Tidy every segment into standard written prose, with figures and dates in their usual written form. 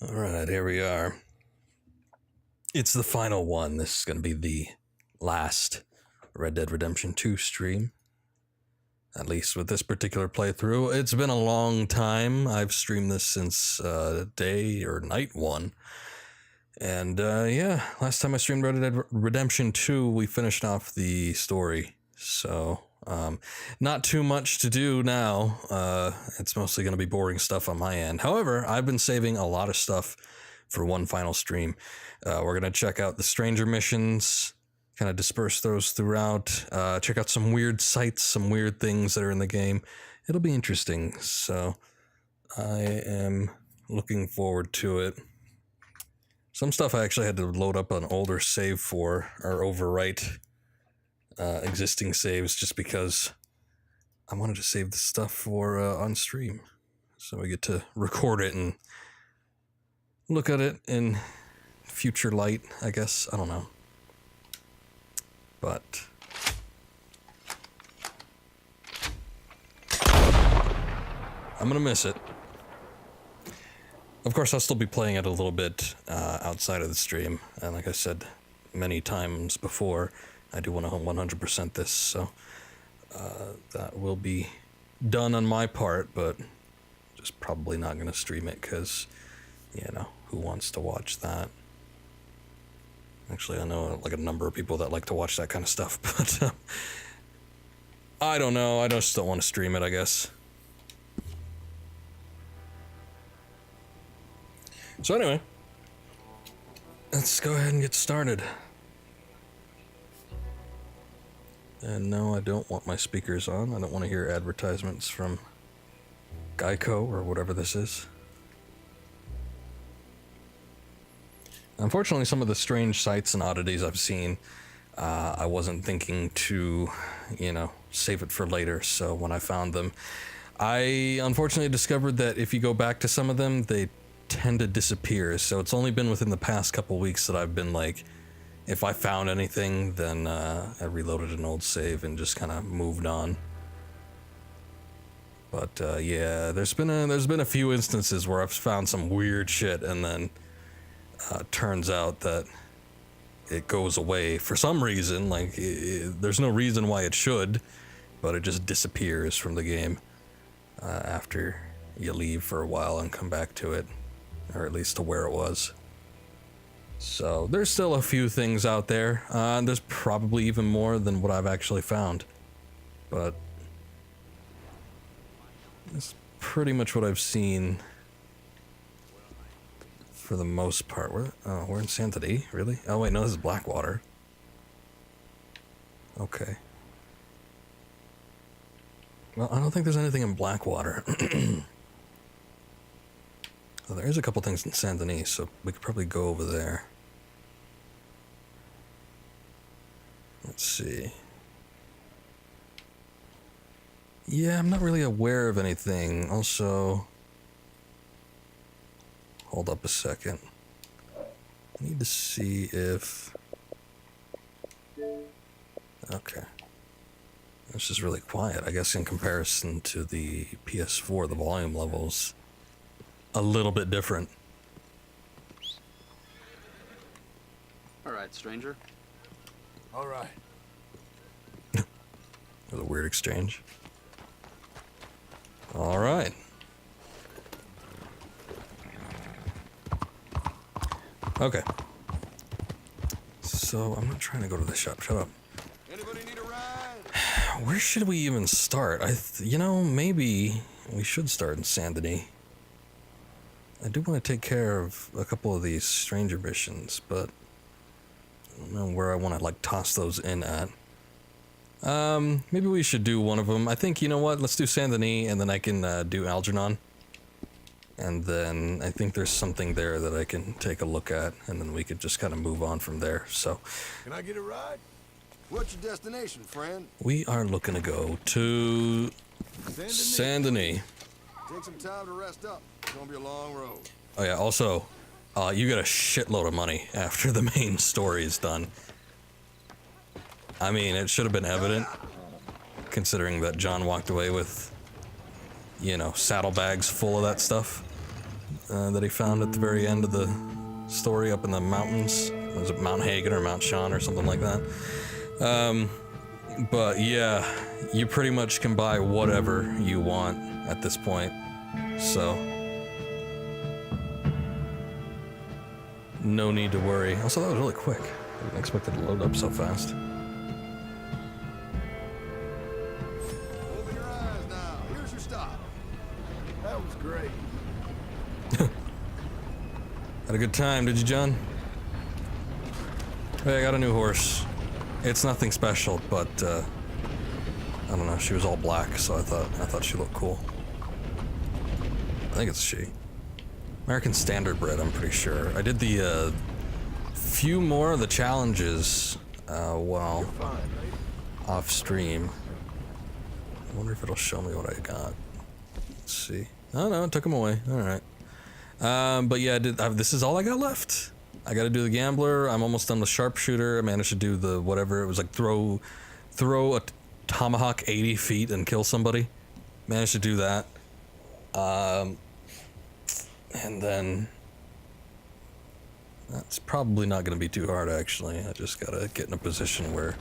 Alright, here we are. It's the final one. This is going to be the last Red Dead Redemption 2 stream. At least with this particular playthrough. It's been a long time. I've streamed this since day or night one. And yeah, last time I streamed Red Dead Redemption 2, we finished off the story. So, not too much to do now. It's mostly going to be boring stuff on my end. However, I've been saving a lot of stuff for one final stream. We're going to check out the stranger missions, kind of disperse those throughout, check out some weird sights, some weird things that are in the game. It'll be interesting. So, I am looking forward to it. Some stuff I actually had to load up an older save for, or overwrite existing saves, just because I wanted to save the stuff for on stream. So we get to record it and look at it in future light, I guess. I don't know. But I'm gonna miss it. Of course, I'll still be playing it a little bit outside of the stream, and like I said many times before, I do want to 100% this, so that will be done on my part, but just probably not going to stream it, because, you know, who wants to watch that? Actually, I know like a number of people that like to watch that kind of stuff, but I don't know, I just don't want to stream it, I guess. So anyway, let's go ahead and get started. And no, I don't want my speakers on. I don't want to hear advertisements from Geico or whatever this is. Unfortunately, some of the strange sights and oddities I've seen, I wasn't thinking to, you know, save it for later. So when I found them, I unfortunately discovered that if you go back to some of them, they tend to disappear. So it's only been within the past couple weeks that I've been like, if I found anything, then I reloaded an old save and just kind of moved on. But yeah, there's been a few instances where I've found some weird shit, and then turns out that it goes away for some reason. Like there's no reason why it should, but it just disappears from the game after you leave for a while and come back to it, or at least to where it was. So there's still a few things out there. There's probably even more than what I've actually found, but that's pretty much what I've seen for the most part. We're in Sanctity, really? Oh wait, no, this is Blackwater. Okay. Well, I don't think there's anything in Blackwater. Well, there is a couple things in Saint Denis, so we could probably go over there. Let's see. Yeah, I'm not really aware of anything. Also, hold up a second. I need to see if... Okay. It's just really quiet. I guess in comparison to the PS4, the volume levels a little bit different. All right, stranger. All right. It was a weird exchange. All right. Okay. So I'm not trying to go to the shop. Shut up. Anybody need a ride? Where should we even start? You know, maybe we should start in Saint Denis. I do want to take care of a couple of these stranger missions, but I don't know where I want to like toss those in at. Maybe we should do one of them. I think, you know what, let's do Saint Denis, and then I can do Algernon. And then I think there's something there that I can take a look at, and then we could just kind of move on from there. So, Can I get a ride? What's your destination, friend? we are looking to go to Saint Denis. Take some time to rest up. It's gonna be a long road. Oh yeah, also, you get a shitload of money after the main story is done. I mean, it should have been evident, considering that John walked away with, you know, saddlebags full of that stuff. that he found at the very end of the story up in the mountains. Was it Mount Hagen or Mount Sean or something like that? But yeah, you pretty much can buy whatever you want at this point. So no need to worry. Also, that was really quick. I didn't expect it to load up so fast. Open your eyes now. Here's your stop. That was great. Had a good time, did you, John? Hey, I got a new horse. It's nothing special, but I don't know. She was all black, so I thought she looked cool. I think it's she. American Standard Bred, I'm pretty sure. I did the few more of the challenges while off stream. I wonder if it'll show me what I got. Let's see. Oh no, it took them away. All right. But yeah, this is all I got left. I got to do the Gambler. I'm almost done with Sharpshooter. I managed to do the whatever. It was like throw a tomahawk 80 feet and kill somebody. Managed to do that. And then that's probably not going to be too hard, actually. I just got to get in a position where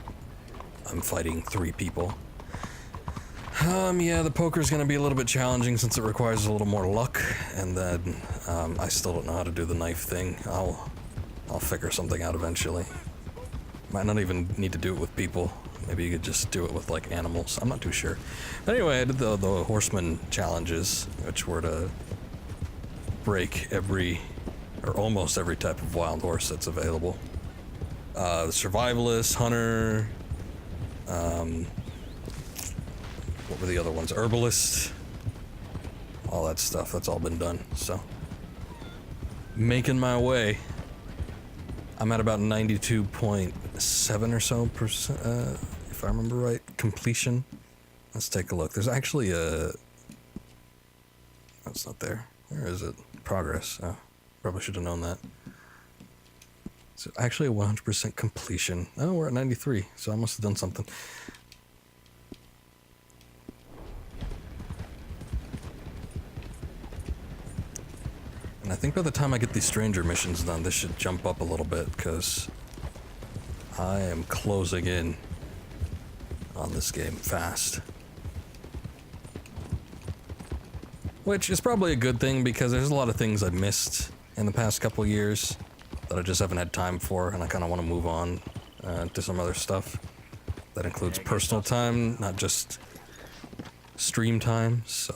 I'm fighting 3 people. Yeah, the poker's going to be a little bit challenging since it requires a little more luck. And then I still don't know how to do the knife thing. I'll figure something out eventually. Might not even need to do it with people. Maybe you could just do it with like animals. I'm not too sure. But anyway, I did the horseman challenges, which were to break every or almost every type of wild horse that's available. The survivalist, hunter, what were the other ones? Herbalist, all that stuff. That's all been done. So making my way. I'm at about 92.7 or so percent, if I remember right, completion. Let's take a look. There's actually a... That's not there. Where is it? Progress. Oh, probably should have known that. So actually a 100% completion. Oh, we're at 93, so I must have done something. And I think by the time I get these stranger missions done, this should jump up a little bit, because I am closing in on this game fast. Which is probably a good thing, because there's a lot of things I've missed in the past couple years that I just haven't had time for, and I kind of want to move on to some other stuff. That includes personal time, not just stream time, so,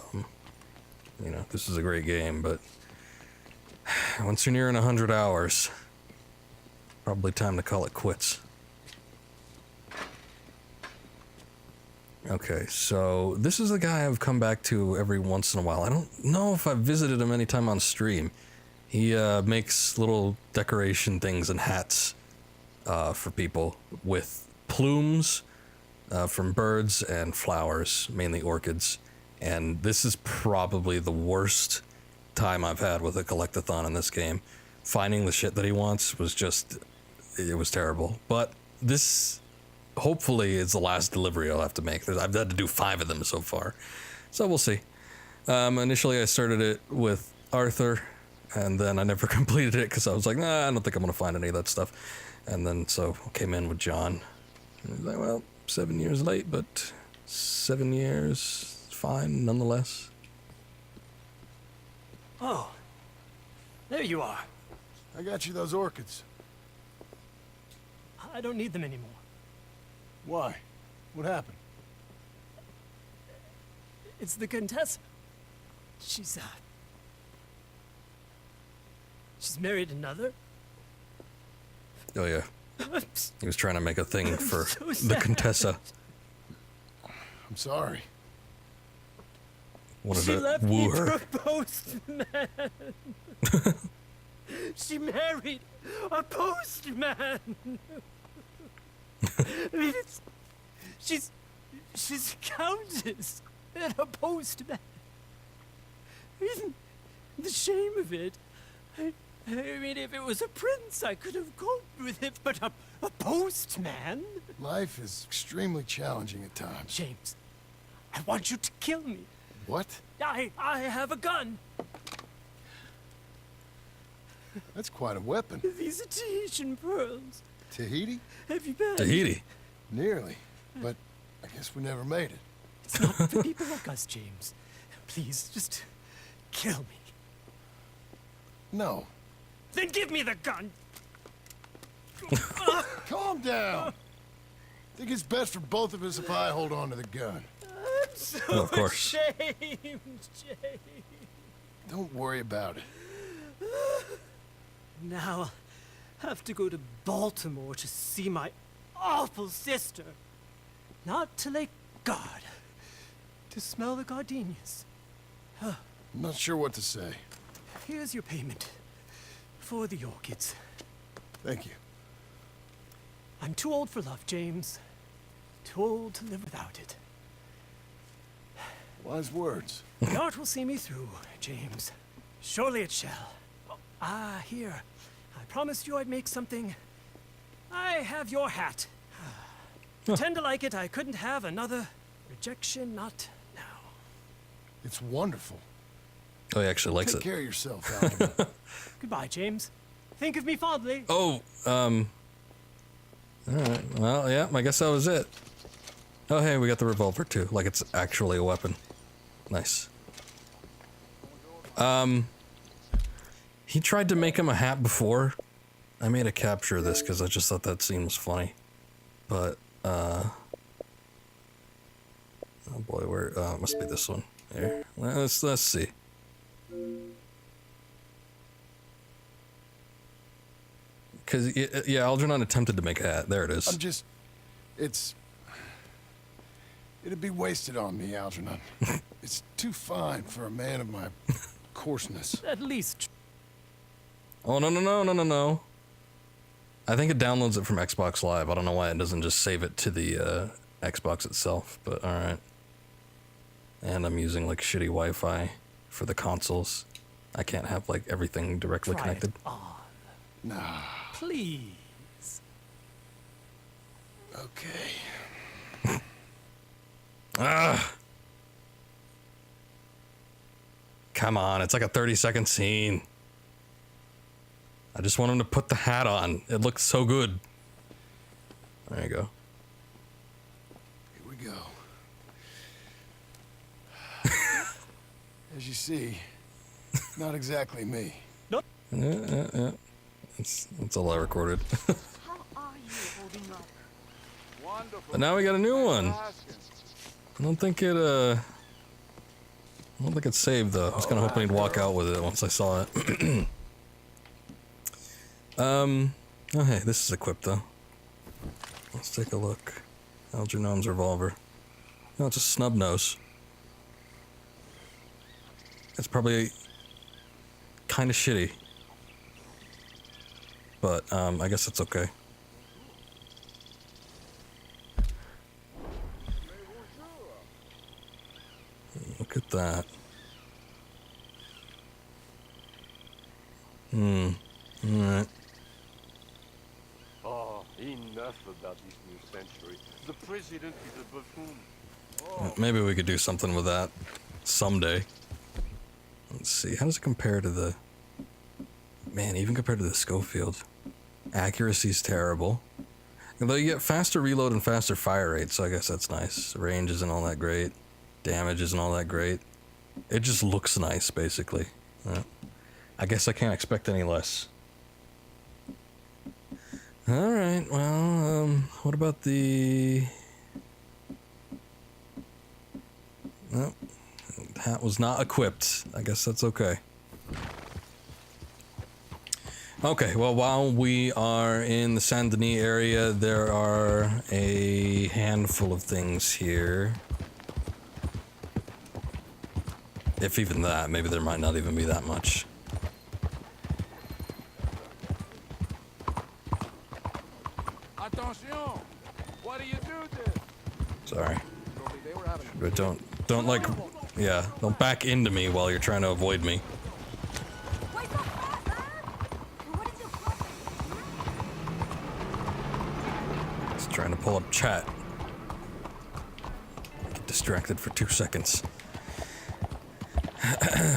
you know, this is a great game, but once you're nearing 100 hours, probably time to call it quits. Okay, so this is the guy I've come back to every once in a while. I don't know if I've visited him anytime on stream. He makes little decoration things and hats for people with plumes from birds and flowers, mainly orchids. And this is probably the worst time I've had with a collectathon in this game. Finding the shit that he wants was just, it was terrible. But this hopefully is the last delivery I'll have to make. I've had to do 5 of them so far, so we'll see. Initially I started it with Arthur, and then I never completed it because I was like, nah, I don't think I'm gonna find any of that stuff. And then so I came in with John. And I was like, well, 7 years late, but 7 years fine nonetheless. Oh, there you are. I got you those orchids. I don't need them anymore. Why? What happened? It's the Contessa. She's married another. Oh yeah, he was trying to make a thing for so the sad. Contessa. I'm sorry. Wanted She to left woo me her. for a postman. She married a postman. I mean, she's a countess and a postman. I mean, the shame of it. I mean, if it was a prince, I could have coped with it, but a postman? Life is extremely challenging at times. James, I want you to kill me. What? I have a gun. That's quite a weapon. These are Tahitian pearls. Tahiti? Have you been? Tahiti. Nearly. But I guess we never made it. It's not for people like us, James. Please, just kill me. No. Then give me the gun. Calm down. Think it's best for both of us if I hold on to the gun. I'm so Well, of course. ashamed, James. Don't worry about it. Now I'll have to go to Baltimore to see my awful sister. Not to Lake God. To smell the gardenias. I'm not sure what to say. Here's your payment. For the orchids. Thank you. I'm too old for love, James. Too old to live without it. Wise words. The art will see me through, James. Surely it shall. Here. I promised you I'd make something. I have your hat. Pretend to like it, I couldn't have another. Rejection, not now. It's wonderful. Oh, he actually likes Take it. care of yourself, Algernon. Goodbye, James. Think of me fondly. Oh, alright, well, yeah, I guess that was it. Oh, hey, we got the revolver, too. Like it's actually a weapon. Nice. He tried to make him a hat before. I made a capture of this because I just thought that scene was funny. But, oh boy, where, must be this one. Here, let's see. Because, yeah, Algernon attempted to make a hat. There it is. It'd be wasted on me, Algernon. It's too fine for a man of my coarseness. At least. Oh, no. I think it downloads it from Xbox Live. I don't know why it doesn't just save it to the Xbox itself, but alright. And I'm using like shitty Wi-Fi for the consoles. I can't have like everything directly Try connected. it on. Nah. Please. Okay. Ah! Come on, it's like a 30-second scene. I just want him to put the hat on. It looks so good. There you go. Here we go. As you see, not exactly me. Yeah. That's all I recorded. How are you holding up? Wonderful. But now we got a new one. I don't think it it's saved though. I was kind of hoping he'd walk out with it once I saw it. Oh hey, this is equipped though. Let's take a look. Algernon's revolver. No, it's a snub nose. It's probably kind of shitty. But, I guess it's okay. Look at that. Alright. Oh, enough about this new century. The president is a buffoon. Maybe we could do something with that someday. Let's see, how does it compare to the... Man, even compared to the Schofield. Accuracy's terrible. Although you get faster reload and faster fire rate, so I guess that's nice. Range isn't all that great. Damage isn't all that great. It just looks nice, basically. I guess I can't expect any less. Alright, well, what about the... Nope. Hat was not equipped. I guess that's okay. Okay, well, while we are in the Saint Denis area, there are a handful of things here. If even that, maybe there might not even be that much. Attention! What do you do there? Sorry. But don't like, yeah, don't back into me while you're trying to avoid me. Why so fast, huh? What is your problem? Just trying to pull up chat. Get distracted for 2 seconds.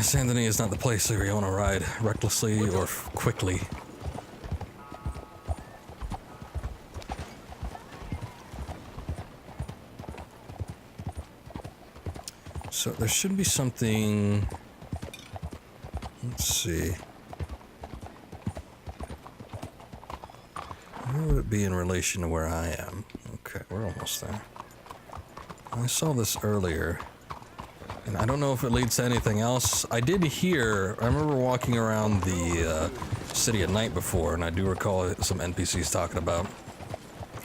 Saint Denis is not the place where you want to ride recklessly or quickly. So there should be something. Let's see. Where would it be in relation to where I am? Okay, we're almost there. I saw this earlier, and I don't know if it leads to anything else. I did hear, I remember walking around the city at night before, and I do recall some NPCs talking about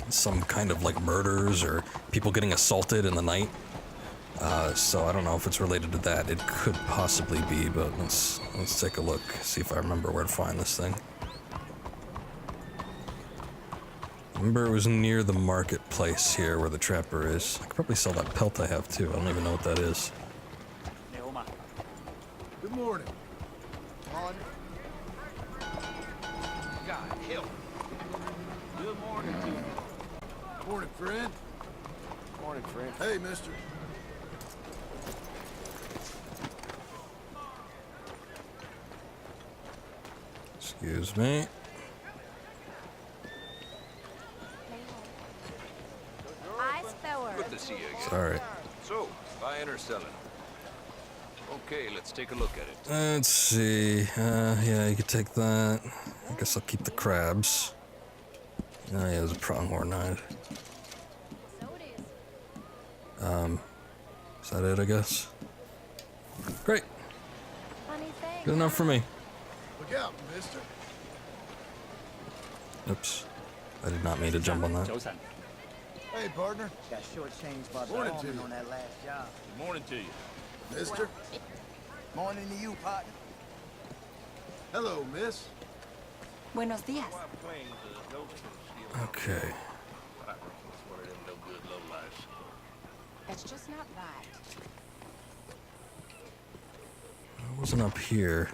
some kind of like murders or people getting assaulted in the night. So I don't know if it's related to that. It could possibly be, but let's take a look, see if I remember where to find this thing. Remember, it was near the marketplace here where the trapper is. I could probably sell that pelt I have too. I don't even know what that is. Good morning. God help. Good morning to you. Morning, friend. Morning, friend. Hey, mister. Excuse me. Good to see you again. Sorry. So, buying or selling? Okay, let's take a look at it. Let's see. Yeah, you could take that. I guess I'll keep the crabs. Oh, yeah, there's a pronghorn knife. Is that it, I guess? Great. Good enough for me. Look out, mister. Oops. I did not mean to jump on that. Hey, partner. Got shortchanged by the Morning to foreman you. on that last job. Good morning to you. Mister. Morning to you, partner. Hello, miss. Buenos días. Okay. That's just not right. I wasn't up here.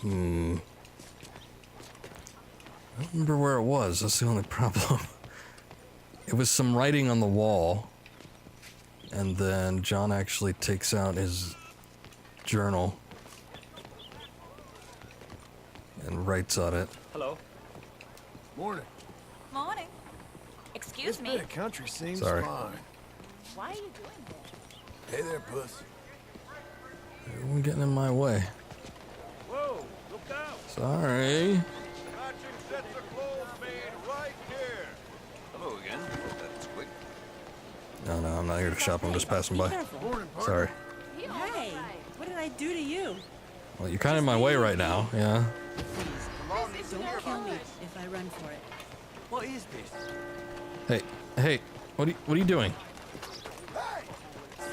I don't remember where it was. That's the only problem. It was some writing on the wall. And then John actually takes out his journal and writes on it. Hello. Morning. Morning. Excuse This me. bit of country seems Sorry. fine. Why are you doing this? Hey there, puss. Everyone getting in my way. Whoa, look out. Sorry. Matching sets of clothes made right here. Hello again. That's quick. No, I'm not here to shop. I'm just passing by. Morning, partner. Sorry. Hey, what did I do to you? Well, you're kind of in my way right now. Yeah. Don't kill me if I run for it. What is this? Hey, what are you doing? Hey!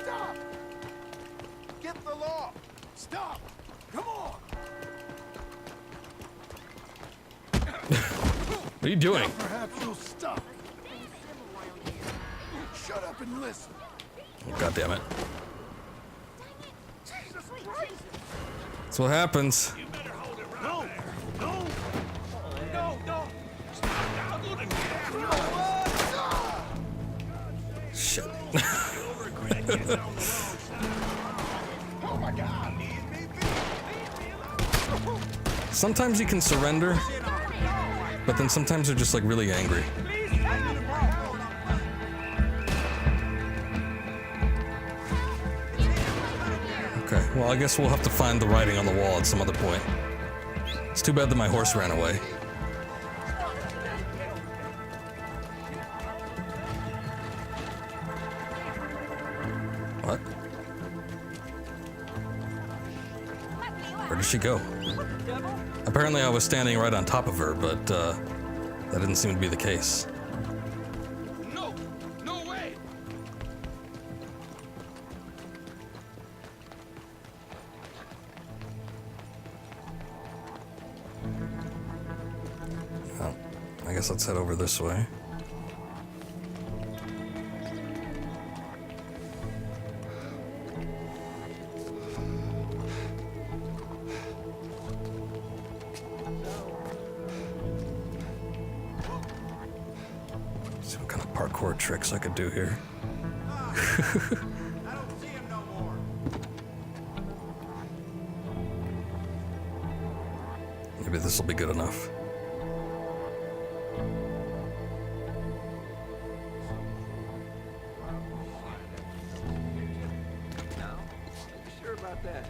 Stop! Get the law! Stop! Come on! What are you doing? Perhaps you'll stop. Shut up and listen. God damn it. That's what happens. Shit. Oh my God! Sometimes you can surrender, but then sometimes they're just like really angry. Okay, well, I guess we'll have to find the writing on the wall at some other point. It's too bad that my horse ran away. What? Where did she go? Apparently I was standing right on top of her, but that didn't seem to be the case. No! No way! Well, I guess let's head over this way. See what kind of parkour tricks I could do here. I don't see him no more. Maybe this will be good enough. Now, are you sure about that?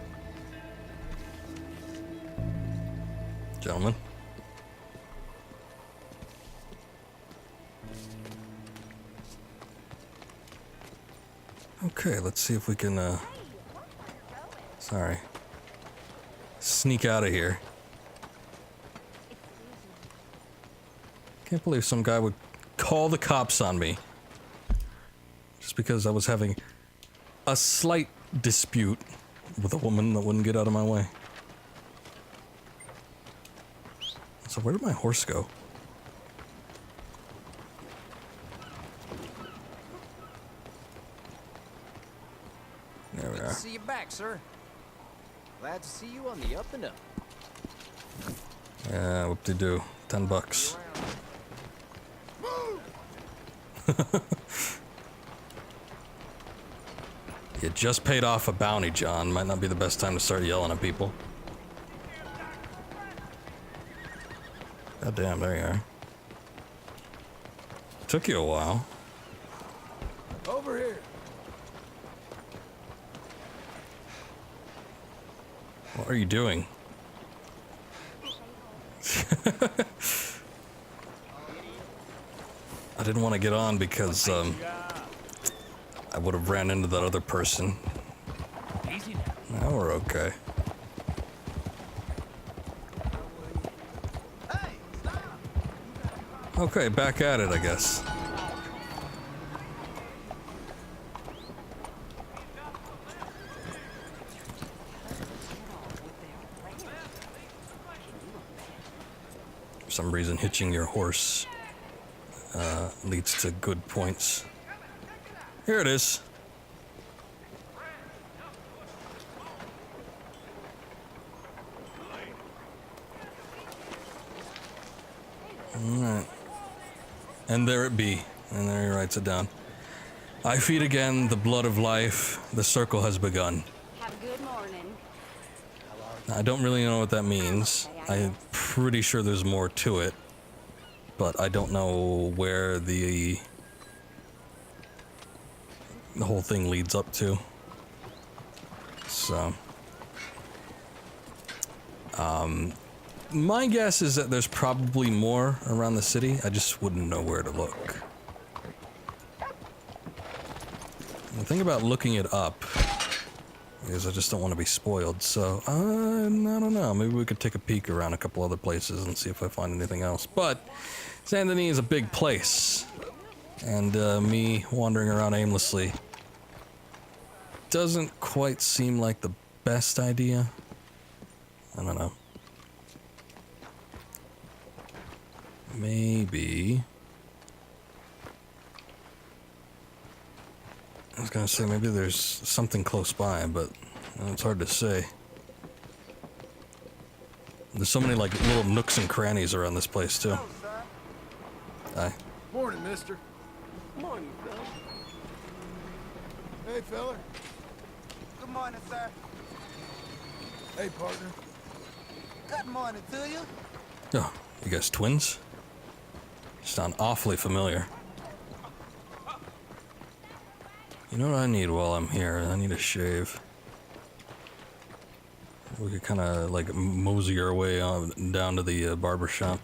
Gentlemen. Okay, let's see if we can, sorry. Sneak out of here. Can't believe some guy would call the cops on me. Just because I was having a slight dispute with a woman that wouldn't get out of my way. So where did my horse go? There we Good to are. see you back, sir. Glad to see you on the up and up. Yeah, whoop-de-doo. $10. You just paid off a bounty, John. Might not be the best time to start yelling at people. God damn, there you are. Took you a while. Over here. What are you doing? I didn't want to get on because, I would have ran into that other person. Easy now. Now we're okay. Okay, back at it, I guess. For some reason, hitching your horse leads to good points. Here it is. Alright. And there it be. And there he writes it down. I feed again the blood of life. The circle has begun. Have a good morning. I don't really know what that means. I'm pretty sure there's more to it. But I don't know where the whole thing leads up to. So my guess is that there's probably more around the city. I just wouldn't know where to look. The thing about looking it up is I just don't want to be spoiled. So I don't know. Maybe we could take a peek around a couple other places and see if I find anything else. But Saint Denis is a big place, and me wandering around aimlessly doesn't quite seem like the best idea. I don't know. Maybe. I was gonna say maybe there's something close by, but it's hard to say. There's so many like little nooks and crannies around this place too. Hi. Morning, mister. Morning, fella. Hey, fella. Good morning, sir. Hey, partner. Good morning to you. Oh, you guys twins? You sound awfully familiar. You know what I need while I'm here? I need a shave. We could kind of like mosey our way on down to the barber shop.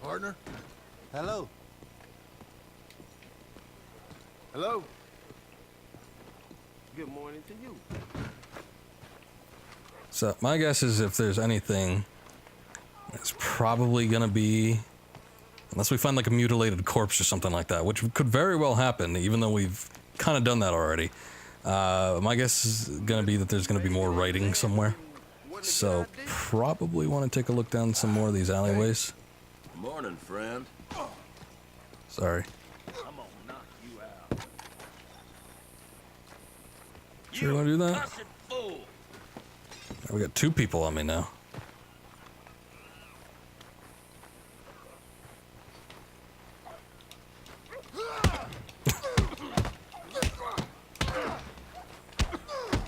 Partner? Hello. Hello? Good morning to you. So my guess is if there's anything, it's probably gonna be, unless we find like a mutilated corpse or something like that, which could very well happen, even though we've kind of done that already. My guess is gonna be that there's gonna be more writing somewhere. So probably want to take a look down some more of these alleyways. Morning, friend. Sorry. I'm gonna knock you out. Sure you want to do that? Cussed fool. We got two people on me now.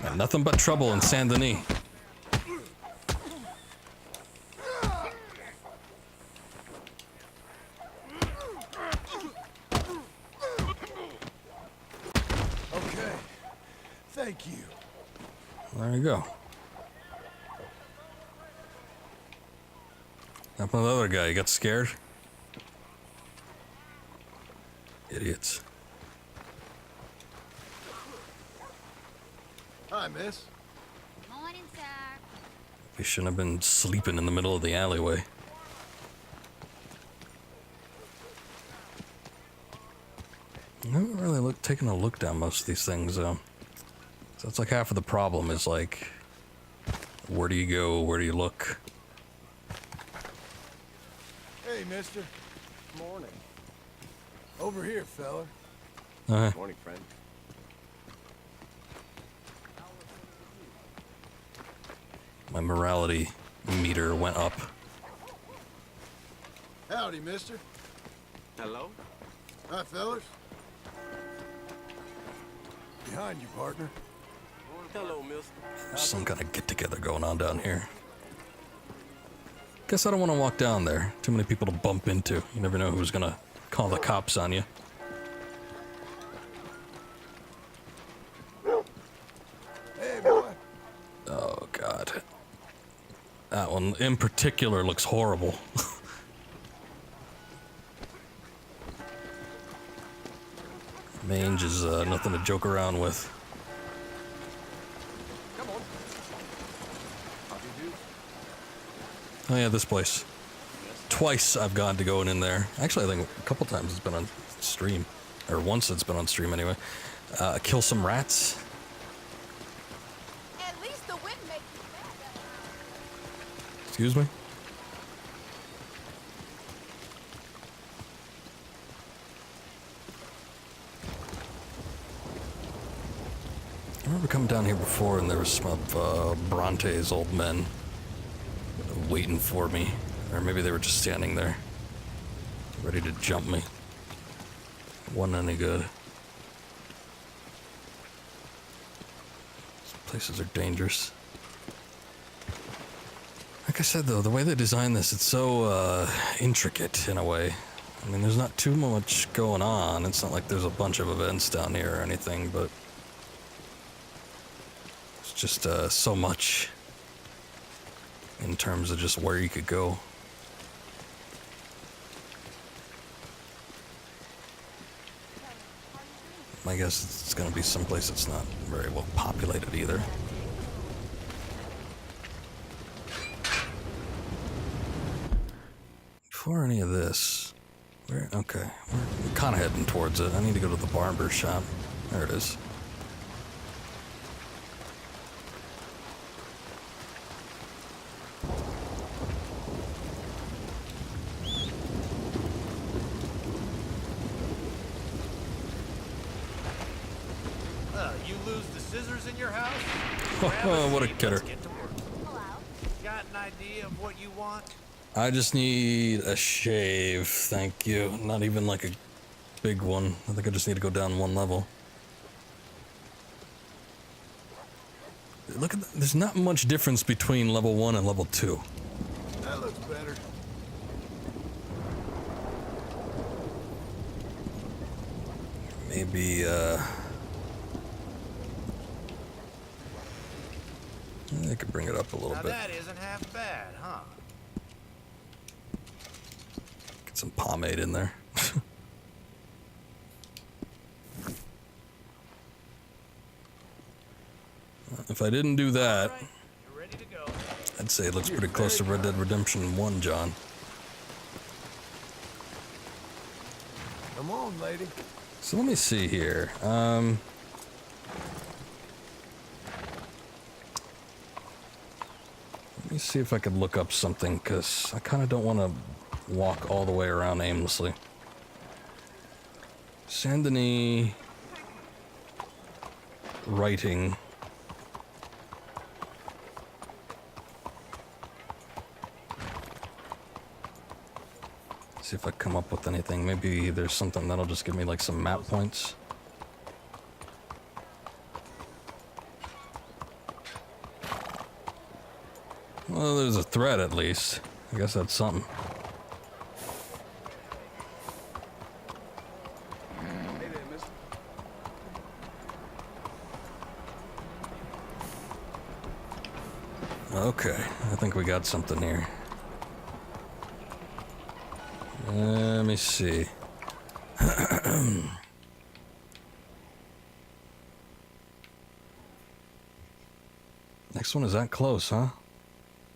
Got nothing but trouble in Saint Denis. Thank you. There you go. Happened to the other guy. He got scared. Idiots. Hi, miss. Morning, sir. We shouldn't have been sleeping in the middle of the alleyway. I haven't really taken a look down most of these things, though. So that's like half of the problem is like, where do you go? Where do you look? Hey, mister. Morning. Over here, fella. Morning, friend. My morality meter went up. Howdy, mister. Hello? Hi, fellas. Behind you, partner. Hello, mister. There's some kind of get-together going on down here. Guess I don't want to walk down there. Too many people to bump into. You never know who's gonna call the cops on you. Hey, boy. Oh, God. That one in particular looks horrible. Mange is nothing to joke around with. Come on. How do you do? Oh yeah, this place. Twice I've gone to going in there. Actually, I think a couple times it's been on stream. Or once it's been on stream anyway. Kill some rats. At least the wind makes you better. Excuse me? I remember coming down here before and there was some of Bronte's old men waiting for me. Or maybe they were just standing there, ready to jump me. Wasn't any good. These places are dangerous. Like I said though, the way they designed this, it's so intricate in a way. I mean, there's not too much going on. It's not like there's a bunch of events down here or anything, but it's just so much in terms of just where you could go. I guess it's gonna be someplace that's not very well populated either. Before any of this, okay, we're kind of heading towards it. I need to go to the barber shop. There it is. You lose the scissors in your house? Oh, what a Let's kidder. get to work. Got an idea of what you want? I just need a shave, thank you. Not even like a big one. I think I just need to go down one level. Look at that. There's not much difference between level 1 and level 2. That looks better. Maybe, I could bring it up a little Now bit. that isn't half bad, huh? Get some pomade in there. If I didn't do that, All right, you're ready to go. I'd say it looks pretty close to Red Dead Redemption 1, John. Come on, lady. So let me see here. Let me see if I could look up something, because I kind of don't want to walk all the way around aimlessly. Saint Denis writing. See if I come up with anything. Maybe there's something that'll just give me like some map points. Well, there's a thread at least. I guess that's something. Hey there, mister. Okay, I think we got something here. Let me see. Next one is that close, huh?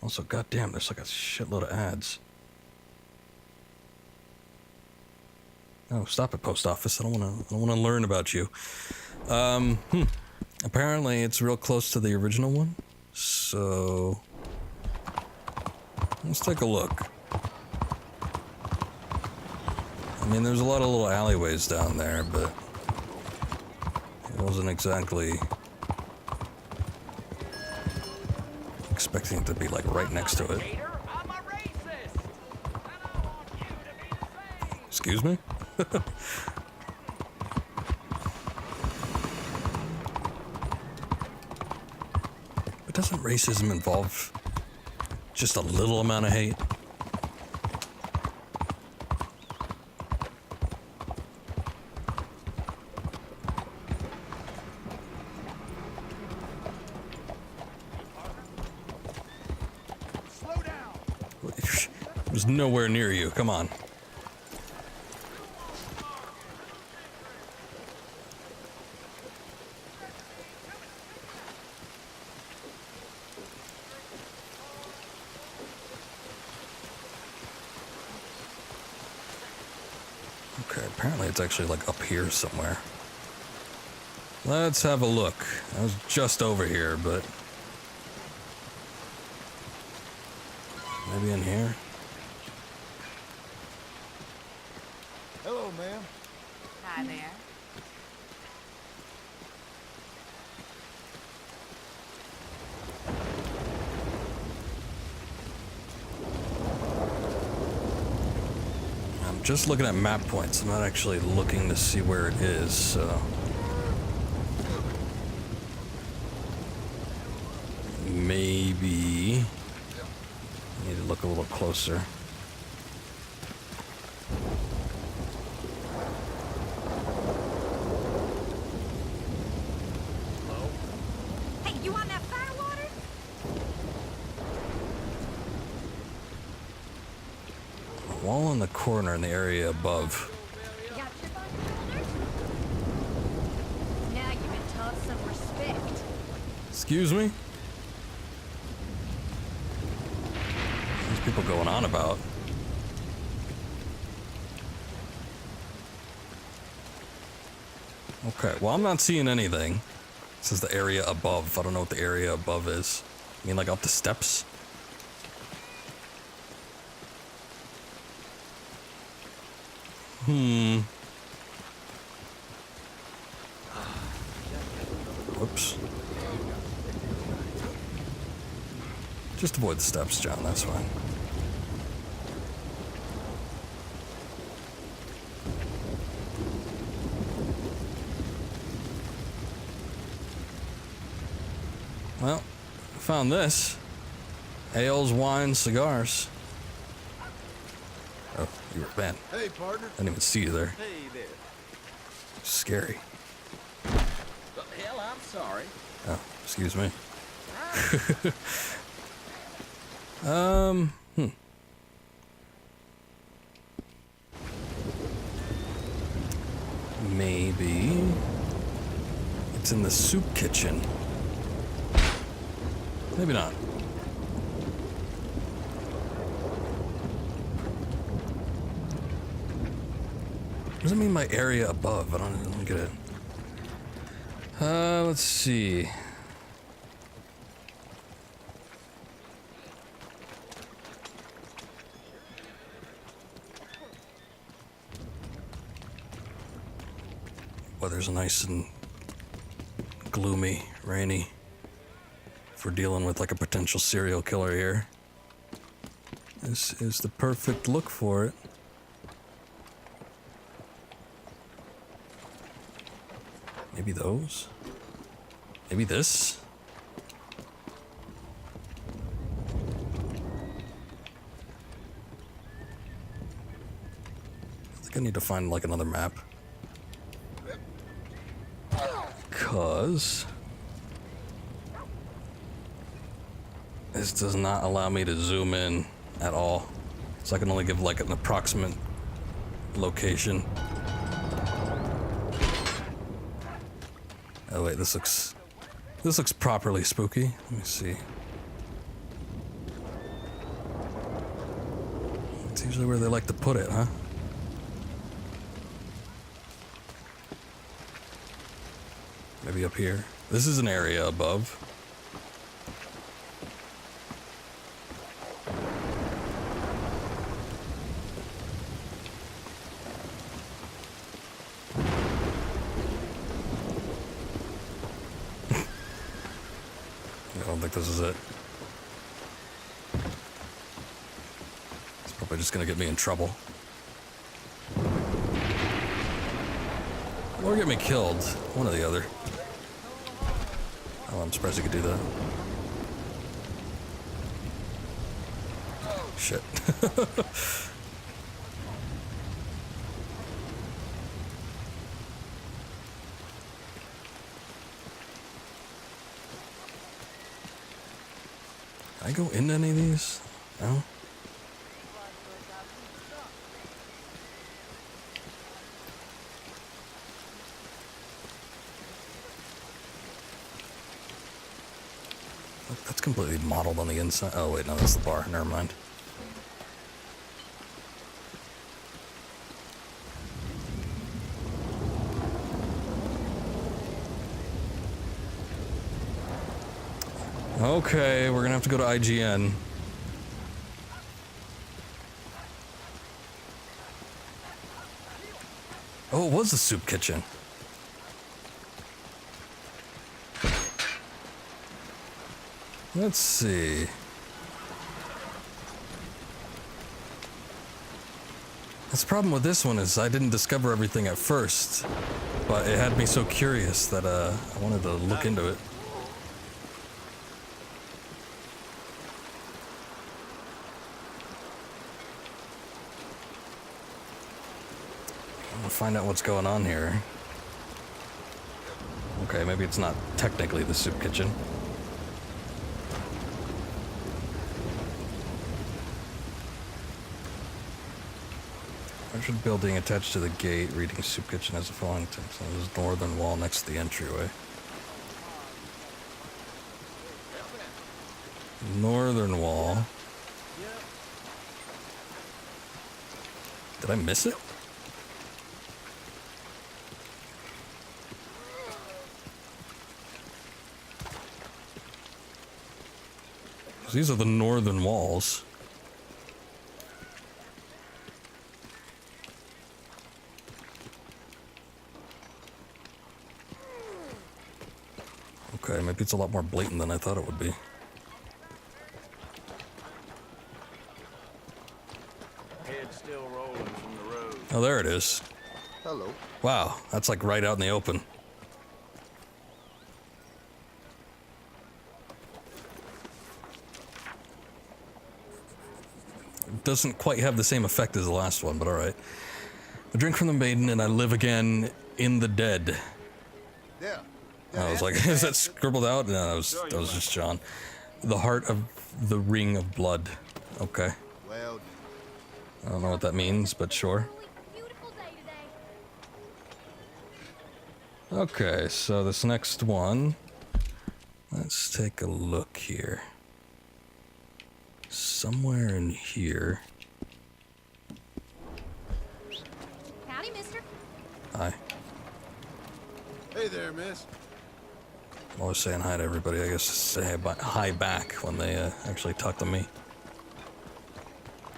Also, goddamn, there's like a shitload of ads. Oh, stop it, post office. I don't want to learn about you. Apparently, it's real close to the original one. So, let's take a look. I mean, there's a lot of little alleyways down there, but it wasn't exactly expecting it to be like right next to it. Excuse me? But doesn't racism involve just a little amount of hate? Slow down. It was nowhere near you. Come on. Okay, apparently it's actually like up here somewhere. Let's have a look. I was just over here, but maybe in here? Hello, ma'am. Hi there. I'm just looking at map points. I'm not actually looking to see where it is, so maybe I need to look a little closer. Hey, you want that firewater? A wall in the corner in the area above. You got chip on your shoulder? Now you've been taught some respect. Excuse me? These people going on about. Okay, well, I'm not seeing anything. This is the area above. I don't know what the area above is. I mean, like up the steps? Whoops. Just avoid the steps, John, that's fine. Well, found this. Ales, wines, cigars. Oh, you were bad. Hey, partner. I didn't even see you there. Hey there. Scary. Well, hell, I'm sorry. Oh, excuse me. Maybe it's in the soup kitchen. Maybe not. What does it mean by area above? I don't get it. Let's see. Weather's nice and gloomy, rainy. If we're dealing with like a potential serial killer here, this is the perfect look for it. Maybe those? Maybe this? I think I need to find like another map. Because this This does not allow me to zoom in at all. So I can only give like an approximate location. Oh wait, this looks properly spooky. Let me see. It's usually where they like to put it, huh? Maybe up here. This is an area above. I don't think this is it. It's probably just gonna get me in trouble. Or get me killed. One or the other. Oh, I'm surprised you could do that. Shit. Can I go into any of these? No? That's completely modeled on the inside. Oh wait, no, that's the bar. Never mind. Okay, we're gonna have to go to IGN. Oh, it was the soup kitchen. Let's see. That's the problem with this one is I didn't discover everything at first, but it had me so curious that I wanted to look into it. I want to find out what's going on here. Okay, maybe it's not technically the soup kitchen. Large building attached to the gate, reading soup kitchen has a following text. There's a northern wall next to the entryway. Northern wall. Did I miss it? These are the northern walls. Okay, maybe it's a lot more blatant than I thought it would be. Head still rolling from the road. Oh, there it is. Hello. Wow, that's like right out in the open. It doesn't quite have the same effect as the last one, but alright. I drink from the maiden and I live again in the dead. Yeah. I was like, is that scribbled out? No, that was just John. The heart of the ring of blood. Okay. Well, I don't know what that means, but sure. Beautiful day today. Okay, so this next one. Let's take a look here. Somewhere in here. Howdy, mister. Hi. hey there, miss. I'm always saying hi to everybody. I guess say hi back when they actually talk to me.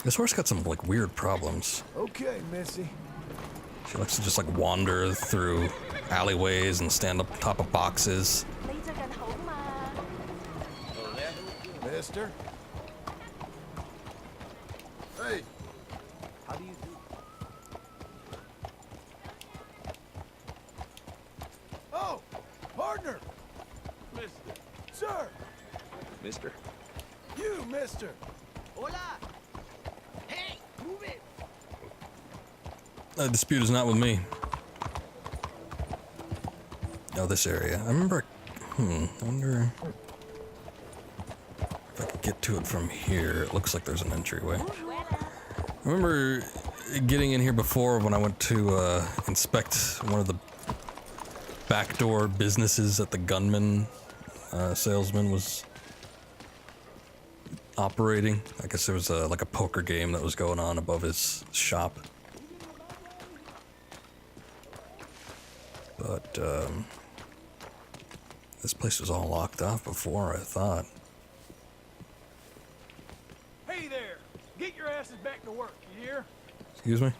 This horse got some like weird problems. Okay, Missy. She likes to just like wander through alleyways and stand up top of boxes. Mister. Hey. How do you do? Oh, partner. Mister. Sir. Mister? You, mister. Hola! Hey, move it! That dispute is not with me. Oh, this area. I remember. I wonder if I could get to it from here. It looks like there's an entryway. I remember getting in here before when I went to inspect one of the backdoor businesses that the gunman salesman was operating. I guess there was like a poker game that was going on above his shop. But this place was all locked off before, I thought. Hey there! Get your asses back to work, you hear? Excuse me?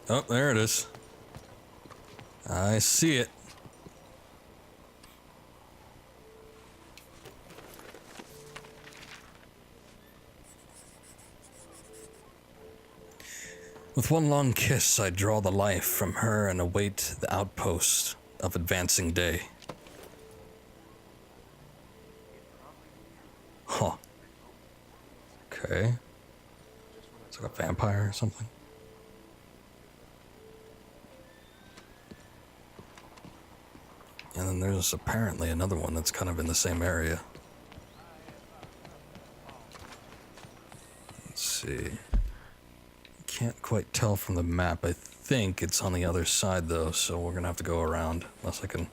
Oh, there it is. I see it. With one long kiss, I draw the life from her and await the outpost of advancing day. Huh. Okay. It's like a vampire or something. And then there's apparently another one that's kind of in the same area. Let's see. Can't quite tell from the map. I think it's on the other side though, so we're gonna have to go around unless I can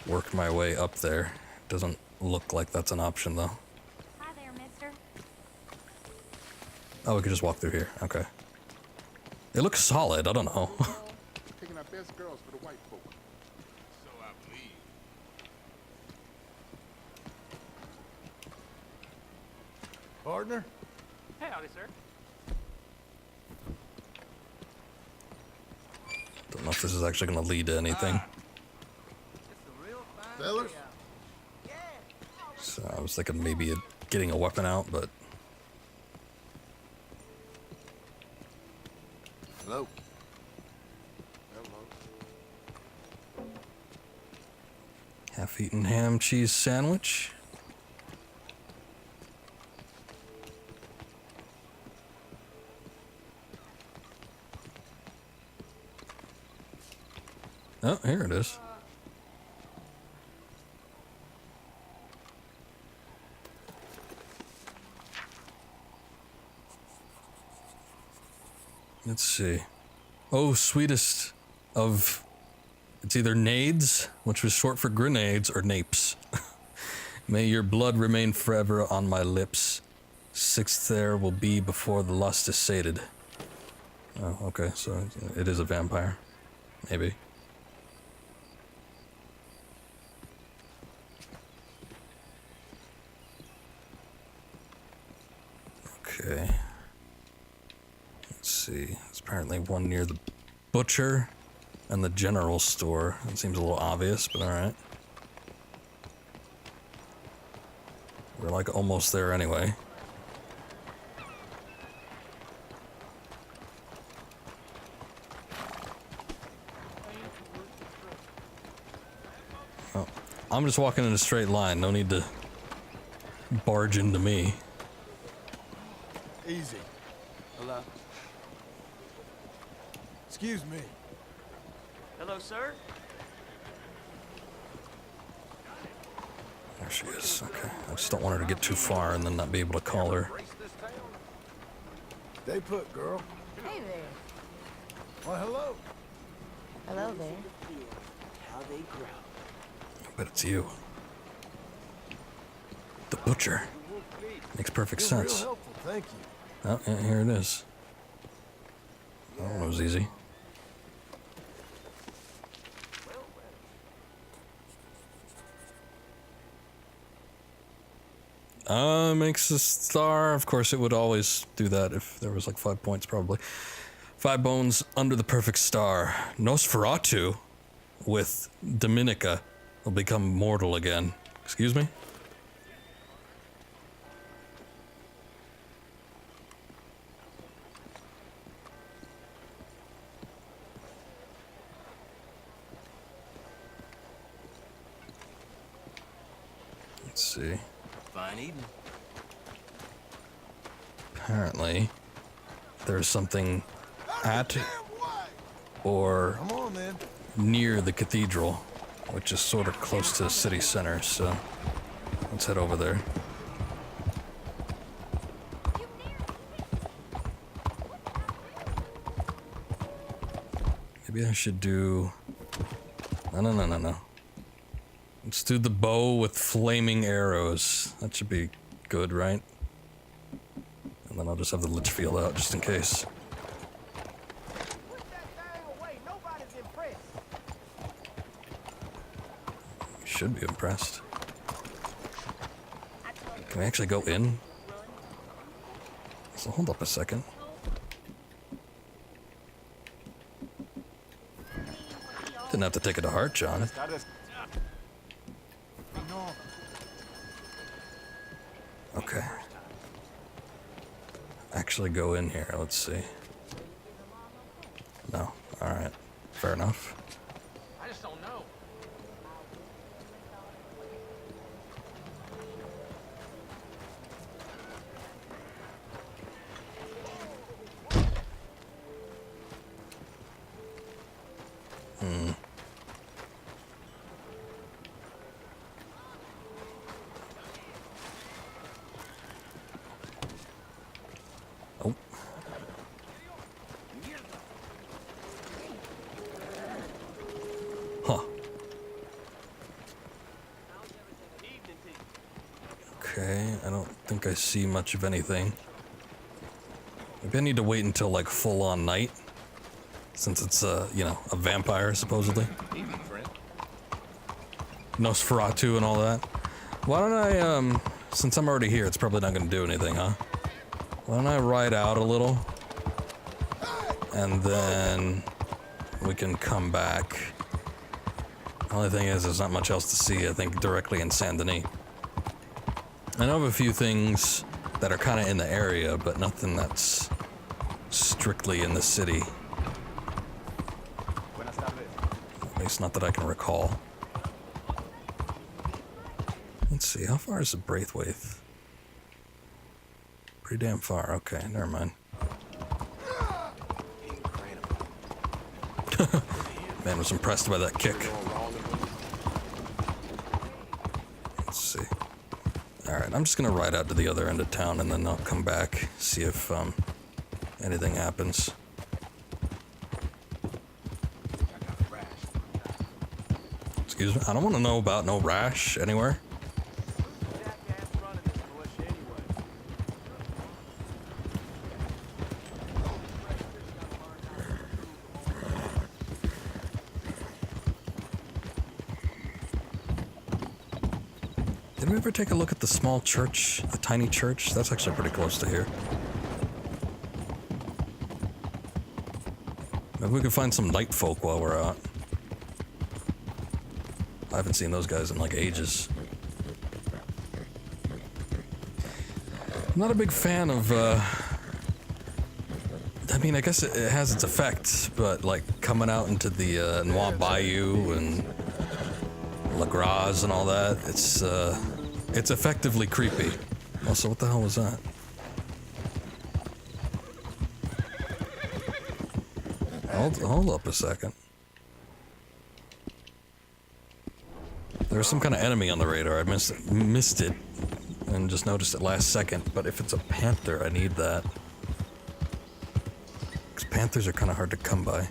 work my way up there. Doesn't look like that's an option though. Hi there, mister. Oh, we could just walk through here. Okay. It looks solid. I don't know. Picking our best girls for the white folk. So I believe. Partner? Hey, howdy, sir. Don't know if this is actually gonna lead to anything. Fellas? So I was thinking maybe getting a weapon out, but Hello. half-eaten ham cheese sandwich. Oh, here it is. Let's see. Oh, sweetest of... It's either nades, which was short for grenades, or napes. May your blood remain forever on my lips. Sixth there will be before the lust is sated. Oh, okay, so it is a vampire. Maybe. Okay. Let's see. There's apparently one near the butcher and the general store. It seems a little obvious, but alright. We're like almost there anyway. Oh, I'm just walking in a straight line. No need to barge into me. Easy. Hello. Excuse me. Hello, sir. There she is. Okay. I just don't want her to get too far and then not be able to call her. Stay put, girl. Hey there. Why, hello. Hello there. How they grow. I bet it's you. The butcher. Makes perfect You're real sense. helpful, thank you. Oh, yeah, here it is. Oh, that was easy. Makes a star. Of course, it would always do that if there was like 5 points, probably. 5 bones under the perfect star. Nosferatu with Dominica will become mortal again. Excuse me? Let's see. Fine evening. Apparently, there's something at or Come on, then. near the cathedral. which is sort of close to the city center, so let's head over there. Maybe I should do... No. Let's do the bow with flaming arrows. That should be good, right? And then I'll just have the lich field out just in case. You should be impressed. Can we actually go in? So hold up a second. Didn't have to take it to heart, John. Okay. Actually go in here, let's see. No, alright. Fair enough. I just don't know. Oh. Huh. Okay, I don't think I see much of anything. Maybe I need to wait until like full on night. Since it's you know, a vampire supposedly. Nosferatu and all that. Why don't I, since I'm already here, it's probably not gonna do anything, huh? Why don't I ride out a little? And then we can come back. The only thing is, there's not much else to see, I think, directly in Saint Denis. I know of a few things that are kind of in the area, but nothing that's strictly in the city. At least not that I can recall. Let's see, how far is the Braithwaite? Pretty damn far. Okay, never mind. Man was impressed by that kick. Let's see. Alright, I'm just gonna ride out to the other end of town and then I'll come back, see if anything happens. Excuse me, I don't want to know about no rash anywhere. Did we ever take a look at the small church, the tiny church? That's actually pretty close to here. Maybe we could find some night folk while we're out. I haven't seen those guys in like ages. I'm not a big fan of, I mean, I guess it has its effect, but like coming out into the Noir Bayou and La Gras and all that, it's effectively creepy. Also, what the hell was that? Hold up a second. There was some kind of enemy on the radar. I missed it and just noticed it last second. But if it's a panther, I need that. Because panthers are kind of hard to come by.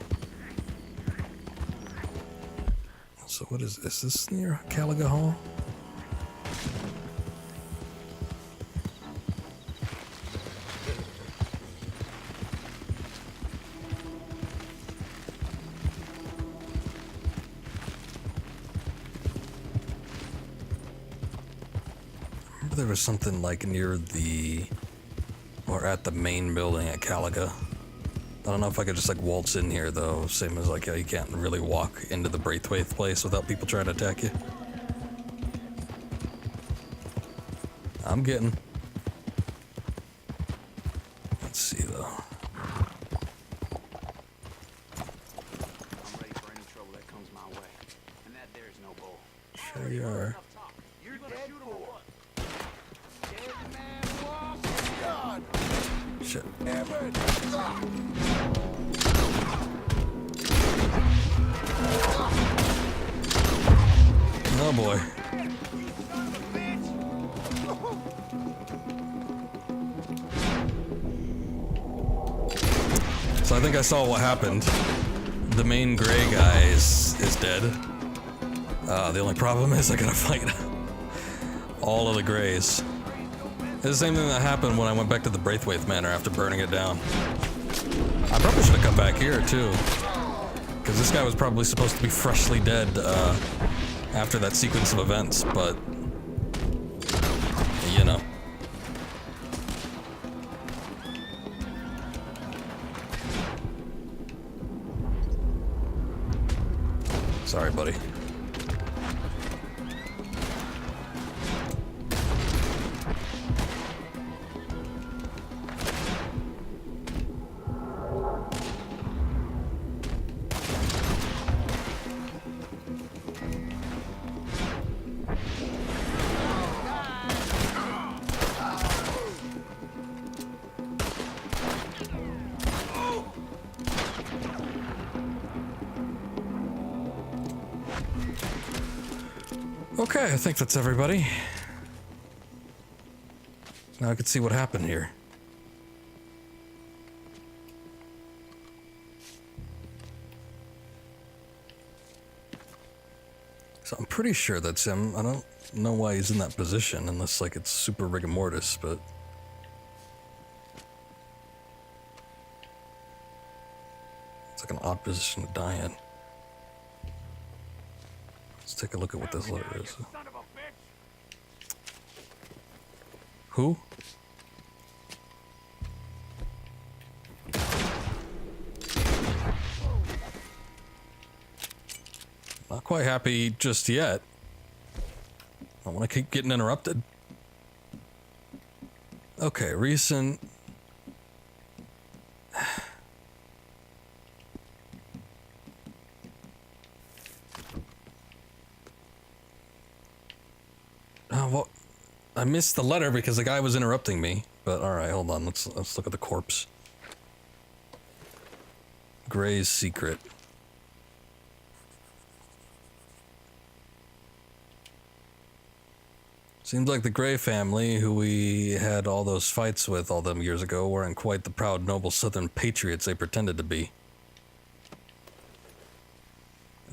So what is this near Caliga Hall? There was something like near the, or at the main building at Caliga. I don't know if I could just like waltz in here though, same as like, you can't really walk into the Braithwaite place without people trying to attack you. I'm getting. Let's see though. I'm ready for any trouble that comes my way. And that there is no bull. Sure you are. You're dead for. Shit. Oh boy. So I think I saw what happened. The main gray guy is dead. The only problem is I gotta fight all of the grays. It's the same thing that happened when I went back to the Braithwaite Manor after burning it down. I probably should have come back here too, because this guy was probably supposed to be freshly dead after that sequence of events, but you know. Sorry, buddy. Okay, I think that's everybody. Now I can see what happened here. So I'm pretty sure that's him. I don't know why he's in that position unless like it's super rigor mortis, but it's like an odd position to die in. Let's take a look at what this letter is. Who? Not quite happy just yet. I want to keep getting interrupted. Okay, recent. Oh, well, I missed the letter because the guy was interrupting me. But all right, hold on. Let's look at the corpse. Gray's secret. Seems like the Gray family, who we had all those fights with all them years ago, weren't quite the proud, noble Southern patriots they pretended to be.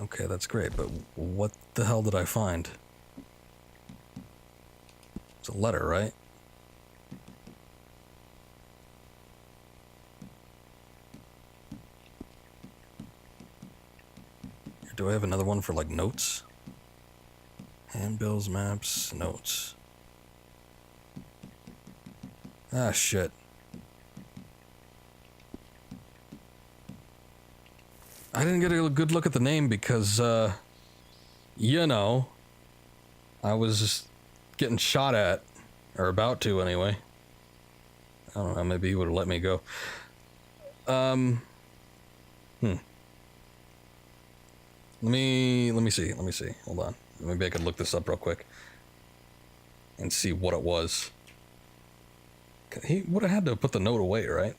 Okay, that's great, but what the hell did I find? It's a letter, right? Do I have another one for, like, notes? Handbills, maps, notes. Ah, shit. I didn't get a good look at the name because, you know, I was just getting shot at, or about to anyway. I don't know, maybe he would have let me go. Let me see. Hold on. Maybe I could look this up real quick and see what it was. He would have had to put the note away, right?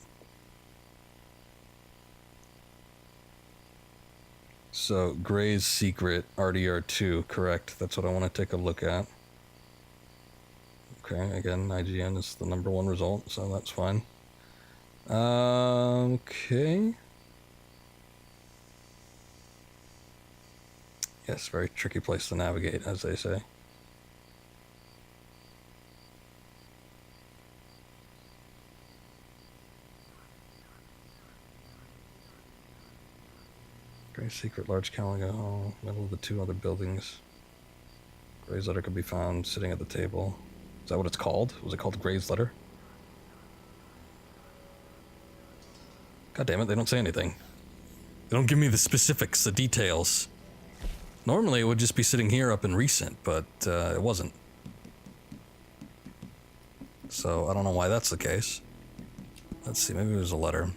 So, Gray's Secret, RDR2, correct. That's what I want to take a look at. Okay, again, IGN is the #1 result, so that's fine. Okay. Yes, very tricky place to navigate, as they say. Gray's Secret, large calendar hall, middle of the two other buildings. Gray's letter could be found sitting at the table. Is that what it's called? Was it called Gray's letter? God damn it, they don't say anything. They don't give me the specifics, the details. Normally it would just be sitting here up in recent, but it wasn't. So I don't know why that's the case. Let's see, maybe it was a letter.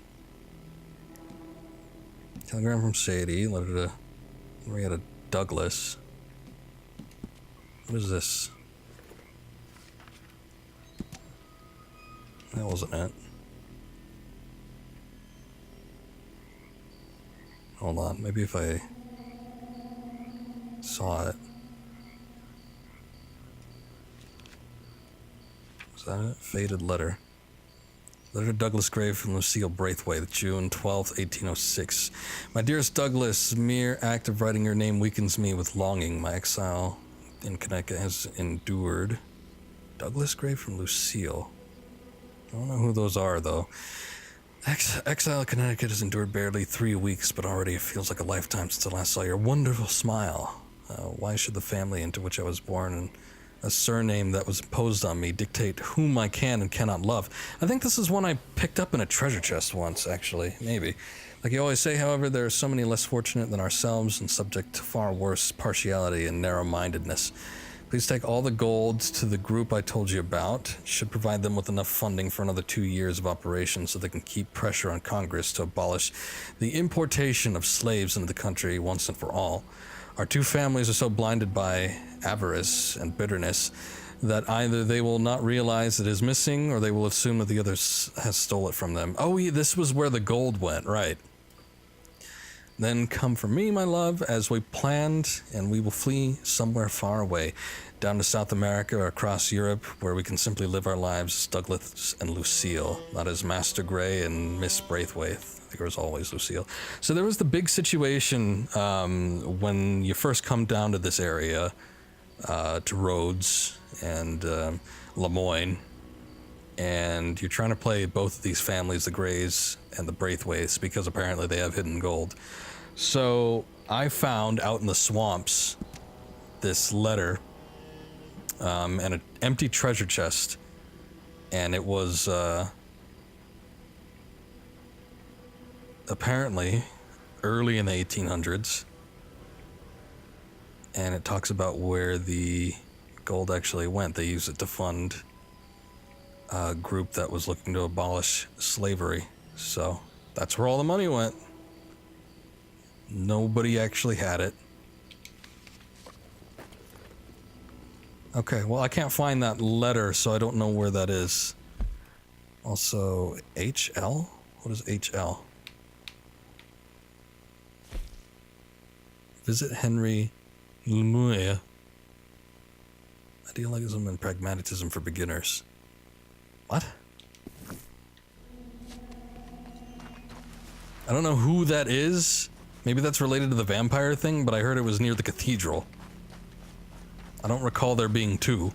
Telegram from Sadie, letter to Marietta Douglas. What is this? That wasn't it. Hold on, maybe if I saw it. Is that it? Faded letter. Letter to Douglas Gray from Lucille Braithwaite, June 12th, 1806. My dearest Douglas, mere act of writing your name weakens me with longing. My exile in Connecticut has endured. Douglas Gray from Lucille. I don't know who those are, though. Exile in Connecticut has endured barely 3 weeks, but already it feels like a lifetime since I last saw your wonderful smile. Why should the family into which I was born and a surname that was imposed on me dictate whom I can and cannot love? I think this is one I picked up in a treasure chest once, actually. Maybe. Like you always say, however, there are so many less fortunate than ourselves and subject to far worse partiality and narrow-mindedness. Please take all the gold to the group I told you about. It should provide them with enough funding for another 2 years of operation so they can keep pressure on Congress to abolish the importation of slaves into the country once and for all. Our two families are so blinded by avarice and bitterness that either they will not realize it is missing or they will assume that the other has stole it from them. Oh, yeah, this was where the gold went, right. Then come for me, my love, as we planned, and we will flee somewhere far away, down to South America or across Europe, where we can simply live our lives as Douglas and Lucille, not as Master Gray and Miss Braithwaite. There was always Lucille. So there was the big situation when you first come down to this area, to Rhodes and Lemoyne, and you're trying to play both of these families, the Grays and the Braithwaites, because apparently they have hidden gold. So I found out in the swamps this letter and an empty treasure chest, and it was apparently early in the 1800s, and it talks about where the gold actually went. They used it to fund a group that was looking to abolish slavery, so that's where all the money went. Nobody actually had it. Okay, well, I can't find that letter, so I don't know where that is. Also, HL? What is HL? Visit Henry Lemuel. Idealism and pragmatism for beginners. What? I don't know who that is. Maybe that's related to the vampire thing, but I heard it was near the cathedral. I don't recall there being two.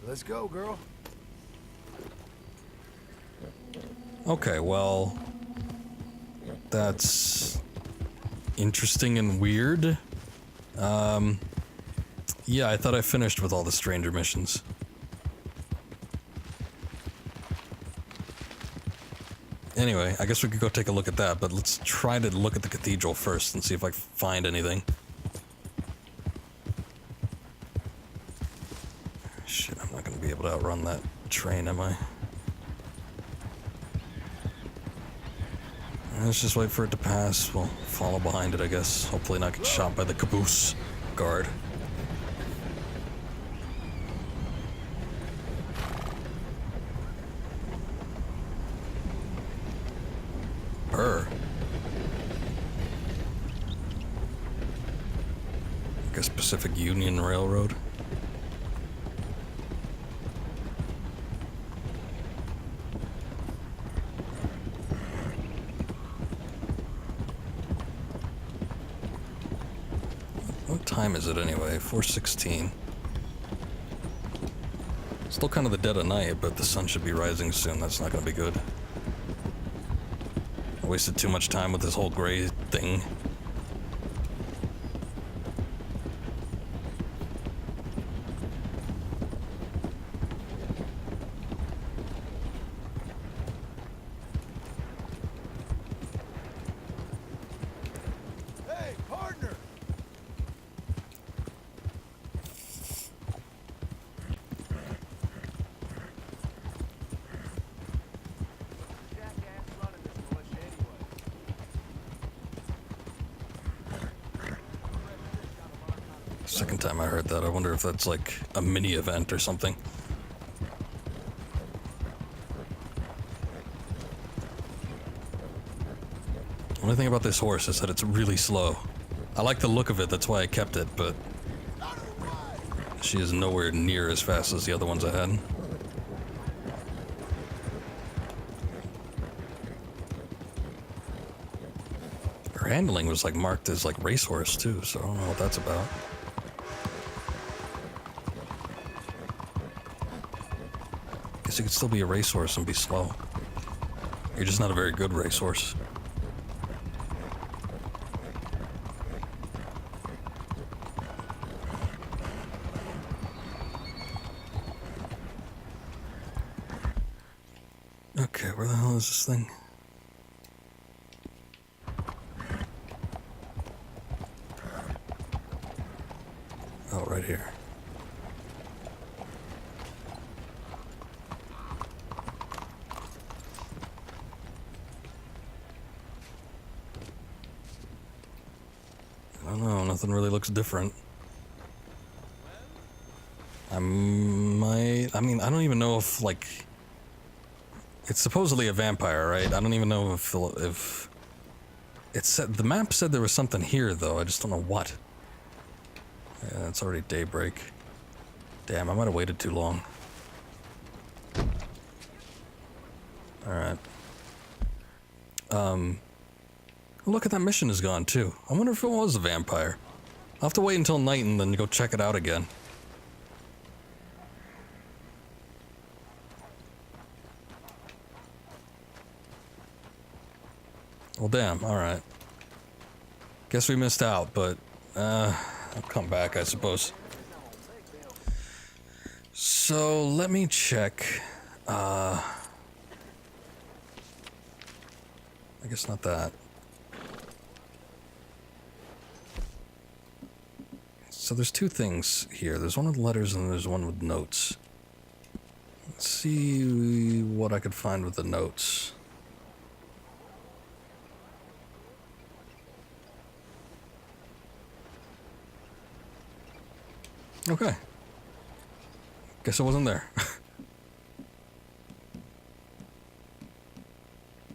Let's go, girl. Okay, well, that's interesting and weird. Yeah, I thought I finished with all the stranger missions. Anyway, I guess we could go take a look at that, but let's try to look at the cathedral first and see if I find anything. Shit, I'm not gonna be able to outrun that train, am I? Let's just wait for it to pass. We'll follow behind it, I guess. Hopefully not get shot by the caboose guard. Burr. I guess Pacific Union Railroad. What time is it anyway? 4:16. Still kind of the dead of night, but the sun should be rising soon. That's not gonna be good. I wasted too much time with this whole gray thing. Hey, partner! Second time I heard that. I wonder if that's like a mini event or something. Only thing about this horse is that it's really slow. I like the look of it, that's why I kept it, but she is nowhere near as fast as the other ones I had. Her handling was like marked as like racehorse too, so I don't know what that's about. Guess you could still be a racehorse and be slow. You're just not a very good racehorse. Okay, where the hell is this thing? Oh, right here. I don't know, nothing really looks different. I mean, I don't even know if, like... It's supposedly a vampire, right? I don't even know if it said... The map said there was something here, though. I just don't know what. Yeah, it's already daybreak. Damn, I might have waited too long. Alright. Look at that mission is gone, too. I wonder if it was a vampire. I'll have to wait until night and then go check it out again. Well, damn, alright. Guess we missed out, but, I'll come back, I suppose. So, let me check, I guess not that. So there's two things here. There's one with letters and there's one with notes. Let's see what I could find with the notes. Okay. Guess I wasn't there.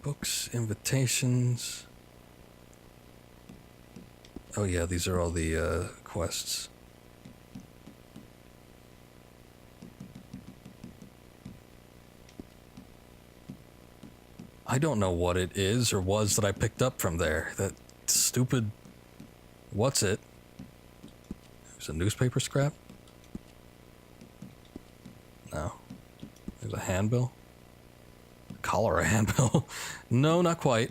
Books, invitations. Oh yeah, these are all the quests. I don't know what it is or was that I picked up from there. That stupid... What's it? There's a newspaper scrap? No. There's a handbill? Cholera handbill? No, not quite.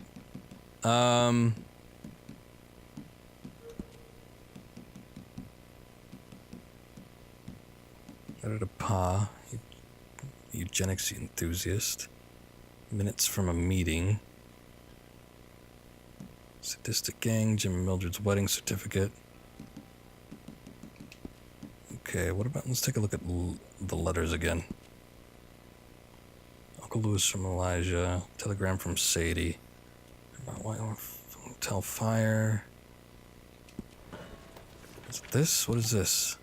Letter to Pa, eugenics enthusiast. Minutes from a meeting. Sadistic gang, Jim and Mildred's wedding certificate. Okay, what about, let's take a look at the letters again. Uncle Louis from Elijah, telegram from Sadie. About hotel fire. Is it this? What is this?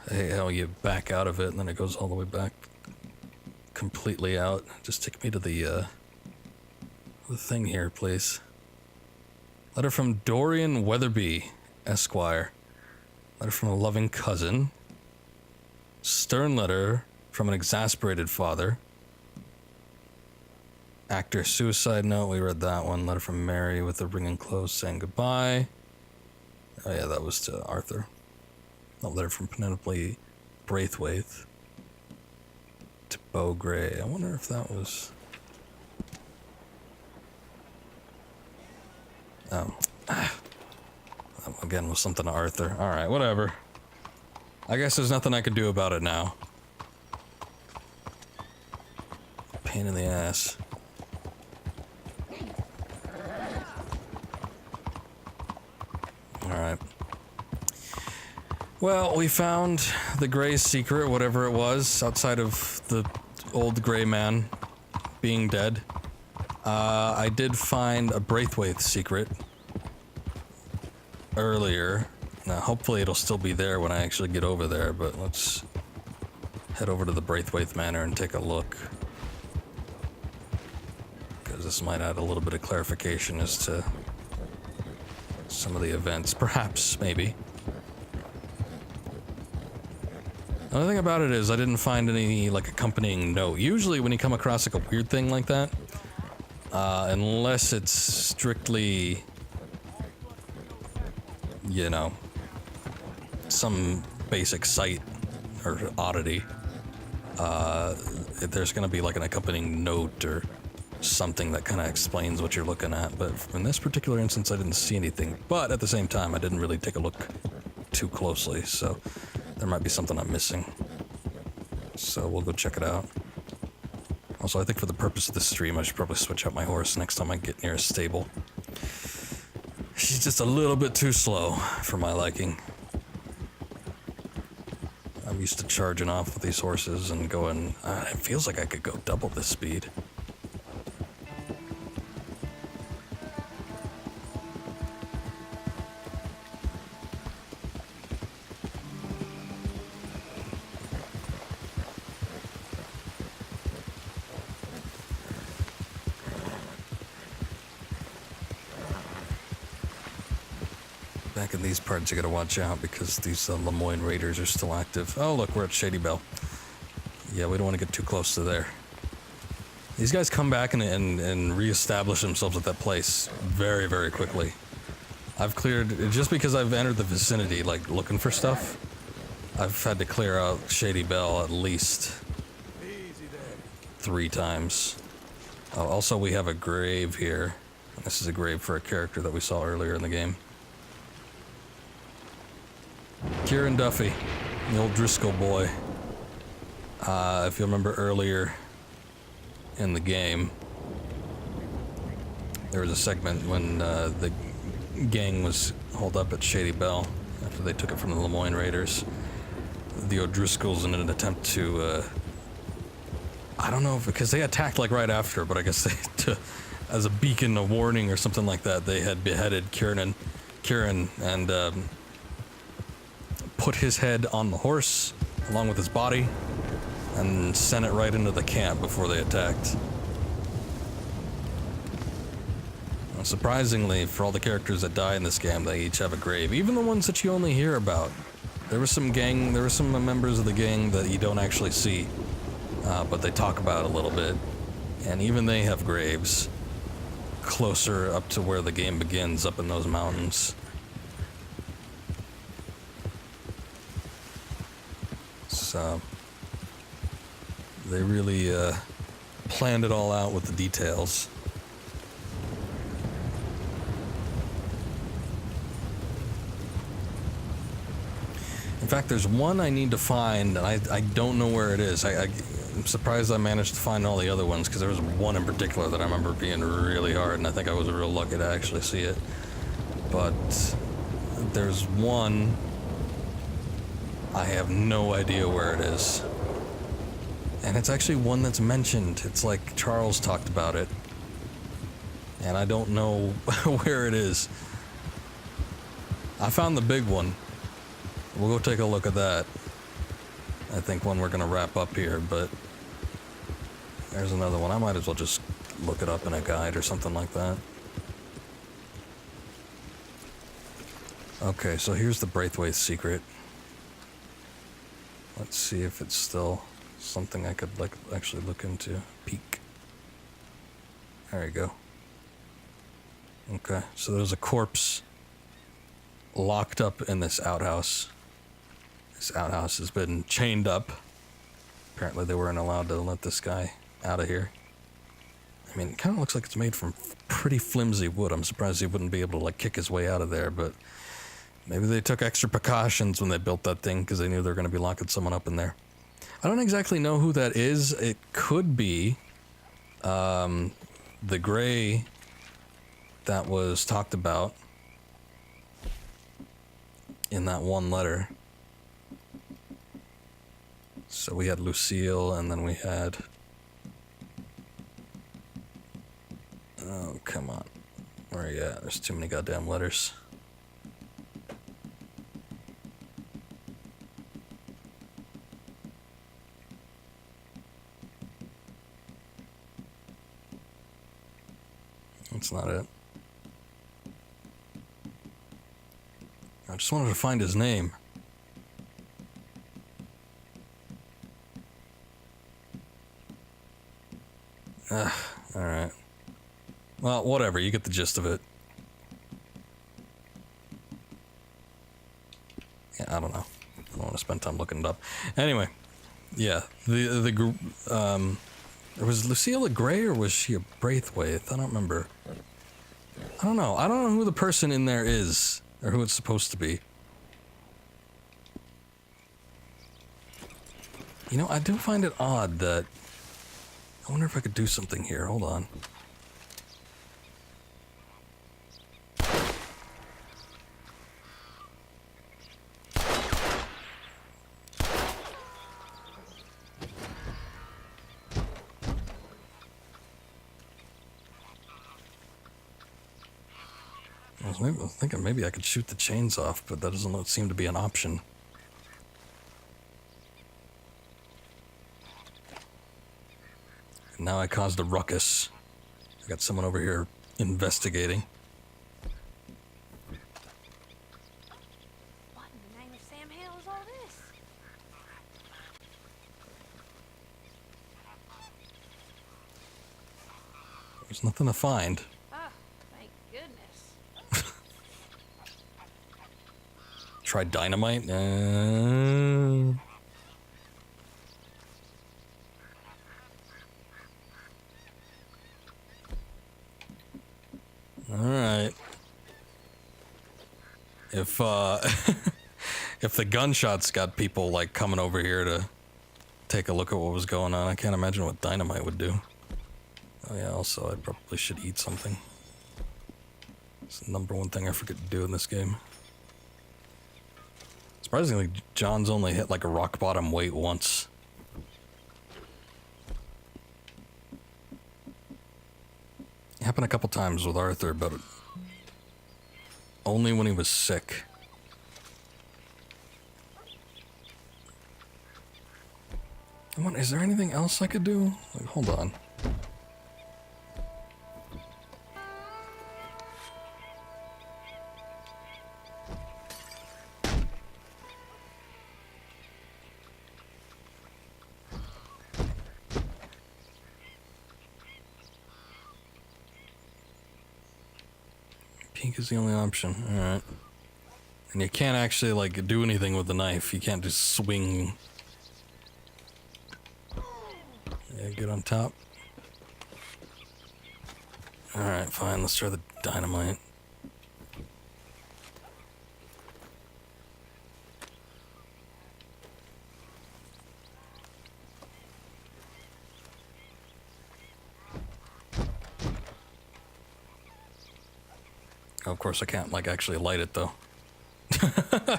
Hey, how you back out of it and then it goes all the way back completely out. Just take me to the thing here, please. Letter from Dorian Weatherby, Esquire. Letter from a loving cousin. Stern letter from an exasperated father. Actor suicide note, we read that one. Letter from Mary with the ring enclosed saying goodbye. Oh yeah, that was to Arthur. A letter from Penelope Braithwaite to Beau Gray. I wonder if that was... Oh. That again was something to Arthur. Alright, whatever. I guess there's nothing I could do about it now. Pain in the ass. Alright. Well, we found the Gray's secret, whatever it was, outside of the old Gray man being dead. I did find a Braithwaite secret earlier. Now, hopefully it'll still be there when I actually get over there, but let's head over to the Braithwaite Manor and take a look. Because this might add a little bit of clarification as to some of the events. Perhaps, maybe. Another thing about it is I didn't find any like accompanying note. Usually when you come across like a weird thing like that, unless it's strictly, you know, some basic site or oddity, there's gonna be like an accompanying note or something that kind of explains what you're looking at. But in this particular instance, I didn't see anything. But at the same time, I didn't really take a look too closely, so there might be something I'm missing. So we'll go check it out. Also, I think for the purpose of this stream, I should probably switch out my horse next time I get near a stable. She's just a little bit too slow for my liking. I'm used to charging off with these horses and going, it feels like I could go double this speed. Back in these parts, you gotta watch out because these Lemoyne Raiders are still active. Oh, look, we're at Shady Belle. Yeah, we don't want to get too close to there. These guys come back and reestablish themselves at that place very, very quickly. I've cleared, just because I've entered the vicinity, like, looking for stuff, I've had to clear out Shady Belle at least 3 times. Also, we have a grave here. This is a grave for a character that we saw earlier in the game. Kieran Duffy, the old Driscoll boy. If you remember earlier in the game, there was a segment when the gang was holed up at Shady Belle after they took it from the Lemoyne Raiders. The O'Driscolls, in an attempt to, I don't know, because they attacked like right after, but I guess they, as a beacon, a warning or something like that, they had beheaded Kieran and put his head on the horse along with his body and sent it right into the camp before they attacked. Now, surprisingly, for all the characters that die in this game, they each have a grave, even the ones that you only hear about. There were some members of the gang that you don't actually see, but they talk about a little bit, and even they have graves closer up to where the game begins, up in those mountains. So they really planned it all out with the details. In fact, there's one I need to find, and I don't know where it is. I'm surprised I managed to find all the other ones, because there was one in particular that I remember being really hard, and I think I was real lucky to actually see it. But there's one, I have no idea where it is. And it's actually one that's mentioned. It's like Charles talked about it. And I don't know where it is. I found the big one. We'll go take a look at that. I think when we're gonna wrap up here, but there's another one. I might as well just look it up in a guide or something like that. Okay, so here's the Braithwaite secret. Let's see if it's still something I could actually look into. Peek. There you go. Okay, so there's a corpse locked up in this outhouse. This outhouse has been chained up. Apparently they weren't allowed to let this guy out of here. I mean, it kind of looks like it's made from pretty flimsy wood. I'm surprised he wouldn't be able to kick his way out of there, but maybe they took extra precautions when they built that thing because they knew they were going to be locking someone up in there. I don't exactly know who that is. It could be the gray that was talked about in that one letter. So we had Lucille, and then we had... Oh, come on. Where are you at? There's too many goddamn letters. That's not it. I just wanted to find his name. Well, whatever, you get the gist of it. Yeah, I don't know. I don't want to spend time looking it up. Anyway, yeah, was Lucille a Gray or was she a Braithwaite? I don't remember. I don't know. I don't know who the person in there is or who it's supposed to be. You know, I do find it odd that... I wonder if I could do something here. Hold on. I was thinking maybe I could shoot the chains off, but that doesn't seem to be an option. Now I caused a ruckus. I got someone over here investigating. What in the name of Sam Hill is all this? There's nothing to find. Oh, thank goodness. Try dynamite? Alright. If, if the gunshots got people, like, coming over here to take a look at what was going on, I can't imagine what dynamite would do. Oh yeah, also, I probably should eat something. It's the #1 thing I forget to do in this game. Surprisingly, John's only hit, like, a rock bottom weight once. It happened a couple times with Arthur, but only when he was sick. Is there anything else I could do? Like, hold on. Pink is the only option. Alright. And you can't actually, like, do anything with the knife. You can't just swing. Yeah, get on top. Alright, fine. Let's try the dynamite. Oh, of course I can't, like, actually light it, though.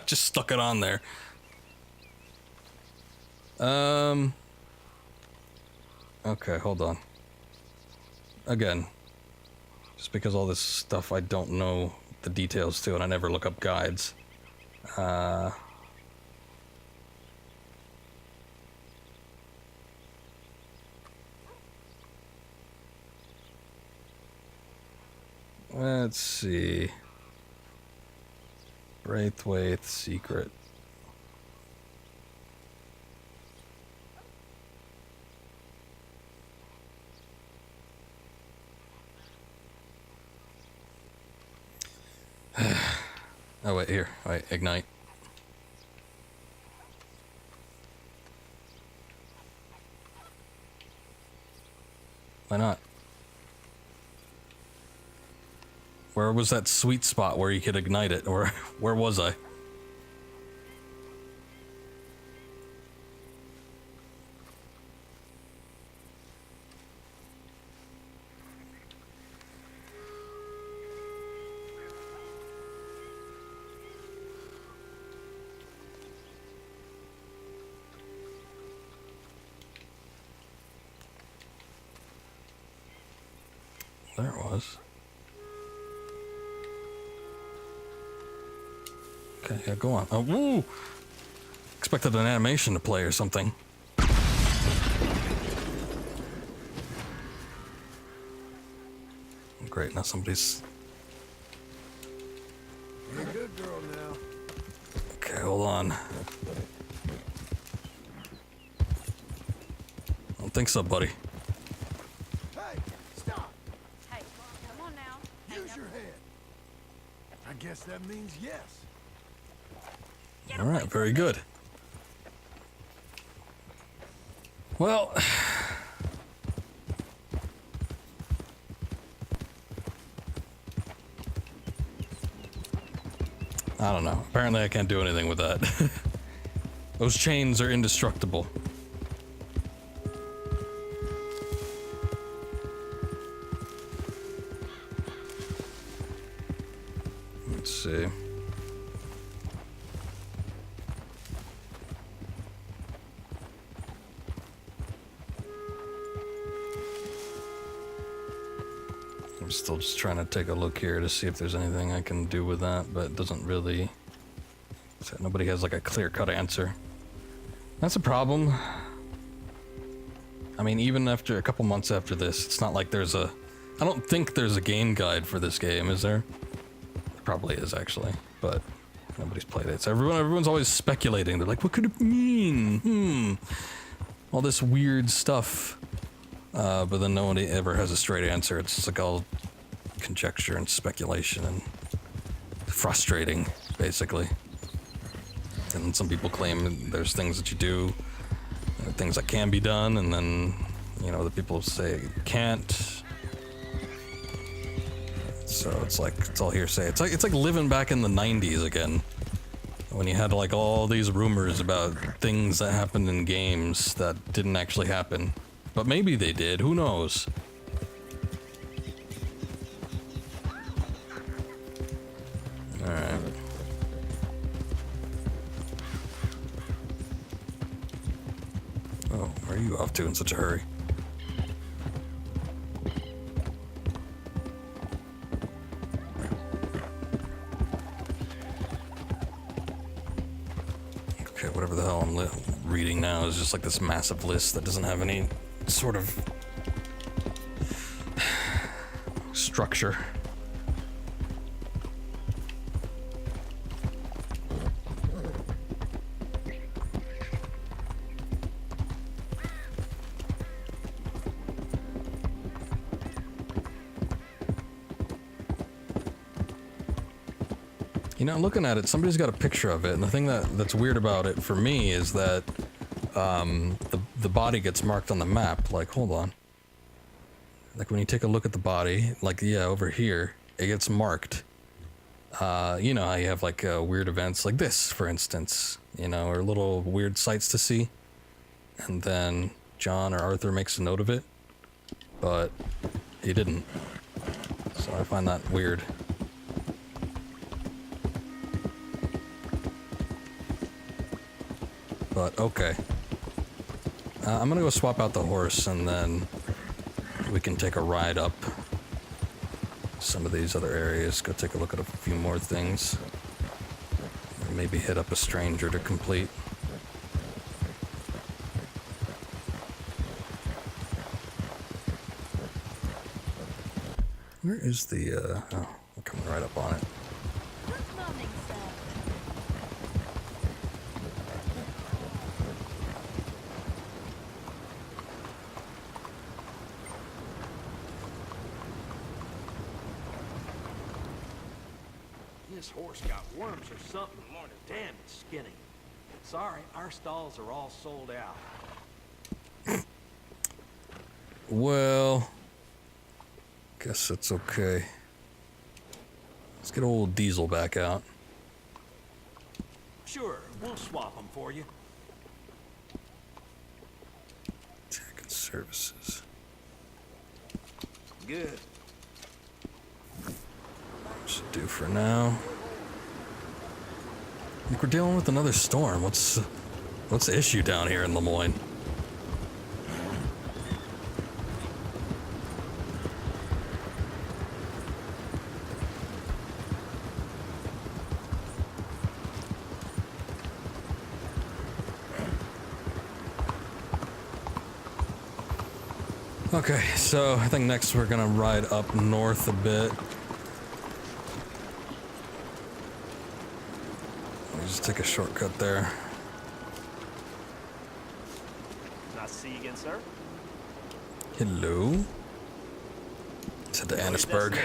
Just stuck it on there. Okay, hold on. Again, just because all this stuff I don't know the details to and I never look up guides. Let's see. Braithwaite secret. Oh wait, here. Wait, ignite. Why not? Where was that sweet spot where you could ignite it? Or where was I? There it was. Okay, yeah, go on. Oh, woo! Expected an animation to play or something. Great, now somebody's... You're a good girl now. Okay, hold on. I don't think so, buddy. Hey, stop! Hey, come guess that means yes. All right, very good. Well, I don't know. Apparently I can't do anything with that. Those chains are indestructible. Let's see. I'm still just trying to take a look here to see if there's anything I can do with that, but it doesn't really... So nobody has like a clear-cut answer. That's a problem. I mean, even after a couple months after this, it's not like there's a... I don't think there's a game guide for this game, is there? There probably is, actually, but nobody's played it. So everyone's always speculating. They're like, what could it mean? All this weird stuff. But then nobody ever has a straight answer. It's just like all conjecture and speculation and frustrating, basically. And some people claim there's things that you do, things that can be done, and then, you know, the people say it can't. So it's like, it's all hearsay. It's like living back in the 90s again, when you had like all these rumors about things that happened in games that didn't actually happen. But maybe they did, who knows? Alright. Oh, where are you off to in such a hurry? Okay, whatever the hell I'm reading now is just like this massive list that doesn't have any sort of structure. You know, looking at it, somebody's got a picture of it, and the thing that's weird about it for me is that the body gets marked on the map. Like, hold on. Like when you take a look at the body, like, yeah, over here, it gets marked. You know how you have like weird events like this, for instance, you know, or little weird sights to see. And then John or Arthur makes a note of it, but he didn't. So I find that weird. But okay. I'm gonna go swap out the horse and then we can take a ride up some of these other areas, go take a look at a few more things. And maybe hit up a stranger to complete. Where is the, oh, we're coming right up on it. Good morning, sir. This horse got worms or something. Damn, it's skinny. Sorry, our stalls are all sold out. Well, guess that's okay. Let's get old Diesel back out. Sure, we'll swap them for you. Tech and services. Good. Should do for now. I think we're dealing with another storm. What's the issue down here in Lemoyne? Okay, so I think next we're gonna ride up north a bit. Let me just take a shortcut there. Nice to see you again, sir. Hello. Let's head to Annisburg.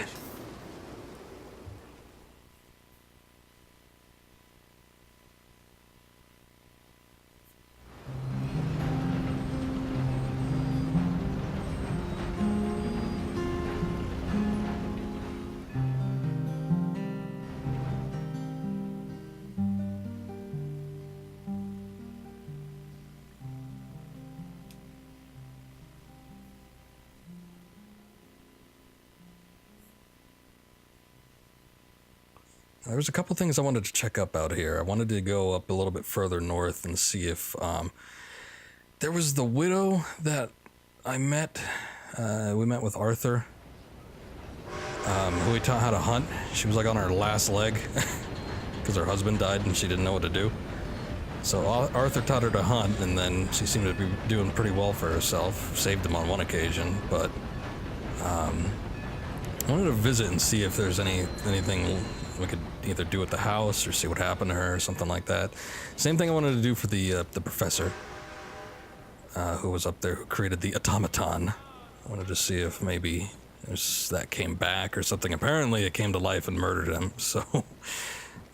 There was a couple things I wanted to check up out here. I wanted to go up a little bit further north and see if there was the widow that I met. We met with Arthur, who we taught how to hunt. She was like on her last leg because her husband died and she didn't know what to do. So Arthur taught her to hunt, and then she seemed to be doing pretty well for herself. Saved him on one occasion, but I wanted to visit and see if there's anything we could either do at the house or see what happened to her or something like that. Same thing I wanted to do for the professor who was up there, who created the automaton. I wanted to see if maybe that came back or something. Apparently it came to life and murdered him, so I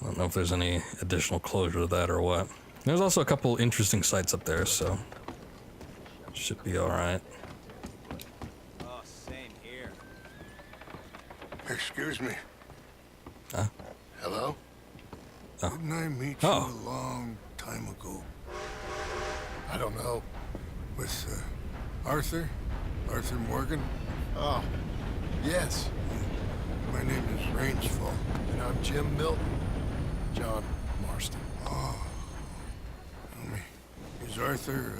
don't know if there's any additional closure to that or what. There's also a couple interesting sites up there, so should be alright. Oh, same here. Excuse me. Huh? Hello? Oh. Didn't I meet you a long time ago? I don't know. With Arthur? Arthur Morgan? Oh, yes. My name is Rainsfall. And I'm Jim Milton. John Marston. Oh. Tell me, is Arthur,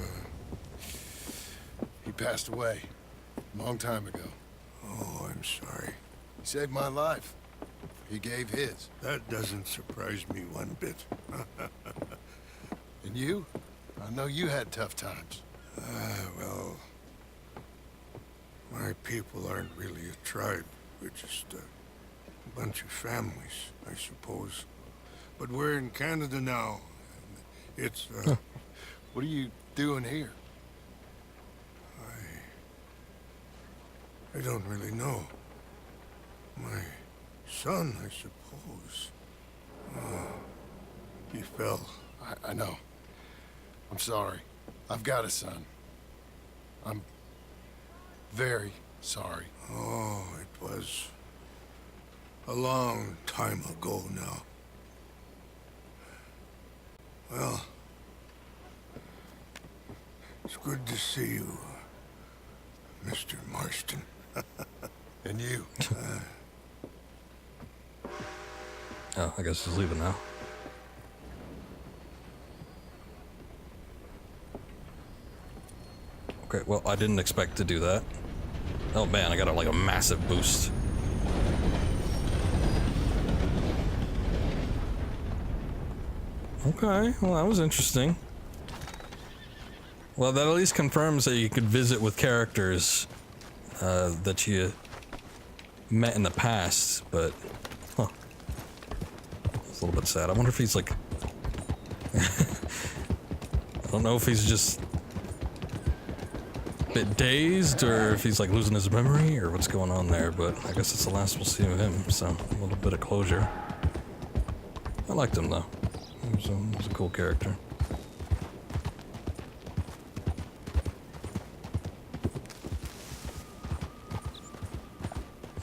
He passed away a long time ago. Oh, I'm sorry. He saved my life. He gave his. That doesn't surprise me one bit. And you? I know you had tough times. Well, my people aren't really a tribe. We're just a bunch of families, I suppose. But we're in Canada now. And it's, What are you doing here? I don't really know. My son, I suppose. He fell. I know. I'm sorry. I've got a son. I'm very sorry. Oh, it was a long time ago now. Well, it's good to see you, Mr. Marston. And you. Oh, I guess he's leaving now. Okay, well, I didn't expect to do that. Oh man, I got like a massive boost. Okay, well that was interesting. Well, that at least confirms that you could visit with characters that you met in the past, but huh. It's a little bit sad. I wonder if he's like I don't know if he's just a bit dazed or if he's like losing his memory or what's going on there, but I guess it's the last we'll see of him, so a little bit of closure. I liked him though. He was a cool character.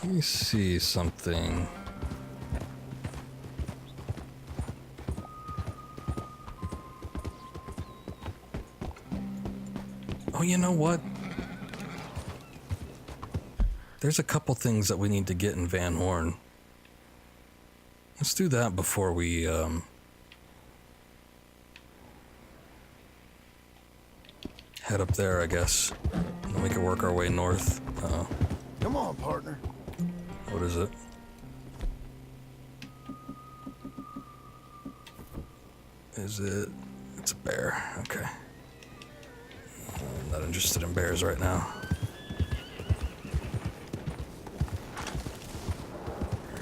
Let me see something. Oh, you know what? There's a couple things that we need to get in Van Horn. Let's do that before we, head up there, I guess. And then we can work our way north. Uh-oh. Come on, partner. What is it? Is it? It's a bear. Okay. I'm not interested in bears right now.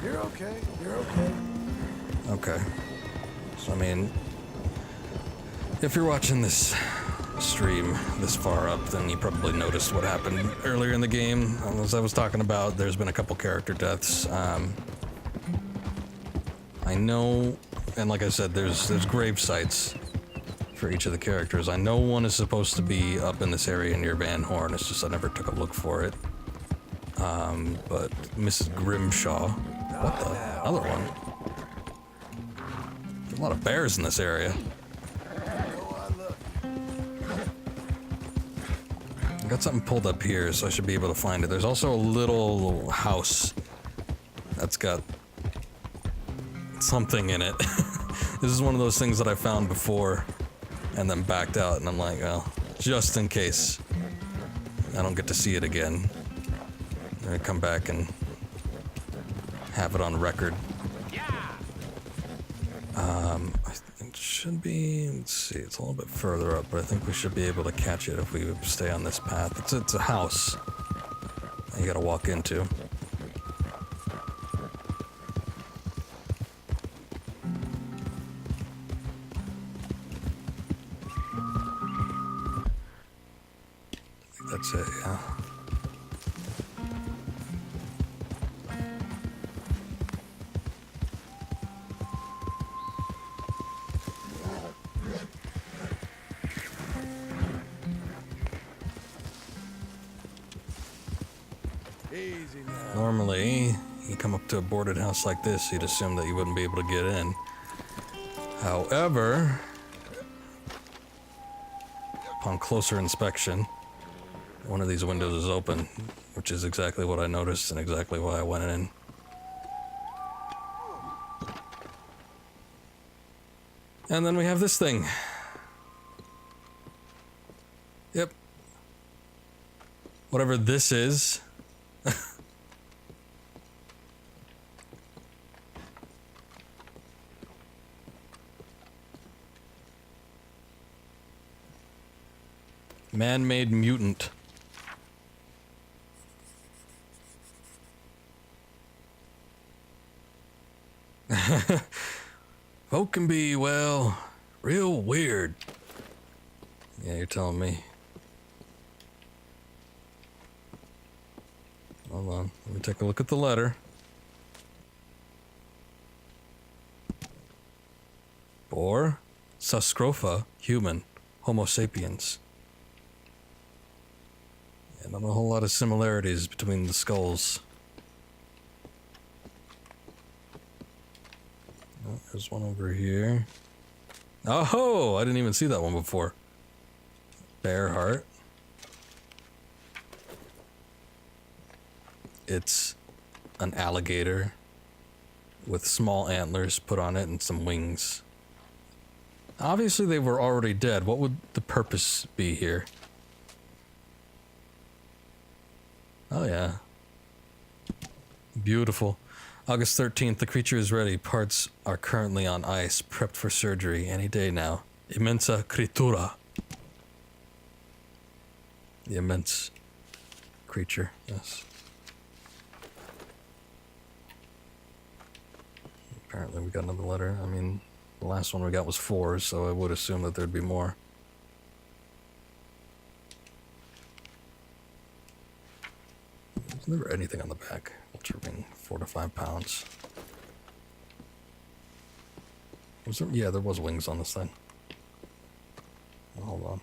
You're okay. You're okay. Okay. So, I mean, if you're watching this stream this far up, then you probably noticed what happened earlier in the game. As I was talking about, there's been a couple character deaths. I know, and like I said, there's grave sites for each of the characters. I know one is supposed to be up in this area near Van Horn. It's just I never took a look for it. But Mrs. Grimshaw, what the other one? There's a lot of bears in this area. I got something pulled up here, so I should be able to find it. There's also a little house that's got something in it. This is one of those things that I found before and then backed out, and I'm like, well, just in case I don't get to see it again, I'm gonna come back and have it on record. I think it should be, let's see, it's a little bit further up, but I think we should be able to catch it if we stay on this path. It's a house you gotta walk into. That's it, yeah. Easy now. Normally, you come up to a boarded house like this, you'd assume that you wouldn't be able to get in. However, upon closer inspection, one of these windows is open, which is exactly what I noticed and exactly why I went in. And then we have this thing. Yep. Whatever this is. Man-made mutant. Folk can be, well, real weird. Yeah, you're telling me. Hold on, let me take a look at the letter. Boar, Suscrofa, human, Homo sapiens. Yeah, not a whole lot of similarities between the skulls. Oh, there's one over here. Oh, I didn't even see that one before. Bear heart. It's an alligator with small antlers put on it and some wings. Obviously they were already dead. What would the purpose be here? Oh yeah. Beautiful. August 13th, the creature is ready. Parts are currently on ice, prepped for surgery any day now. Immensa creatura. The immense creature, yes. Apparently we got another letter. I mean, the last one we got was 4, so I would assume that there'd be more. There's never anything on the back. Ultra ring, 4 to 5 pounds. Was there? Yeah, there was wings on this thing. Oh, hold on.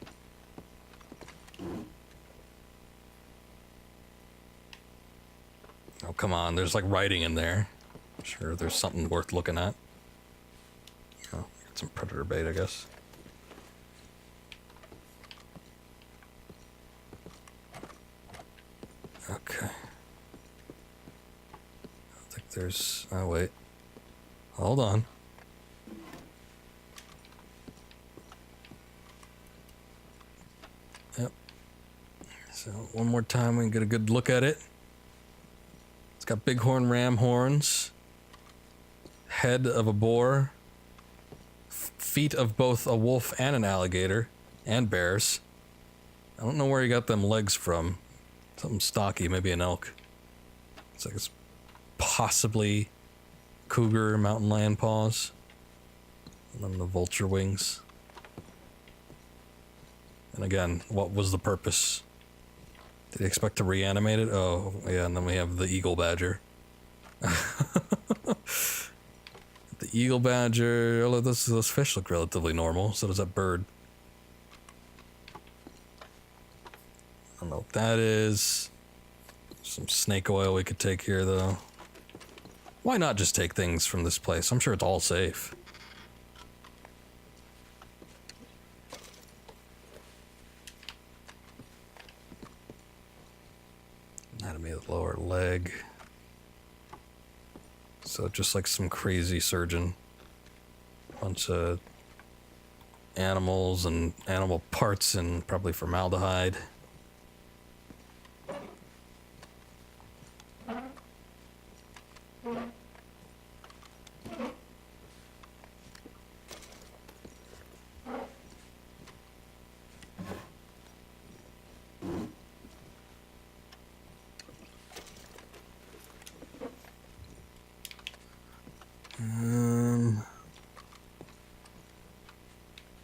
Oh, come on. There's like writing in there. Sure, there's something worth looking at. Oh, got some predator bait, I guess. Okay. I think there's... Oh, wait. Hold on. Yep. So, one more time we can get a good look at it. It's got bighorn ram horns. Head of a boar. Feet of both a wolf and an alligator. And bears. I don't know where he got them legs from. Something stocky, maybe an elk. It's like it's possibly cougar mountain lion paws. And then the vulture wings. And again, what was the purpose? Did he expect to reanimate it? Oh, yeah, and then we have the eagle badger. The eagle badger, oh, those fish look relatively normal, so does that bird. I don't know what that is. Some snake oil we could take here, though. Why not just take things from this place? I'm sure it's all safe. Anatomy of the lower leg. So just like some crazy surgeon. Bunch of animals and animal parts and probably formaldehyde.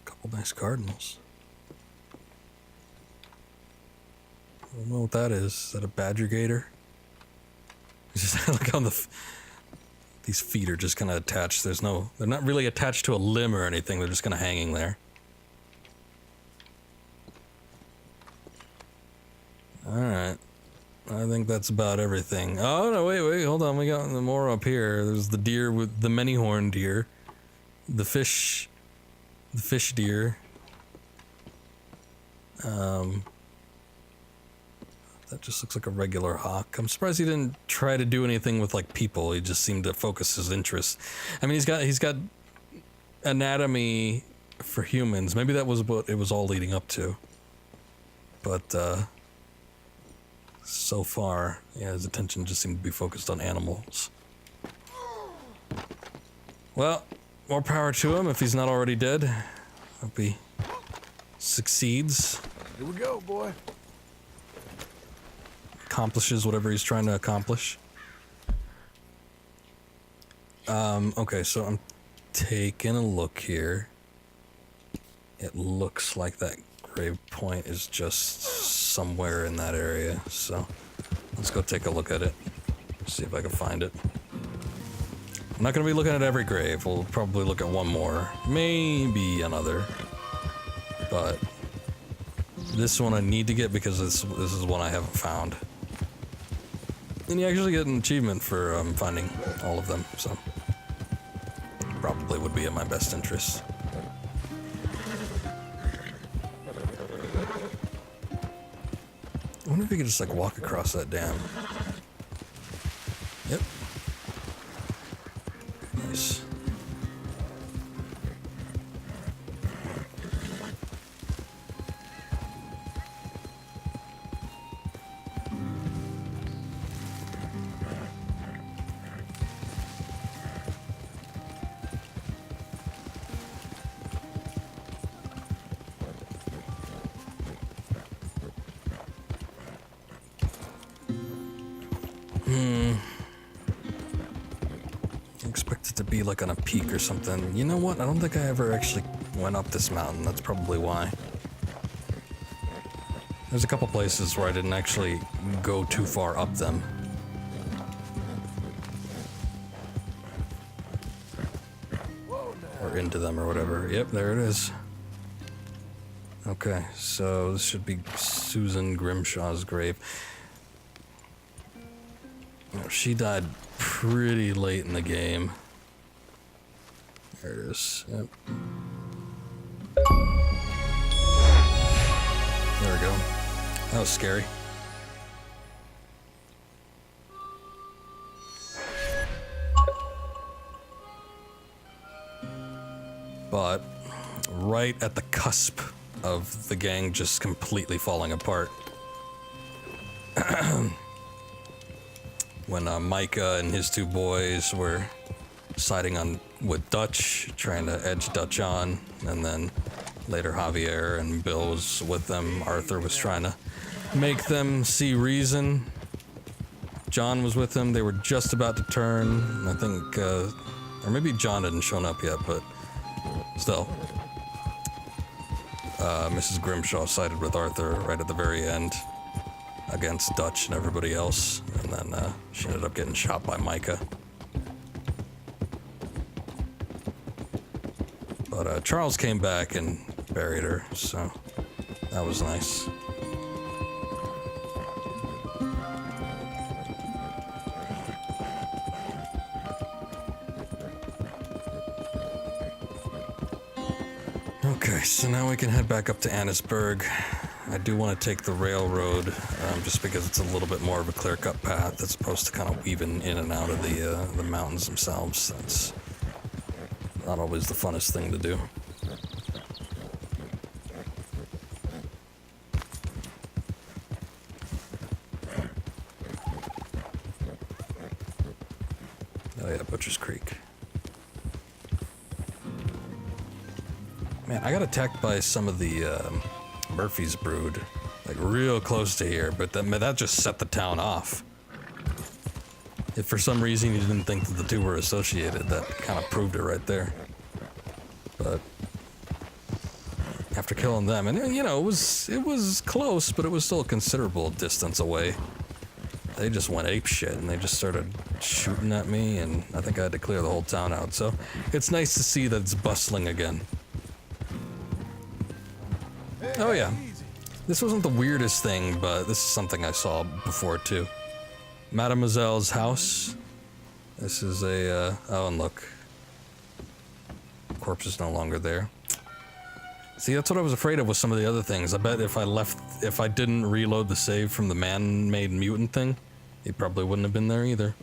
Couple nice cardinals. I don't know what that is. Is that a badger gator? It's just like on the. These feet are just kind of attached. They're not really attached to a limb or anything. They're just kind of hanging there. All right. I think that's about everything. Oh, no, wait, hold on. We got more up here. There's the deer with the many-horned deer. The fish deer. That just looks like a regular hawk. I'm surprised he didn't try to do anything with like people. He just seemed to focus his interest. I mean, he's got anatomy for humans. Maybe that was what it was all leading up to. But so far, yeah, his attention just seemed to be focused on animals. Well, more power to him if he's not already dead. Hope he succeeds. Here we go, boy. Accomplishes whatever he's trying to accomplish. Okay, so I'm taking a look here. It looks like that grave point is just somewhere in that area, so let's go take a look at it. See if I can find it. I'm not gonna be looking at every grave. We'll probably look at one more, maybe another, but this one I need to get because this is one I haven't found. And you actually get an achievement for finding all of them, so probably would be in my best interest. I wonder if you could just like walk across that dam. Yep. Nice. Be like on a peak or something. You know what? I don't think I ever actually went up this mountain. That's probably why. There's a couple places where I didn't actually go too far up them. Or into them or whatever. Yep, there it is. Okay, so this should be Susan Grimshaw's grave. Oh, she died pretty late in the game. There it is. Yep. There we go. That was scary. But right at the cusp of the gang just completely falling apart. When Micah and his two boys were siding on with Dutch, trying to edge Dutch on, and then later Javier and Bill was with them. Arthur was trying to make them see reason. John was with them. They were just about to turn. I think, or maybe John hadn't shown up yet, but still. Mrs. Grimshaw sided with Arthur right at the very end against Dutch and everybody else, and then she ended up getting shot by Micah. But Charles came back and buried her, so that was nice. Okay, so now we can head back up to Annisburg. I do want to take the railroad, just because it's a little bit more of a clear-cut path as opposed to kind of weaving in and out of the mountains themselves. That's not always the funnest thing to do. Oh yeah, Butcher's Creek. Man, I got attacked by some of the Murphy's brood, like real close to here, but that just set the town off. If for some reason you didn't think that the two were associated, that kind of proved it right there. But after killing them, and you know, it was close, but it was still a considerable distance away. They just went apeshit and they just started shooting at me, and I think I had to clear the whole town out. So it's nice to see that it's bustling again. Oh yeah, this wasn't the weirdest thing, but this is something I saw before too. Mademoiselle's house. This is a, oh, and look. Corpse is no longer there. See, that's what I was afraid of with some of the other things. I bet if I didn't reload the save from the man-made mutant thing, he probably wouldn't have been there either.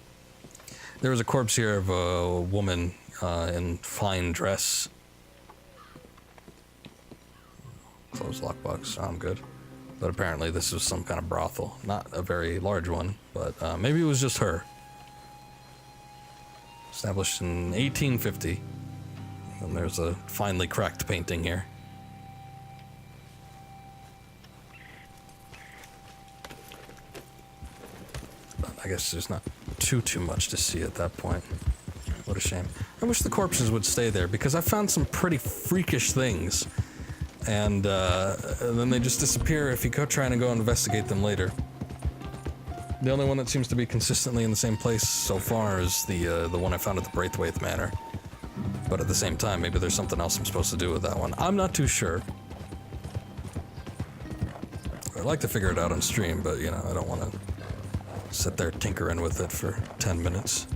There was a corpse here of a woman in fine dress. Closed lockbox, I'm good. But apparently this was some kind of brothel. Not a very large one, but maybe it was just her. Established in 1850. And there's a finely cracked painting here. But I guess there's not too much to see at that point. What a shame. I wish the corpses would stay there, because I found some pretty freakish things. And then they just disappear if you go trying to go investigate them later. The only one that seems to be consistently in the same place so far is the one I found at the Braithwaite Manor. But at the same time, maybe there's something else I'm supposed to do with that one. I'm not too sure. I'd like to figure it out on stream, but you know, I don't want to sit there tinkering with it for 10 minutes.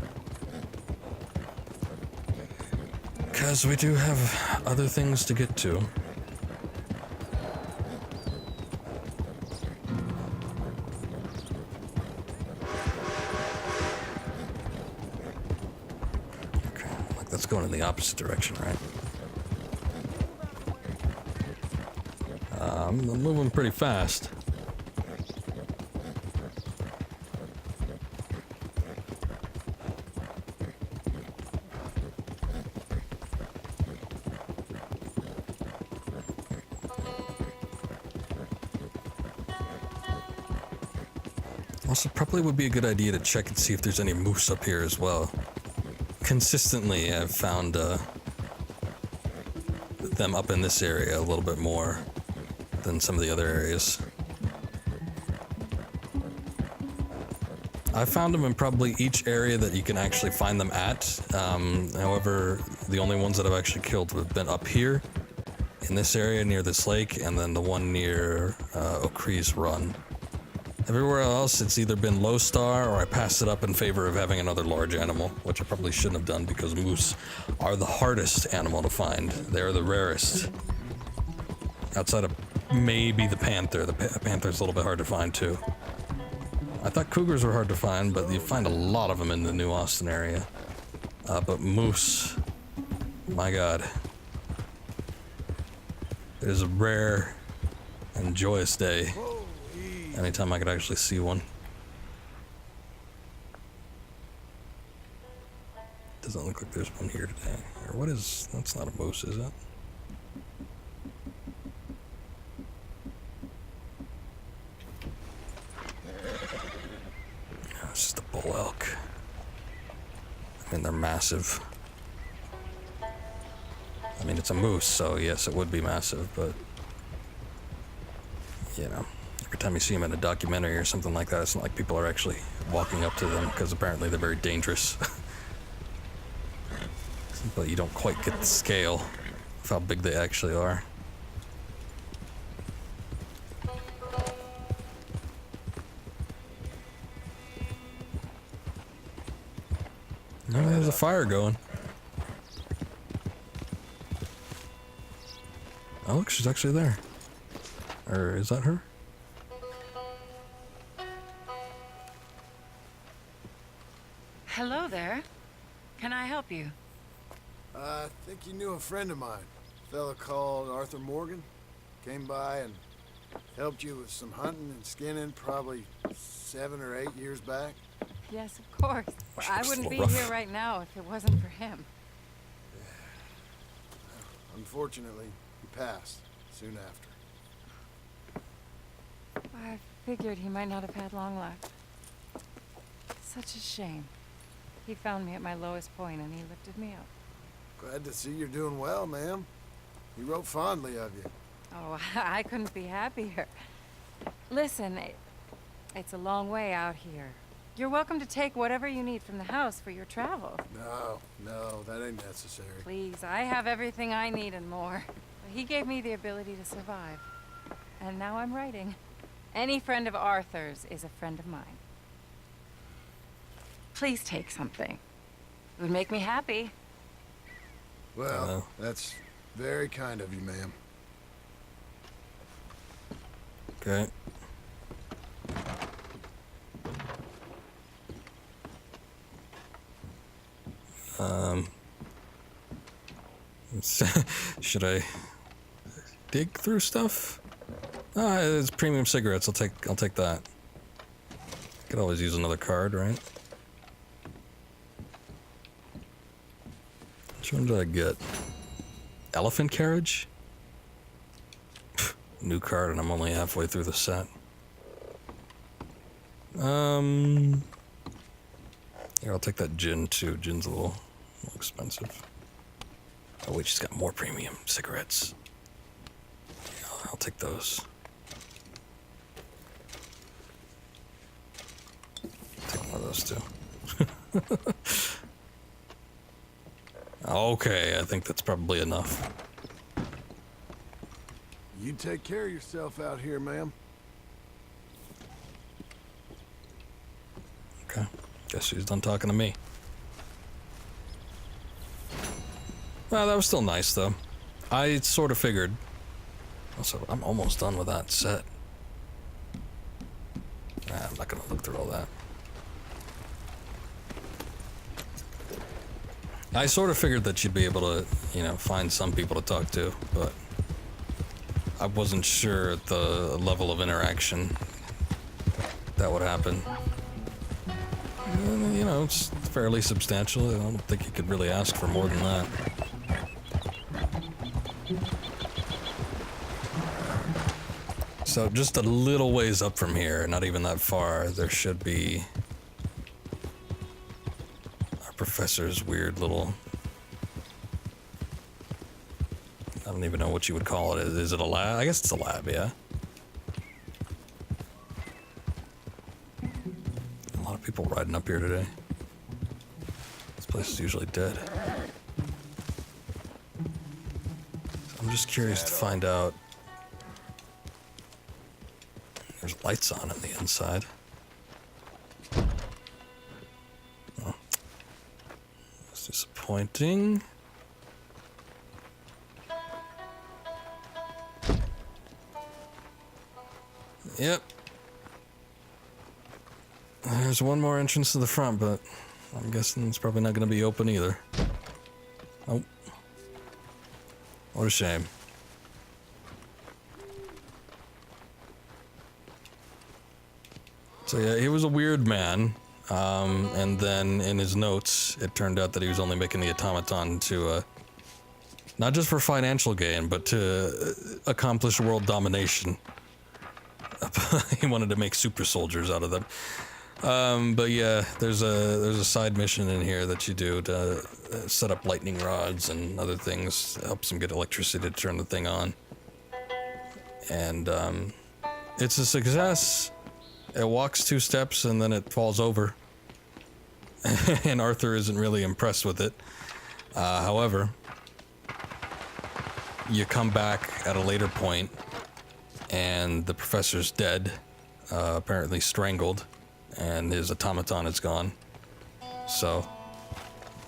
Because we do have other things to get to. Going in the opposite direction, right? I'm moving pretty fast. Also, probably would be a good idea to check and see if there's any moose up here as well. Consistently, I've found them up in this area a little bit more than some of the other areas. I found them in probably each area that you can actually find them at. However, the only ones that I've actually killed have been up here, in this area near this lake, and then the one near O'Cree's Run. Everywhere else, it's either been low star or I passed it up in favor of having another large animal, which I probably shouldn't have done because moose are the hardest animal to find. They're the rarest. Outside of maybe the panther. The panther's a little bit hard to find too. I thought cougars were hard to find, but you find a lot of them in the New Austin area. But moose, my God. It is a rare and joyous day. Anytime I could actually see one. Doesn't look like there's one here today. Or what is... That's not a moose, is it? No, it's just a bull elk. I mean, they're massive. I mean, it's a moose, so yes, it would be massive, but... You know... Every time you see them in a documentary or something like that, it's not like people are actually walking up to them, because apparently they're very dangerous. But you don't quite get the scale of how big they actually are. Oh, there's a fire going. Oh, look, she's actually there. Or is that her? Hello there. Can I help you? I think you knew a friend of mine. A fella called Arthur Morgan. Came by and helped you with some hunting and skinning probably 7 or 8 years back. Yes, of course. Well, I Looks a wouldn't be little here rough. right now if it wasn't for him. Unfortunately, he passed soon after. I figured he might not have had long left. Such a shame. He found me at my lowest point and he lifted me up. Glad to see you're doing well, ma'am. He wrote fondly of you. Oh, I couldn't be happier. Listen, it's a long way out here. You're welcome to take whatever you need from the house for your travel. No, that ain't necessary. Please, I have everything I need and more. He gave me the ability to survive. And now I'm writing. Any friend of Arthur's is a friend of mine. Please take something. It would make me happy. Well, that's very kind of you, ma'am. Okay. Should I dig through stuff? Ah, it's premium cigarettes. I'll take that. Could always use another card, right? Which one did I get? Elephant carriage? New card, and I'm only halfway through the set. Here, I'll take that gin too. Gin's a little expensive. Oh wait, she's got more premium cigarettes. Yeah, I'll take those. Take one of those too. Okay, I think that's probably enough. You take care of yourself out here, ma'am. Okay, guess she's done talking to me. Well, that was still nice, though. I sort of figured. Also, I'm almost done with that set. I'm not gonna look through all that. I sort of figured that you'd be able to, you know, find some people to talk to, but I wasn't sure the level of interaction that would happen. You know, it's fairly substantial. I don't think you could really ask for more than that. So just a little ways up from here, not even that far, there should be our professor's weird little... I don't even know what you would call it. Is it a lab? I guess it's a lab, yeah. A lot of people riding up here today. This place is usually dead. I'm just curious to find out. There's lights on the inside. Oh. That's disappointing. Yep. There's one more entrance to the front, but I'm guessing it's probably not going to be open either. Oh. What a shame. So yeah, he was a weird man, and then in his notes, it turned out that he was only making the automaton to, not just for financial gain, but to accomplish world domination. He wanted to make super soldiers out of them. But yeah, there's a side mission in here that you do to set up lightning rods and other things, helps him get electricity to turn the thing on. And it's a success. It walks 2 steps and then it falls over. And Arthur isn't really impressed with it. However, you come back at a later point and the professor's dead, apparently strangled, and his automaton is gone. So,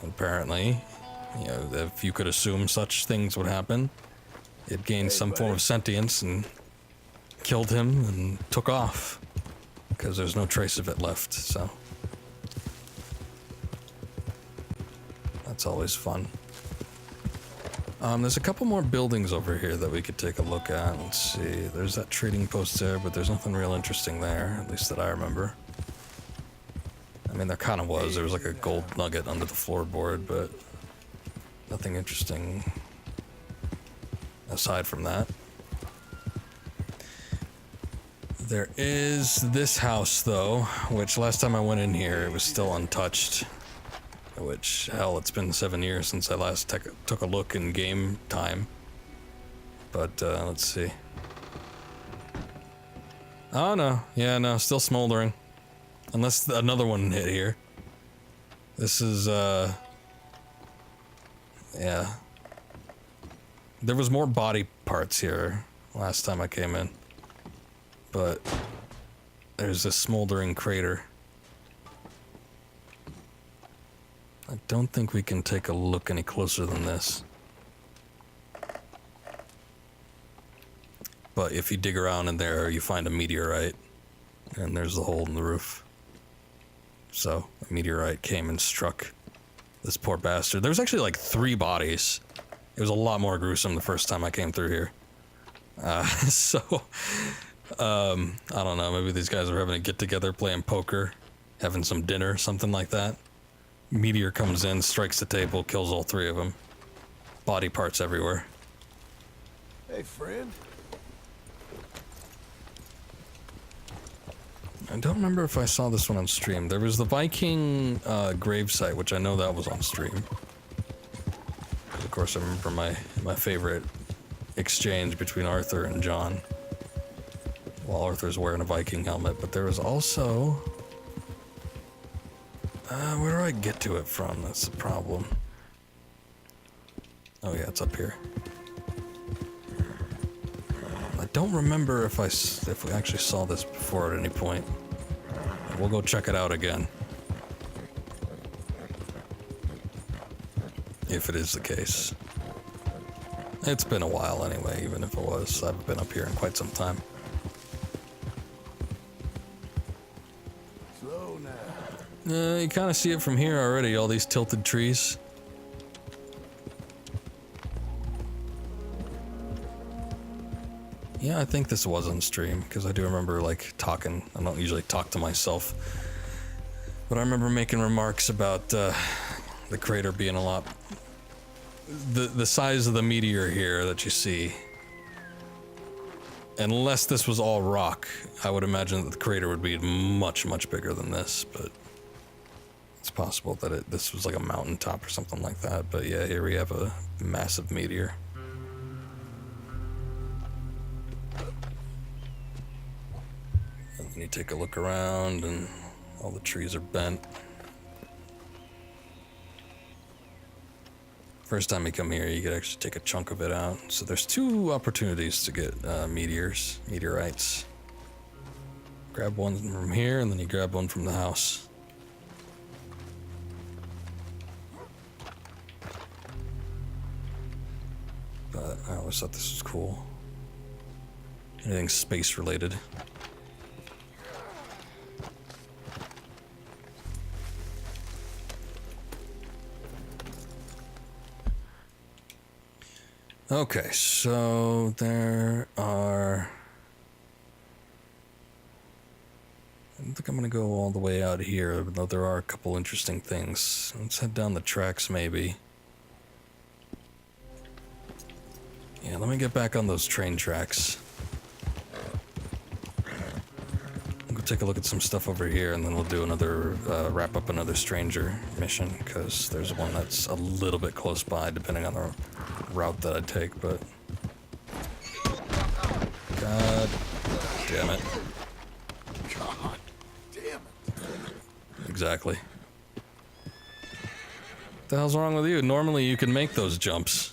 apparently, you know, if you could assume such things would happen, it gained some form of sentience and killed him and took off. Because there's no trace of it left, so. That's always fun. There's a couple more buildings over here that we could take a look at and see. There's that trading post there, but there's nothing real interesting there, at least that I remember. I mean, there kind of was. There was like a gold nugget under the floorboard, but nothing interesting aside from that. There is this house, though, which last time I went in here, it was still untouched. Which, hell, it's been 7 years since I last took a look in game time. But, let's see. Oh, no. Yeah, no, still smoldering. Unless another one hit here. This is, yeah. There was more body parts here last time I came in. But there's this smoldering crater. I don't think we can take a look any closer than this. But if you dig around in there, you find a meteorite. And there's the hole in the roof. So, a meteorite came and struck this poor bastard. There was actually like 3 bodies. It was a lot more gruesome the first time I came through here. So... I don't know, maybe these guys are having a get-together, playing poker, having some dinner, something like that. Meteor comes in, strikes the table, kills all 3 of them. Body parts everywhere. Hey, friend. I don't remember if I saw this one on stream. There was the Viking gravesite, which I know that was on stream. Of course, I remember my favorite exchange between Arthur and John. While Arthur's wearing a Viking helmet, but there was also... where do I get to it from? That's the problem. Oh yeah, it's up here. I don't remember if we actually saw this before at any point. We'll go check it out again. If it is the case. It's been a while anyway, even if it was. I haven't been up here in quite some time. You kind of see it from here already, all these tilted trees. Yeah, I think this was on stream, because I do remember, like, talking. I don't usually talk to myself. But I remember making remarks about, the crater being a lot... The size of the meteor here that you see. Unless this was all rock, I would imagine that the crater would be much, much bigger than this, but... It's possible that this was like a mountaintop or something like that, but yeah, here we have a massive meteor. And then you take a look around and all the trees are bent. First time you come here, you could actually take a chunk of it out. So there's 2 opportunities to get meteorites. Grab one from here and then you grab one from the house. But I always thought this was cool. Anything space related. Okay, so there are... I don't think I'm gonna go all the way out here, though there are a couple interesting things. Let's head down the tracks, maybe. Yeah, let me get back on those train tracks. We'll go take a look at some stuff over here, and then we'll do another, wrap up another stranger mission, because there's one that's a little bit close by, depending on the route that I take, but... God damn it. God damn it. Exactly. What the hell's wrong with you? Normally you can make those jumps.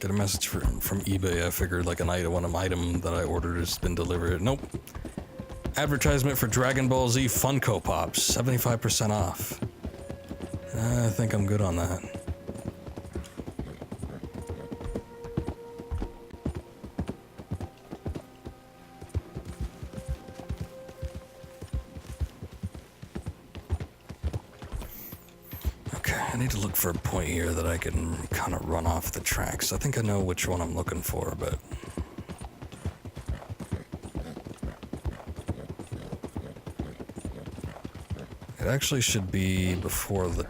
Get a message from eBay. I figured like an item that I ordered has been delivered. Nope. Advertisement for Dragon Ball Z Funko Pops, 75% off. I think I'm good on that. Okay, I need to look for a point here that I can kind of run off the tracks. I think I know which one I'm looking for, but... it actually should be before the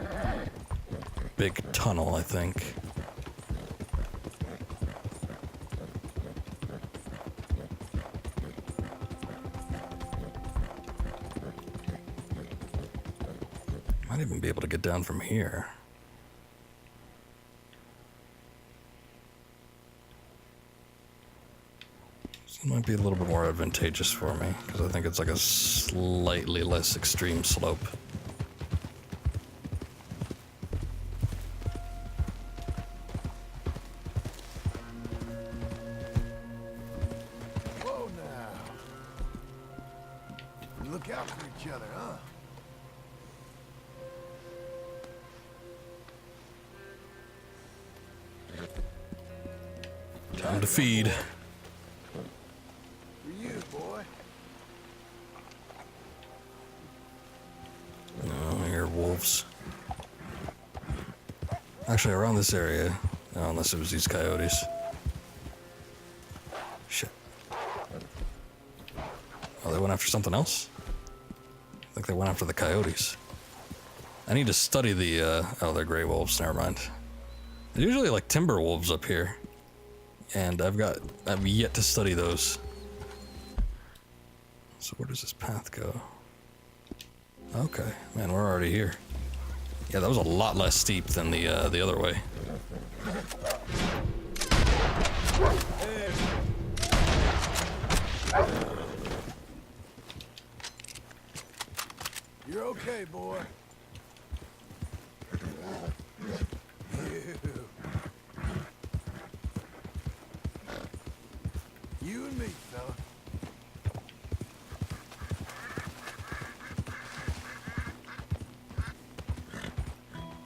big tunnel, I think. Might even be able to get down from here. So it might be a little bit more advantageous for me, because I think it's like a slightly less extreme slope. Whoa now. Look out for each other, huh? Time to feed. For you, boy. No, I hear wolves. Actually, around this area. No, unless it was these coyotes. Shit. Oh, they went after something else? I think they went after the coyotes. I need to study the, oh, they're gray wolves, never mind. There's usually like timber wolves up here. And I've yet to study those. So where does this path go? Okay, man, we're already here. Yeah, that was a lot less steep than the other way. You're okay, boy. You and me, fella.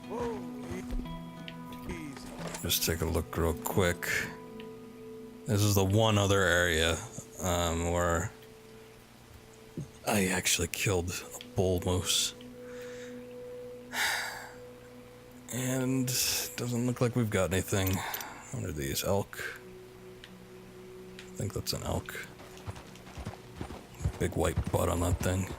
Whoa, easy. Just take a look real quick. This is the one other area where I actually killed a bull moose. And doesn't look like we've got anything. What are these? Elk? I think that's an elk. Big white butt on that thing.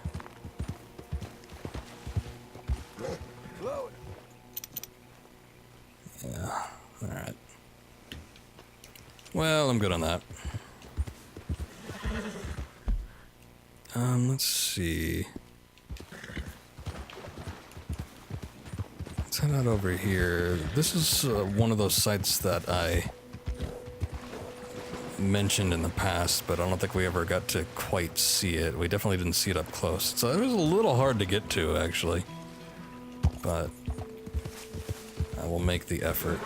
Yeah, alright. Well, I'm good on that. Let's see. Let's head out over here. This is one of those sites that I mentioned in the past, but I don't think we ever got to quite see it. We definitely didn't see it up close. So it was a little hard to get to, actually. But I will make the effort.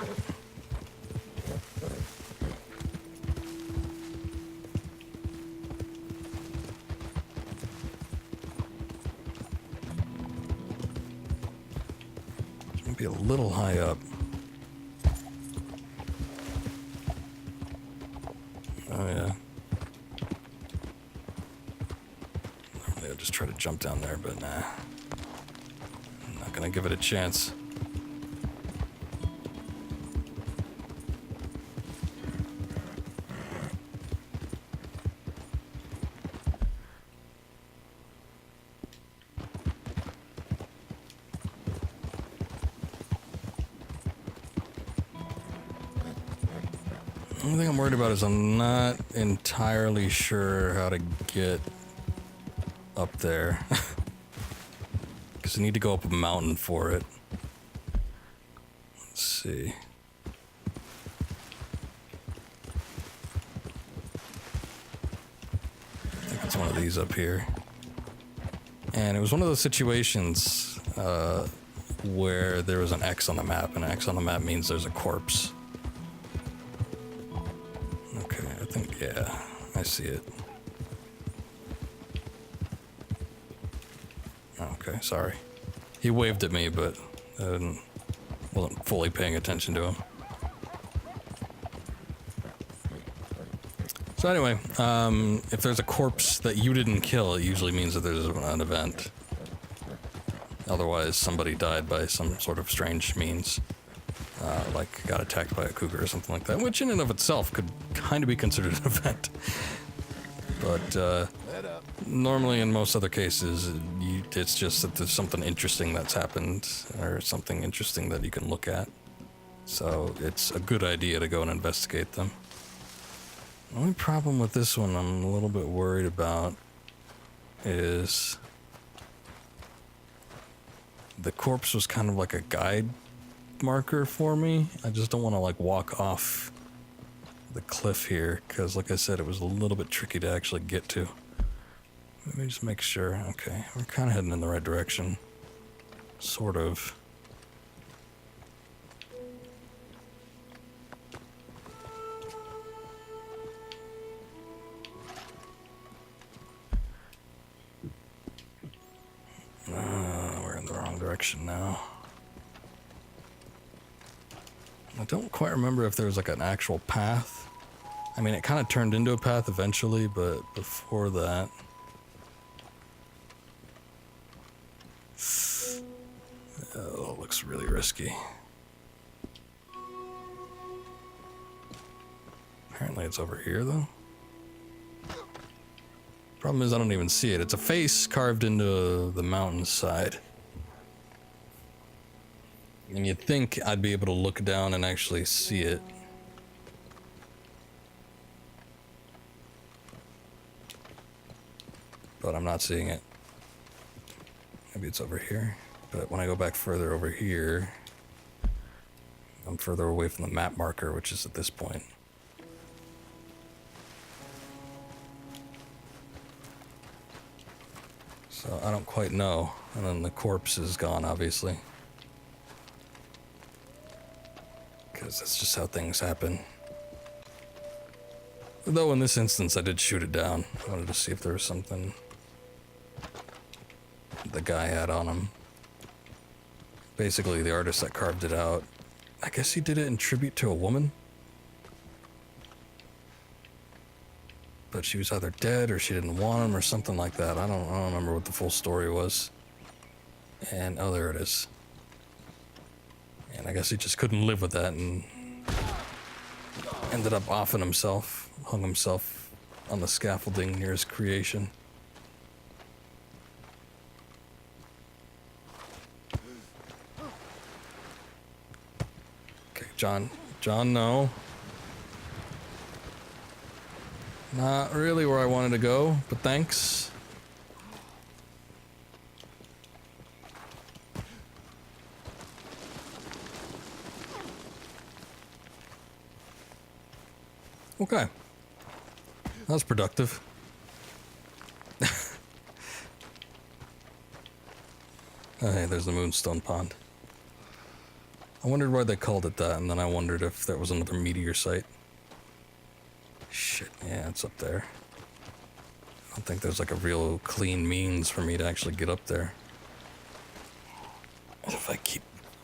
It's gonna be a little high up. Oh yeah. Normally I'll just try to jump down there, but nah. I'm not gonna give it a chance. The only thing I'm worried about is I'm not entirely sure how to get up there. Because I need to go up a mountain for it. Let's see. I think it's one of these up here. And it was one of those situations where there was an X on the map, and an X on the map means there's a corpse. Yeah, I see it. Okay, sorry. He waved at me, but I wasn't fully paying attention to him. So anyway, if there's a corpse that you didn't kill, it usually means that there's an event. Otherwise, somebody died by some sort of strange means. Like got attacked by a cougar or something like that, which in and of itself could kind of be considered an event. But normally in most other cases, it's just that there's something interesting that's happened, or something interesting that you can look at. So it's a good idea to go and investigate them. The only problem with this one I'm a little bit worried about is the corpse was kind of like a guide marker for me. I just don't want to like walk off the cliff here because, like I said, it was a little bit tricky to actually get to. Let me just make sure. Okay, we're kind of heading in the right direction. Sort of. We're in the wrong direction now. I don't quite remember if there was like an actual path. I mean, it kind of turned into a path eventually, but before that... Oh, it looks really risky. Apparently it's over here, though. Problem is I don't even see it. It's a face carved into the mountainside. And you'd think I'd be able to look down and actually see it. But I'm not seeing it. Maybe it's over here. But when I go back further over here, I'm further away from the map marker, which is at this point. So I don't quite know. And then the corpse is gone, obviously. Because that's just how things happen. Though in this instance I did shoot it down. I wanted to see if there was something the guy had on him. Basically the artist that carved it out, I guess he did it in tribute to a woman. But she was either dead or she didn't want him or something like that. I don't remember what the full story was. And oh, there it is. And I guess he just couldn't live with that and ended up offing himself, hung himself on the scaffolding near his creation. Okay, John, no. Not really where I wanted to go, but thanks. Okay. That was productive. Oh, hey, there's the Moonstone Pond. I wondered why they called it that, and then I wondered if there was another meteor site. Shit, yeah, it's up there. I don't think there's like a real clean means for me to actually get up there. If I keep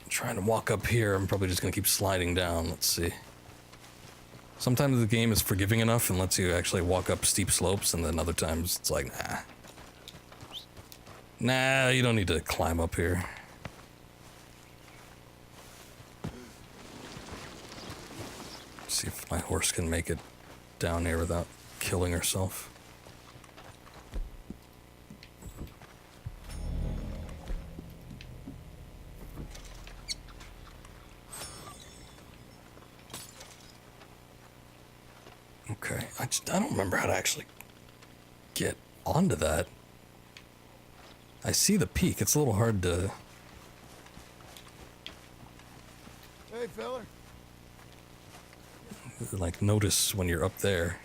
trying to walk up here, I'm probably just gonna keep sliding down. Let's see. Sometimes the game is forgiving enough and lets you actually walk up steep slopes, and then other times it's like, nah. Nah, you don't need to climb up here. See if my horse can make it down here without killing herself. Okay, I don't remember how to actually get onto that. I see the peak. It's a little hard to... Hey, fella. like notice when you're up there.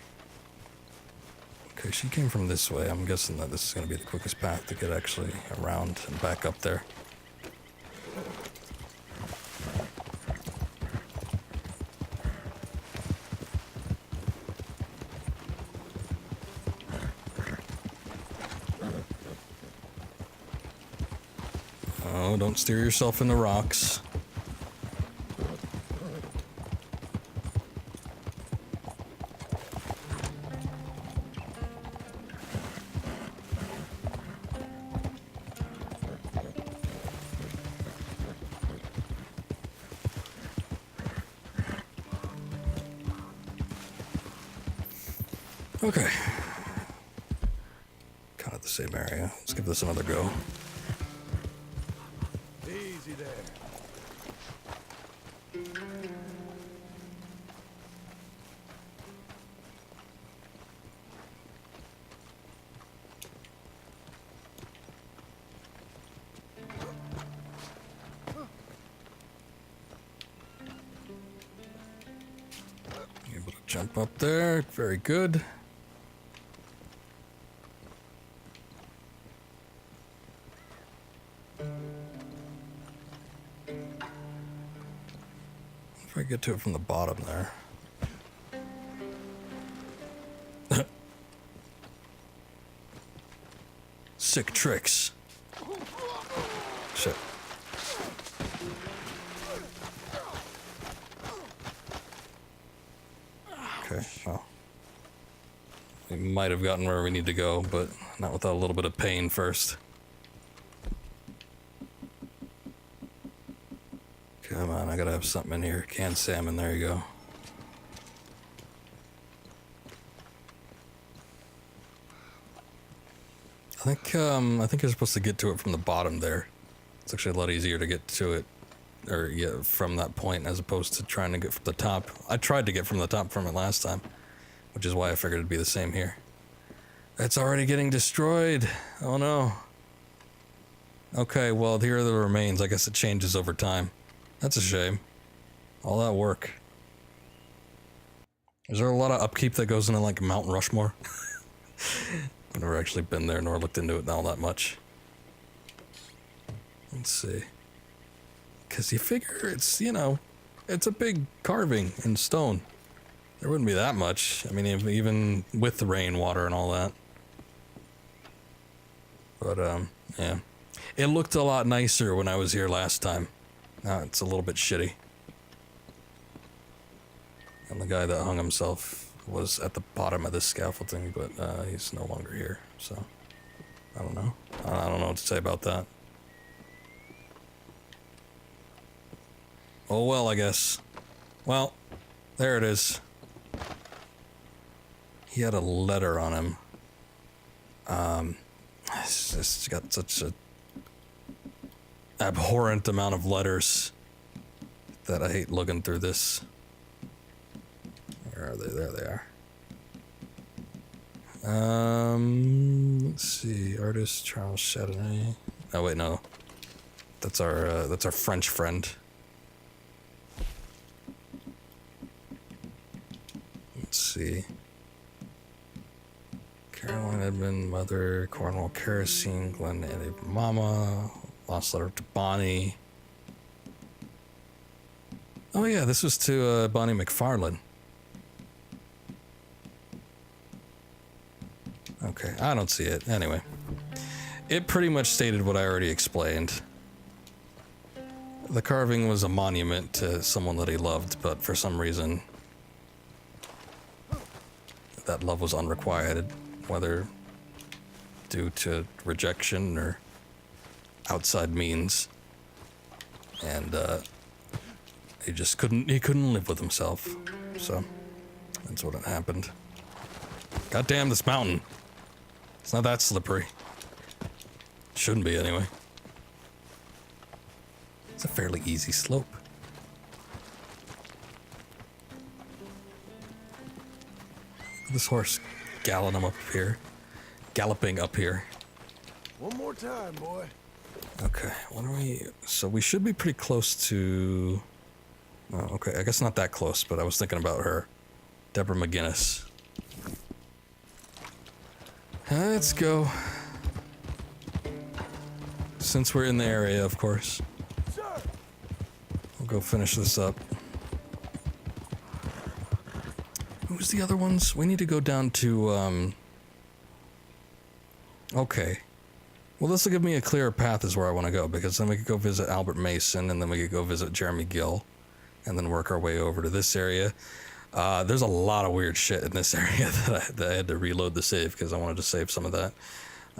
Okay, she came from this way. I'm guessing that this is going to be the quickest path to get actually around and back up there. no, don't steer yourself in the rocks. Okay. Kind of the same area. Let's give this another go. Easy there. Able to jump up there. Very good. If I get to it from the bottom there. Sick tricks. Shit. Okay, well. We might have gotten where we need to go, but not without a little bit of pain first. Come on, I gotta have something in here. Canned salmon, there you go. I think you're supposed to get to it from the bottom there. It's actually a lot easier to get to it, or yeah, from that point as opposed to trying to get from the top. I tried to get from the top from it last time, which is why I figured it'd be the same here. It's already getting destroyed. Oh no. Okay, well, here are the remains. I guess it changes over time. That's a shame. All that work. Is there a lot of upkeep that goes into like Mount Rushmore? I've never actually been there nor looked into it all that much. Let's see. Because you figure it's, you know, it's a big carving in stone. There wouldn't be that much. I mean, even with the rainwater and all that. But, yeah. It looked a lot nicer when I was here last time. Now it's a little bit shitty. And the guy that hung himself was at the bottom of this scaffolding, but he's no longer here, so I don't know. I don't know what to say about that. Oh well, I guess. Well, there it is. He had a letter on him. It's just got such a abhorrent amount of letters that I hate looking through this. Where are they? There they are. Let's see. Artist Charles Chardonnay. Oh wait, no. That's our French friend. Let's see. Caroline Edmund, Mother, Cornwall Kerosene, Glenn Eddie Mama, Lost Letter to Bonnie. Oh yeah, this was to Bonnie McFarlane. Okay, I don't see it. Anyway, it pretty much stated what I already explained. The carving was a monument to someone that he loved, but for some reason, that love was unrequited, whether due to rejection or outside means. And he just couldn't live with himself. So that's what had happened. God damn this mountain. It's not that slippery. Shouldn't be, anyway. It's a fairly easy slope. This horse galloping up here. One more time, boy. Okay, what are we... So we should be pretty close to... Oh, okay, I guess not that close, but I was thinking about her. Deborah McGinnis. Let's go. Since we're in the area, of course. We'll go finish this up. Who's the other ones? We need to go down to, okay. Well, this will give me a clearer path is where I want to go, because then we could go visit Albert Mason, and then we could go visit Jeremy Gill, and then work our way over to this area. There's a lot of weird shit in this area that I had to reload the save because I wanted to save some of that.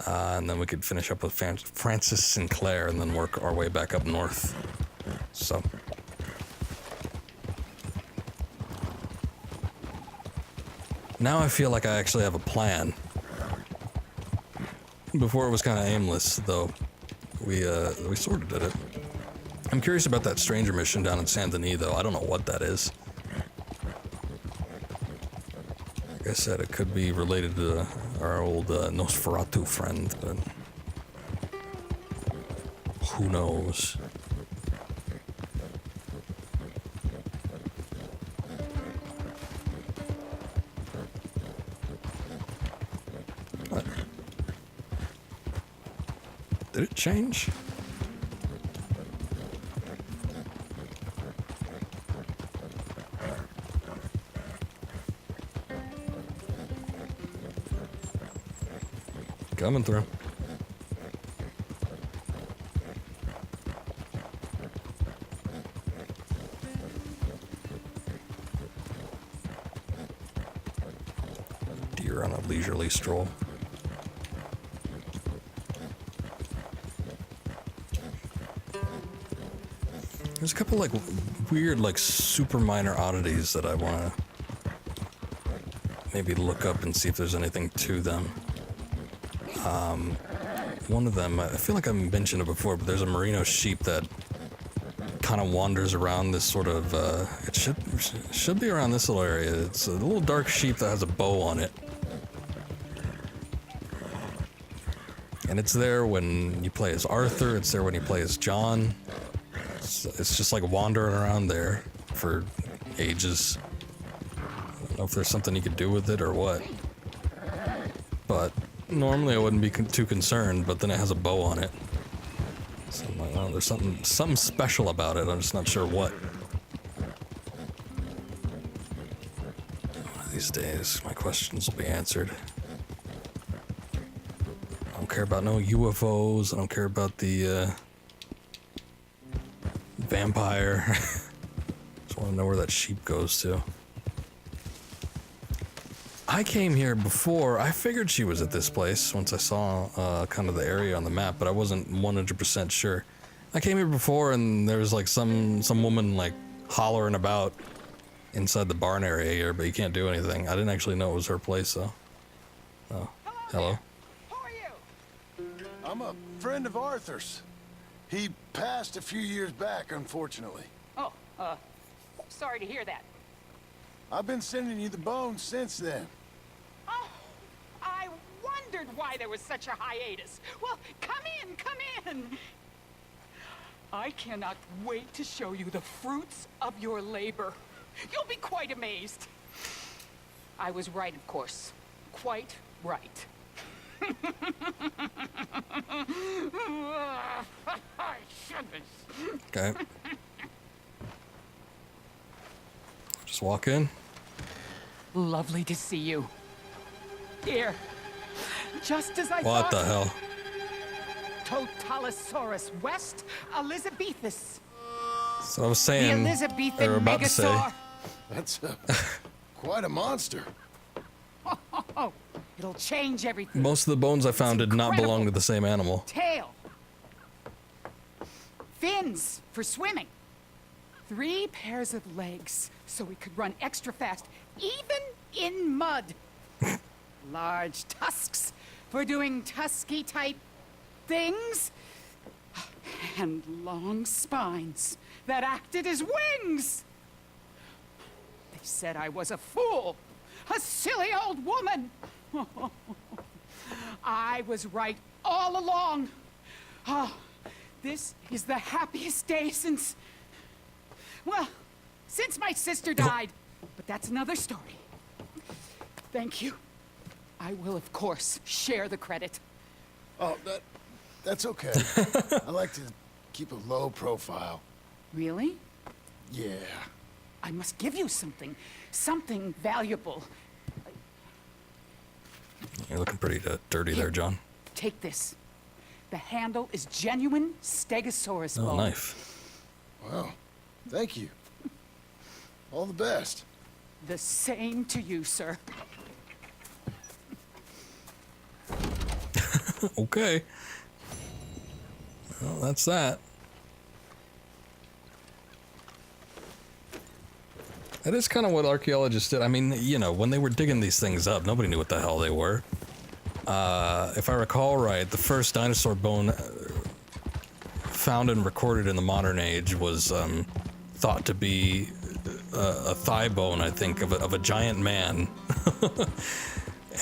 And then we could finish up with Francis Sinclair and then work our way back up north. So. Now I feel like I actually have a plan. Before it was kind of aimless, though. We sort of did it. I'm curious about that stranger mission down in Saint Denis, though. I don't know what that is. Like I said, it could be related to our old Nosferatu friend, but who knows? What? Did it change? Coming through. Deer on a leisurely stroll. There's a couple like weird, like super minor oddities that I want to maybe look up and see if there's anything to them. One of them, I feel like I mentioned it before, but there's a merino sheep that kind of wanders around this sort of, it should be around this little area. It's a little dark sheep that has a bow on it. And it's there when you play as Arthur, it's there when you play as John. It's just like wandering around there for ages. I don't know if there's something you could do with it or what. But normally I wouldn't be too concerned, but then it has a bow on it. So I'm like, oh, there's something special about it. I'm just not sure what. One of these days, my questions will be answered. I don't care about no UFOs. I don't care about the vampire. Just want to know where that sheep goes to. I came here before. I figured she was at this place once I saw kind of the area on the map, but I wasn't 100% sure. I came here before and there was like some woman like hollering about inside the barn area here, but you can't do anything. I didn't actually know it was her place though. Oh, hello. Who are you? I'm a friend of Arthur's. He passed a few years back, unfortunately. Oh, sorry to hear that. I've been sending you the bones since then. Oh, I wondered why there was such a hiatus. Well, come in. I cannot wait to show you the fruits of your labor. You'll be quite amazed. I was right, of course. Quite right. Okay. Just walk in. Lovely to see you. Here. Just as I thought. What the hell? Totalosaurus West Elizabethus. So I was The saying, Elizabethan or about to say, megasaur. That's quite a monster. Oh, it'll change everything. most of the bones I found did not belong to the same animal. Tail. Fins for swimming. 3 pairs of legs so we could run extra fast, even in mud. Large tusks for doing tusky-type things. And long spines that acted as wings. They said I was a fool, a silly old woman. I was right all along. Oh, this is the happiest day since... Well, since my sister died. But that's another story. Thank you. I will, of course, share the credit. Oh, that's okay. I like to keep a low profile. Really? Yeah. I must give you something. Something valuable. You're looking pretty dirty there, John. Take this. The handle is genuine Stegosaurus Oh, bone. knife. Wow. Thank you. All the best. The same to you, sir. Okay. Well, that's that. That is kind of what archaeologists did. I mean, you know, when they were digging these things up, nobody knew what the hell they were. If I recall right, the first dinosaur bone found and recorded in the modern age was thought to be a thigh bone, I think, of a giant man.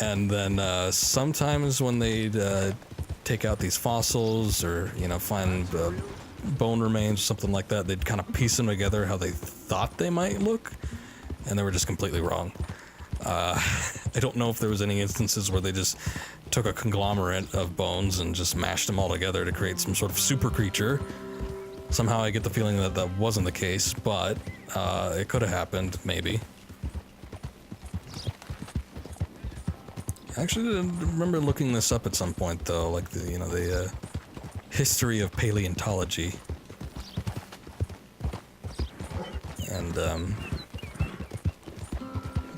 And then sometimes when they'd take out these fossils or, you know, find bone remains or something like that, they'd kind of piece them together how they thought they might look, and they were just completely wrong. I don't know if there was any instances where they just took a conglomerate of bones and just mashed them all together to create some sort of super creature. Somehow I get the feeling that that wasn't the case, but it could have happened, maybe. I actually remember looking this up at some point, though, like the, you know, the history of paleontology. And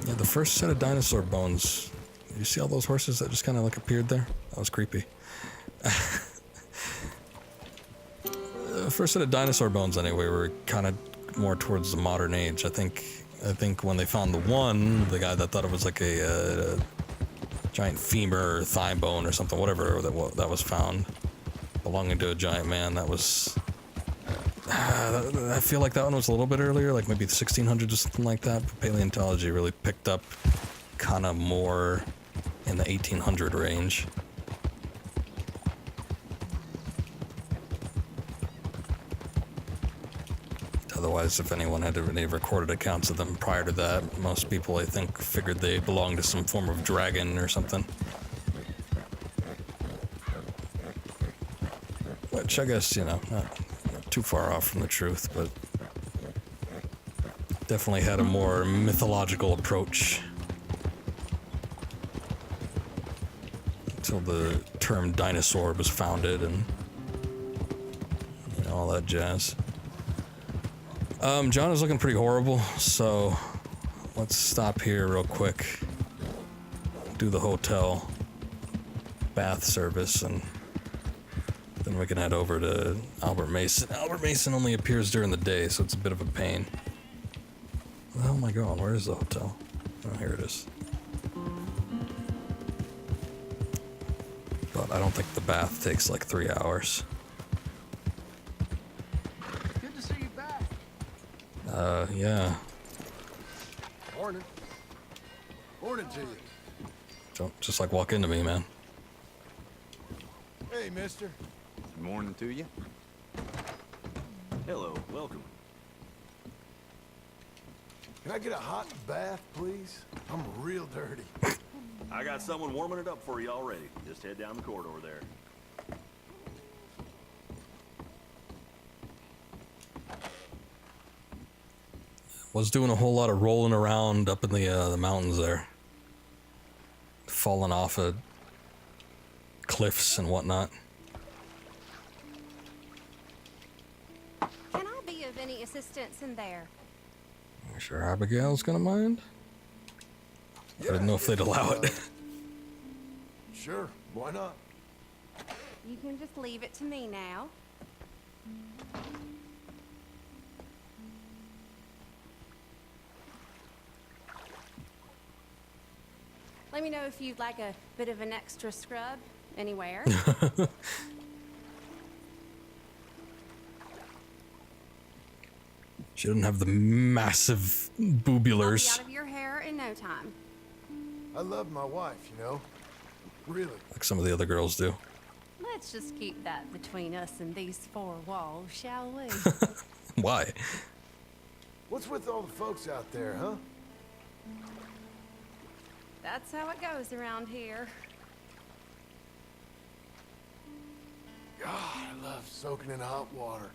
yeah, the first set of dinosaur bones. You see all those horses that just kind of like appeared there? That was creepy. The first set of dinosaur bones, anyway, were kind of more towards the modern age. I think when they found the guy that thought it was like a giant femur or thigh bone or something, whatever that was found, belonging to a giant man. That was. I feel like that one was a little bit earlier, like maybe the 1600s or something like that. But paleontology really picked up kind of more in the 1800 range. Otherwise, if anyone had any recorded accounts of them prior to that, most people, I think, figured they belonged to some form of dragon or something. Which I guess, you know, not too far off from the truth, but definitely had a more mythological approach until the term dinosaur was founded and, you know, all that jazz. John is looking pretty horrible, so let's stop here real quick, do the hotel bath service, and then we can head over to Albert Mason. Albert Mason only appears during the day, so it's a bit of a pain. Where the hell am I going? Where is the hotel? Oh, here it is. But I don't think the bath takes like 3 hours. Good to see you back. Yeah. Morning. Morning to you. Don't just like walk into me, man. Hey, mister. Good morning to you. Hello, welcome. Can I get a hot bath, please? I'm real dirty. I got someone warming it up for you already. Just head down the corridor there. Was doing a whole lot of rolling around up in the mountains there, falling off of cliffs and whatnot. Can I be of any assistance in there? You sure Abigail's gonna mind? I didn't know if they'd allow it. Sure, why not? You can just leave it to me now. Let me know if you'd like a bit of an extra scrub anywhere. She didn't have the massive I'll be boobulars out of your hair in no time. I love my wife, you know? Really. like some of the other girls do. Let's just keep that between us and these four walls, shall we? Why? What's with all the folks out there, huh? That's how it goes around here. God, I love soaking in hot water.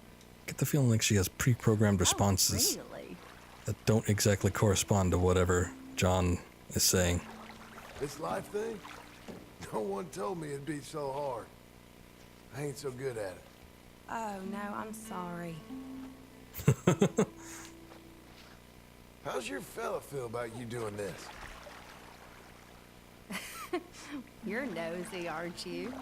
Get the feeling like she has pre-programmed responses Oh, really? that don't exactly correspond to whatever John is saying. This life thing? No one told me it'd be so hard. I ain't so good at it. Oh, no, I'm sorry. How's your fella feel about you doing this? You're nosy, aren't you?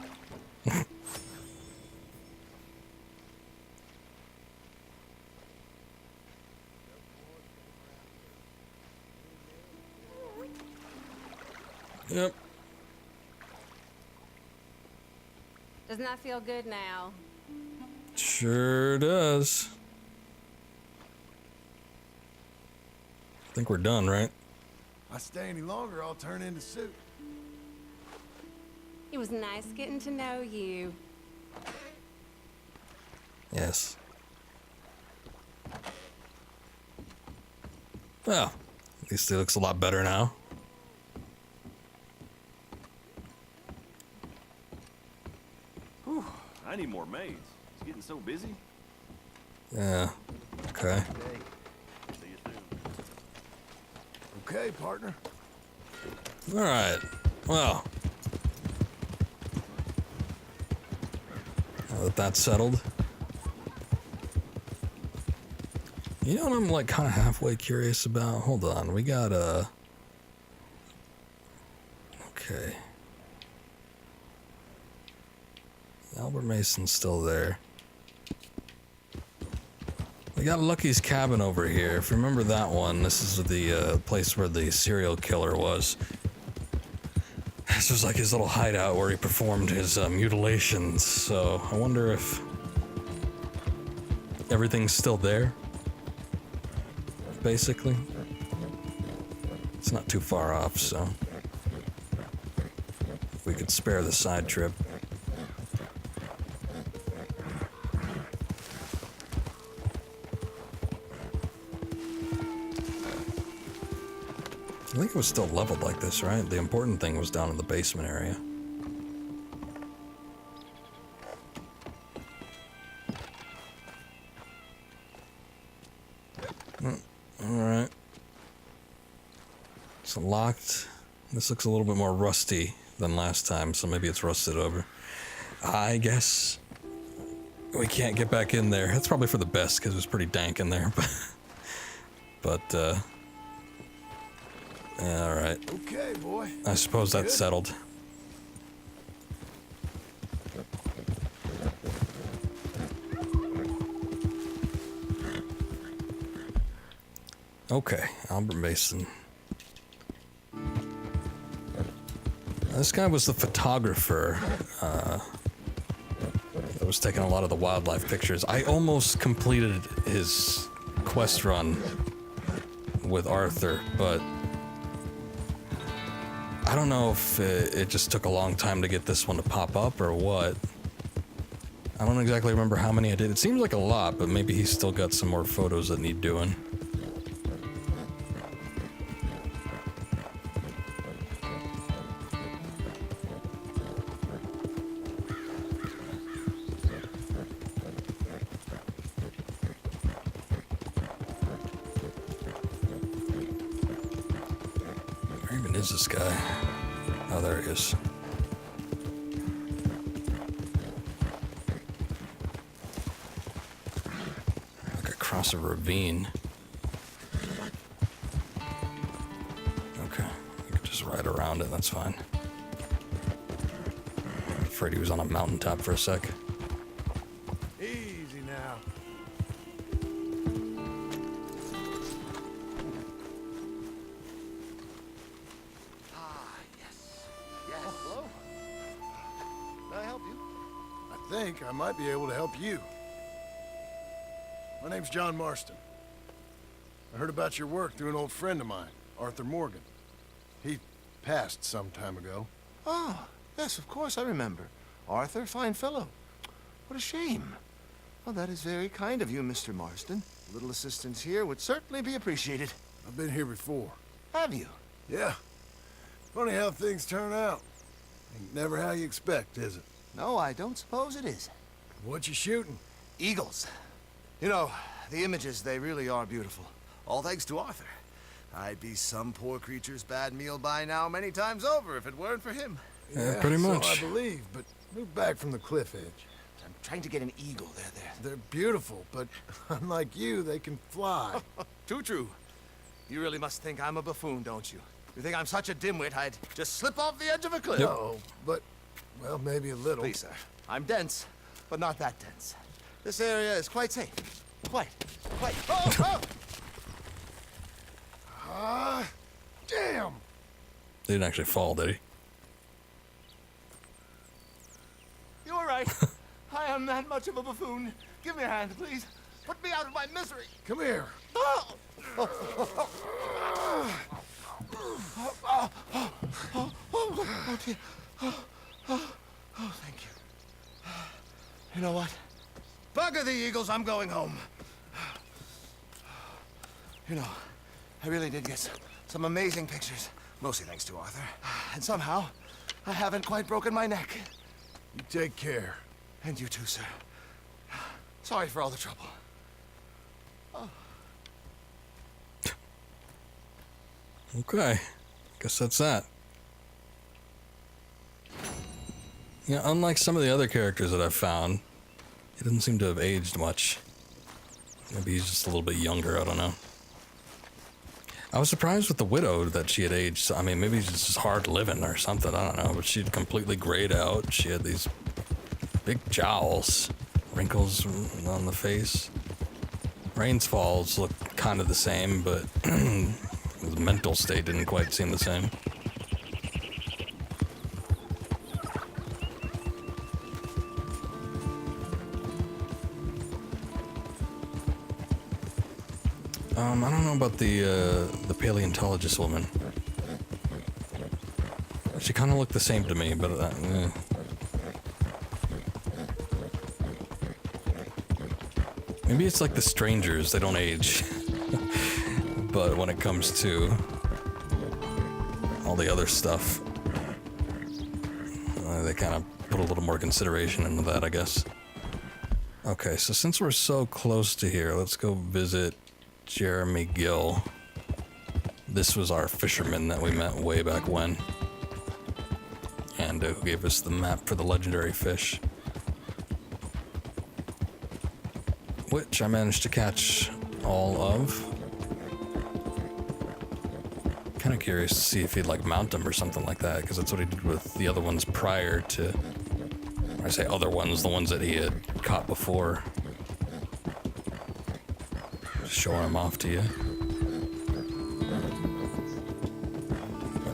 Yep. Doesn't that feel good now? Sure does. I think we're done, right? If I stay any longer, I'll turn into soup. It was nice getting to know you. Yes. Well, at least it looks a lot better now. Whew, I need more maids. It's getting so busy. Yeah. Okay. See you soon. Okay, partner. All right. Well. Now that that's settled. You know what I'm like kind of halfway curious about? Hold on. We got okay. Albert Mason's still there. We got Lucky's cabin over here. If you remember that one, this is the place where the serial killer was. This was like his little hideout where he performed his mutilations. So I wonder if everything's still there. Basically, it's not too far off, so if we could spare the side trip. I think it was still leveled like this, right? The important thing was down in the basement area. Alright. It's locked. This looks a little bit more rusty than last time, so maybe it's rusted over. I guess we can't get back in there. That's probably for the best, because it was pretty dank in there. But yeah, alright. Okay, boy. I suppose that's settled. Okay, Albert Mason. This guy was the photographer that was taking a lot of the wildlife pictures. I almost completed his quest run with Arthur, but I don't know if it just took a long time to get this one to pop up or what. I don't exactly remember how many I did. It seems like a lot, but maybe he's still got some more photos that need doing. Where even is this guy? Oh, there he is. Like across a ravine. Okay, you can just ride around it, that's fine. I'm afraid he was on a mountaintop for a sec. Easy now. Hello? Can I help you? I think I might be able to help you. My name's John Marston. I heard about your work through an old friend of mine, Arthur Morgan. He passed some time ago. Oh, yes, of course, I remember. Arthur, fine fellow. What a shame. Well, that is very kind of you, Mr. Marston. A little assistance here would certainly be appreciated. I've been here before. Have you? Yeah. Funny how things turn out. Ain't never how you expect, is it? No, I don't suppose it is. What you shooting? Eagles. You know, the images, they really are beautiful. All thanks to Arthur. I'd be some poor creature's bad meal by now many times over if it weren't for him. Yeah, pretty much. So I believe, but move back from the cliff edge. trying to get an eagle. They're beautiful, but unlike you, they can fly. Too true. You really must think I'm a buffoon, don't you? You think I'm such a dimwit I'd just slip off the edge of a cliff? No, but, well, maybe a little. Please, sir. I'm dense, but not that dense. This area is quite safe. Quite. Oh! Damn! They didn't actually fall, did he? You were right. I am that much of a buffoon. Give me a hand, please. Put me out of my misery. Come here. Oh, dear. Oh, thank you. You know what? Bugger the eagles, I'm going home. You know, I really did get some amazing pictures, mostly thanks to Arthur. And somehow, I haven't quite broken my neck. You take care. And you too, sir. Sorry for all the trouble. Okay. Guess that's that. Yeah, unlike some of the other characters that I've found, he doesn't seem to have aged much. Maybe he's just a little bit younger, I don't know. I was surprised with the widow that she had aged. I mean, maybe she's just hard living or something, I don't know. But she'd completely grayed out. She had these big jowls, wrinkles on the face. Rain's Falls looked kind of the same, but the mental state didn't quite seem the same. I don't know about the paleontologist woman. She kind of looked the same to me, but maybe it's like the strangers, they don't age. But when it comes to all the other stuff, they kind of put a little more consideration into that, I guess. Okay, so since we're so close to here, let's go visit Jeremy Gill. This was our fisherman that we met way back when, and who gave us the map for the legendary fish, which I managed to catch all of. Kind of curious to see if he'd like mount them or something like that, because that's what he did with the other ones prior to, I say other ones, the ones that he had caught before. Showing them off to you.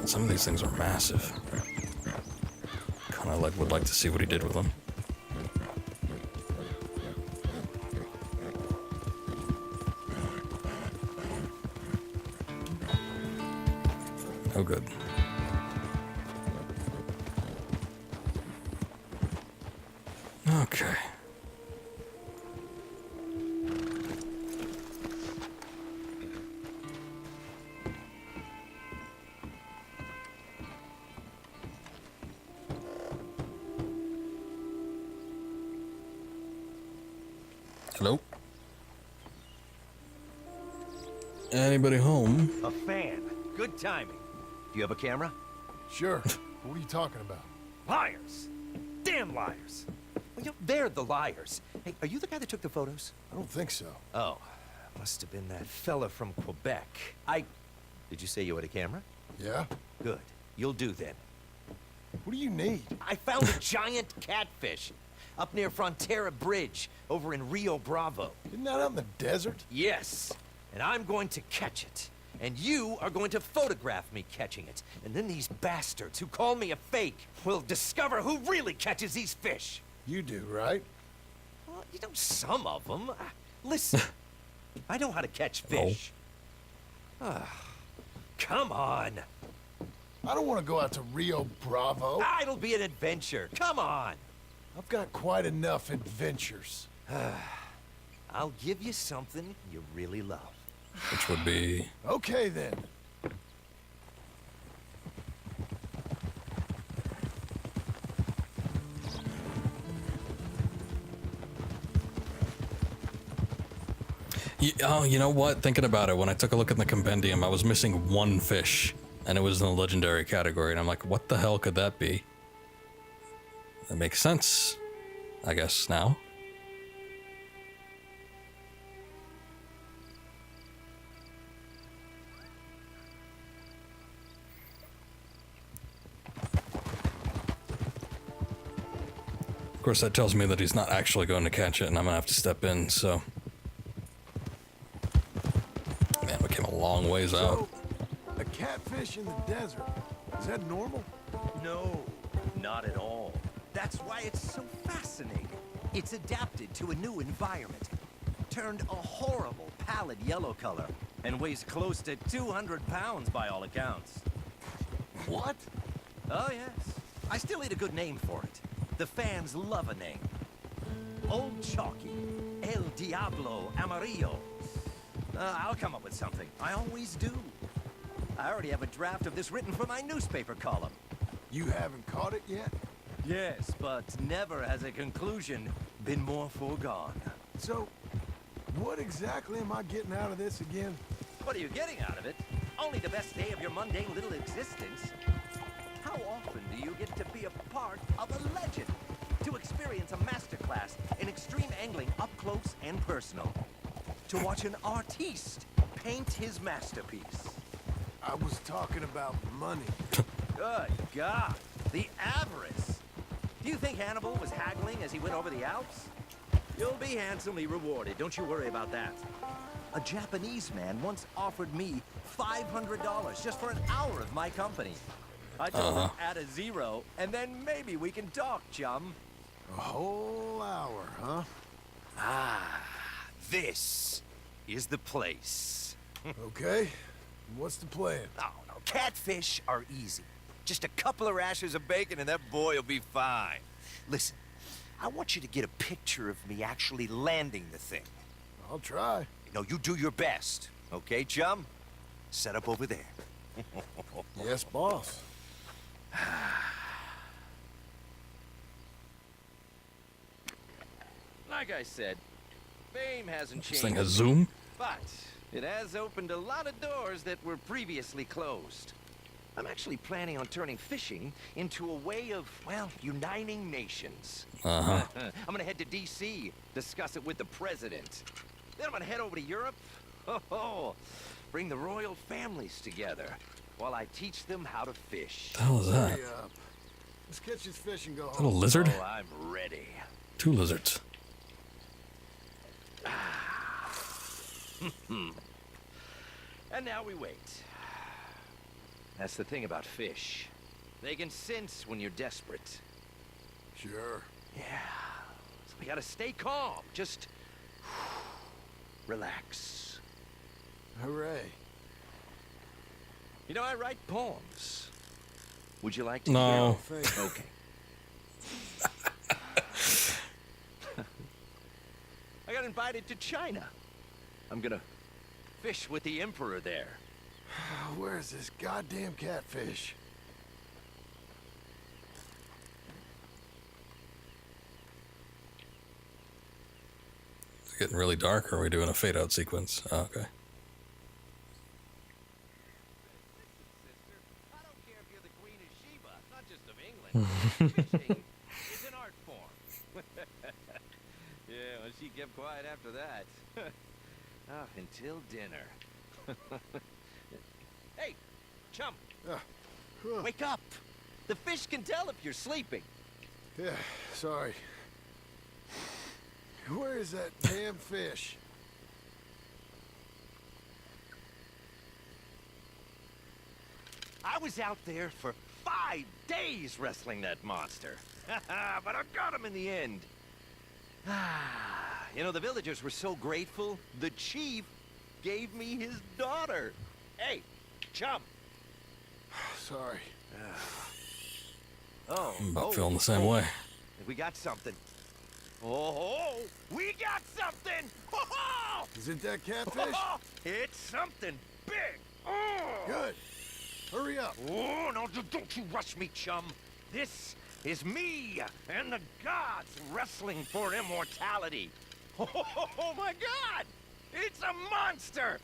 Some of these things are massive. Kind of would like to see what he did with them. Oh, good. Okay. Hello? Anybody home? A fan. Good timing. Do you have a camera? Sure. What are you talking about? Liars! Damn liars! Well, they're the liars. Hey, are you the guy that took the photos? I don't think so. Oh, must have been that fella from Quebec. Did you say you had a camera? Yeah? Good. You'll do then. What do you need? I found a giant catfish up near Frontera Bridge over in Rio Bravo. Isn't that out in the desert? Yes, and I'm going to catch it. And you are going to photograph me catching it. And then these bastards who call me a fake will discover who really catches these fish. You do, right? Well, you know, some of them. Listen, I know how to catch fish. Come on. I don't want to go out to Rio Bravo. It'll be an adventure. Come on. I've got quite enough adventures. I'll give you something you really love. Which would be... Okay, then. Oh, you know what? Thinking about it, when I took a look at the compendium, I was missing one fish, and it was in the legendary category, and I'm like, what the hell could that be? That makes sense. I guess now. Of course, that tells me that he's not actually going to catch it, and I'm gonna have to step in, so. Man, we came a long ways out. A catfish in the desert. Is that normal? No, not at all. That's why it's so fascinating. It's adapted to a new environment. Turned a horrible pallid yellow color and weighs close to 200 pounds by all accounts. What? Oh, yes. I still need a good name for it. The fans love a name. Old Chalky. El Diablo Amarillo. I'll come up with something. I always do. I already have a draft of this written for my newspaper column. You haven't caught it yet? Yes, but never has a conclusion been more foregone. So, what exactly am I getting out of this again? What are you getting out of it? Only the best day of your mundane little existence. How often do you get to be a part of a legend? To experience a masterclass in extreme angling up close and personal. To watch an artiste paint his masterpiece. I was talking about money. Good God, the avarice. Do you think Hannibal was haggling as he went over the Alps? You'll be handsomely rewarded, don't you worry about that. A Japanese man once offered me $500 just for an hour of my company. I told him add a zero, and then maybe we can talk, chum. A whole hour, huh? Ah, this is the place. Okay. What's the plan? Oh, no, catfish are easy. Just a couple of rashers of bacon and that boy will be fine. Listen, I want you to get a picture of me actually landing the thing. I'll try. No, you do your best. Okay, chum? Set up over there. Yes, boss. Like I said, fame hasn't This changed. thing has zoom? But it has opened a lot of doors that were previously closed. I'm actually planning on turning fishing into a way of, well, uniting nations. Uh-huh. I'm gonna head to D.C., discuss it with the president. Then I'm gonna head over to Europe. Bring the royal families together while I teach them how to fish. What the hell is that? Hurry up. Let's catch this fish and go Is that a home. lizard? Oh, I'm ready. 2 lizards. And now we wait. That's the thing about fish. They can sense when you're desperate. Sure. Yeah. So we gotta stay calm. Just relax. Hooray. You know, I write poems. Would you like to No. hear? Okay. I got invited to China. I'm gonna fish with the emperor there. Where's this goddamn catfish? It's getting really dark, or are we doing a fade out sequence? Oh, okay. I don't care if you're the Queen of Sheba, not just of England. Fishing is an art form. Yeah, well, she kept quiet after that. Oh, until dinner. Hey, chum, wake up. The fish can tell if you're sleeping. Yeah, sorry. Where is that damn fish? I was out there for 5 days wrestling that monster. But I got him in the end. You know, the villagers were so grateful, the chief gave me his daughter. Hey, chum. Sorry. Oh, I'm about feeling the same way. We got something. Oh, we got something! Oh, Is it that catfish? it's something big. Oh. Good. Hurry up. Oh, no, don't you rush me, chum. This is me and the gods wrestling for immortality. Oh my God! It's a monster!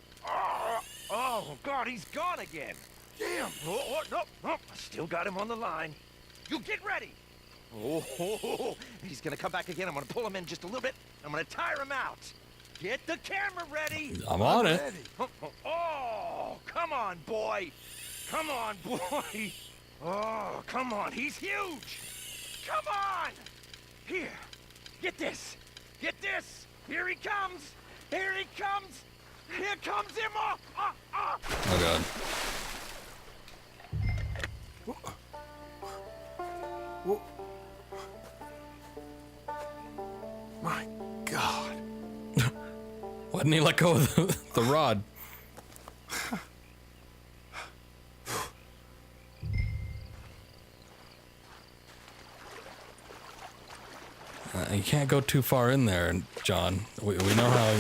Oh, God, he's gone again. Damn. No, I still got him on the line. You get ready. Oh, he's gonna come back again. I'm gonna pull him in just a little bit. I'm gonna tire him out. Get the camera ready. I'm on it. Oh, come on, boy. Come on, boy. Oh, come on. He's huge. Come on. Here. Get this. Get this. Here he comes. Here he comes. Here comes him. Oh, Oh god. Whoa. My God. Why didn't he let go of the rod? You can't go too far in there, John. We know how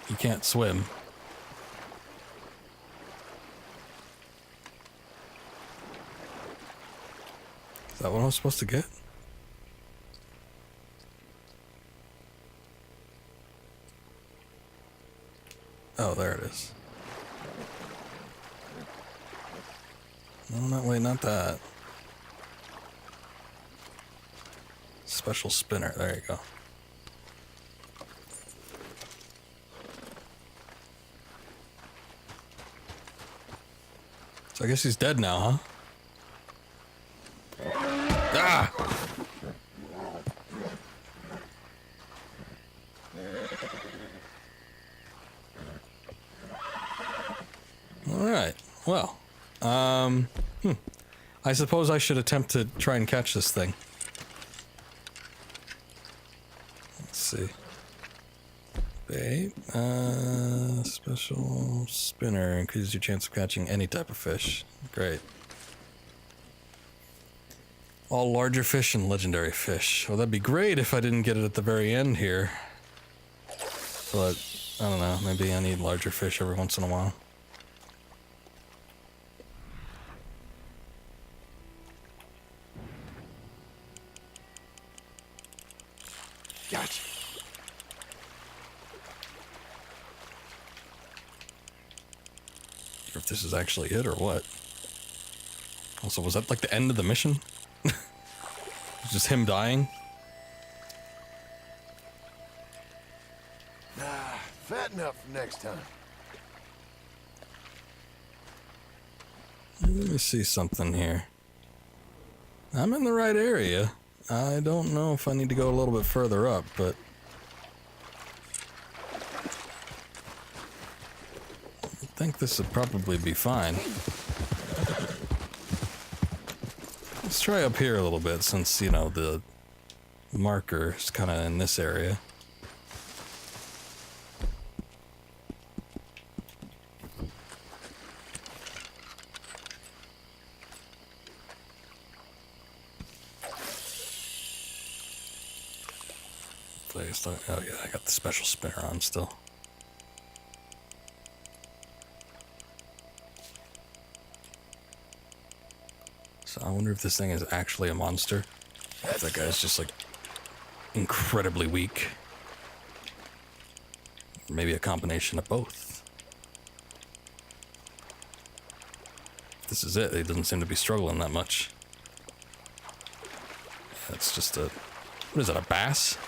you can't swim. Is that what I was supposed to get? Oh, there it is. No, wait, not that. Special spinner, there you go. So I guess he's dead now, huh? Ah! Alright, well, I suppose I should attempt to try and catch this thing. Let's see. Bait, special spinner, increases your chance of catching any type of fish. Great. All larger fish and legendary fish. Well, that'd be great if I didn't get it at the very end here. But, I don't know, maybe I need larger fish every once in a while. Gotcha. If this is actually it or what. Also, was that like the end of the mission? Just him dying? Nah, fat enough for next time. Let me see something here. I'm in the right area. I don't know if I need to go a little bit further up, but... I think this would probably be fine. Let's try up here a little bit since, you know, the marker is kind of in this area. Oh yeah, I got the special spinner on still. So I wonder if this thing is actually a monster. If that guy's just like incredibly weak. Maybe a combination of both. If this is it. He doesn't seem to be struggling that much. That's just a... What is that, a bass?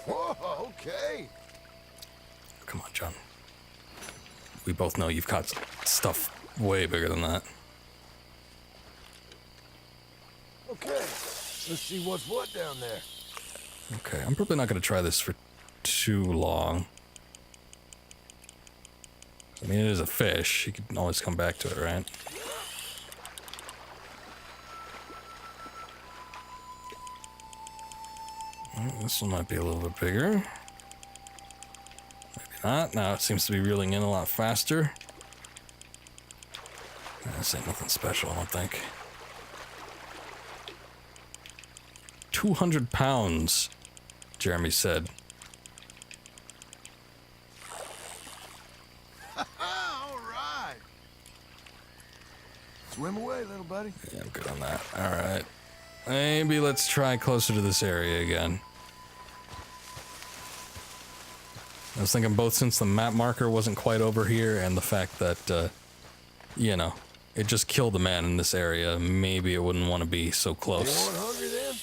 Whoa, okay. Come on, John. We both know you've caught stuff way bigger than that. Okay, let's see what's what down there. Okay, I'm probably not going to try this for too long. I mean, it is a fish. You can always come back to it, right? This one might be a little bit bigger. Maybe not. Now it seems to be reeling in a lot faster. This ain't nothing special, I don't think. 200 pounds, Jeremy said. All right. Swim away, little buddy. Yeah, I'm good on that. All right. Maybe let's try closer to this area again. I was thinking both since the map marker wasn't quite over here and the fact that, you know, it just killed a man in this area, maybe it wouldn't want to be so close. Anyone hungry then?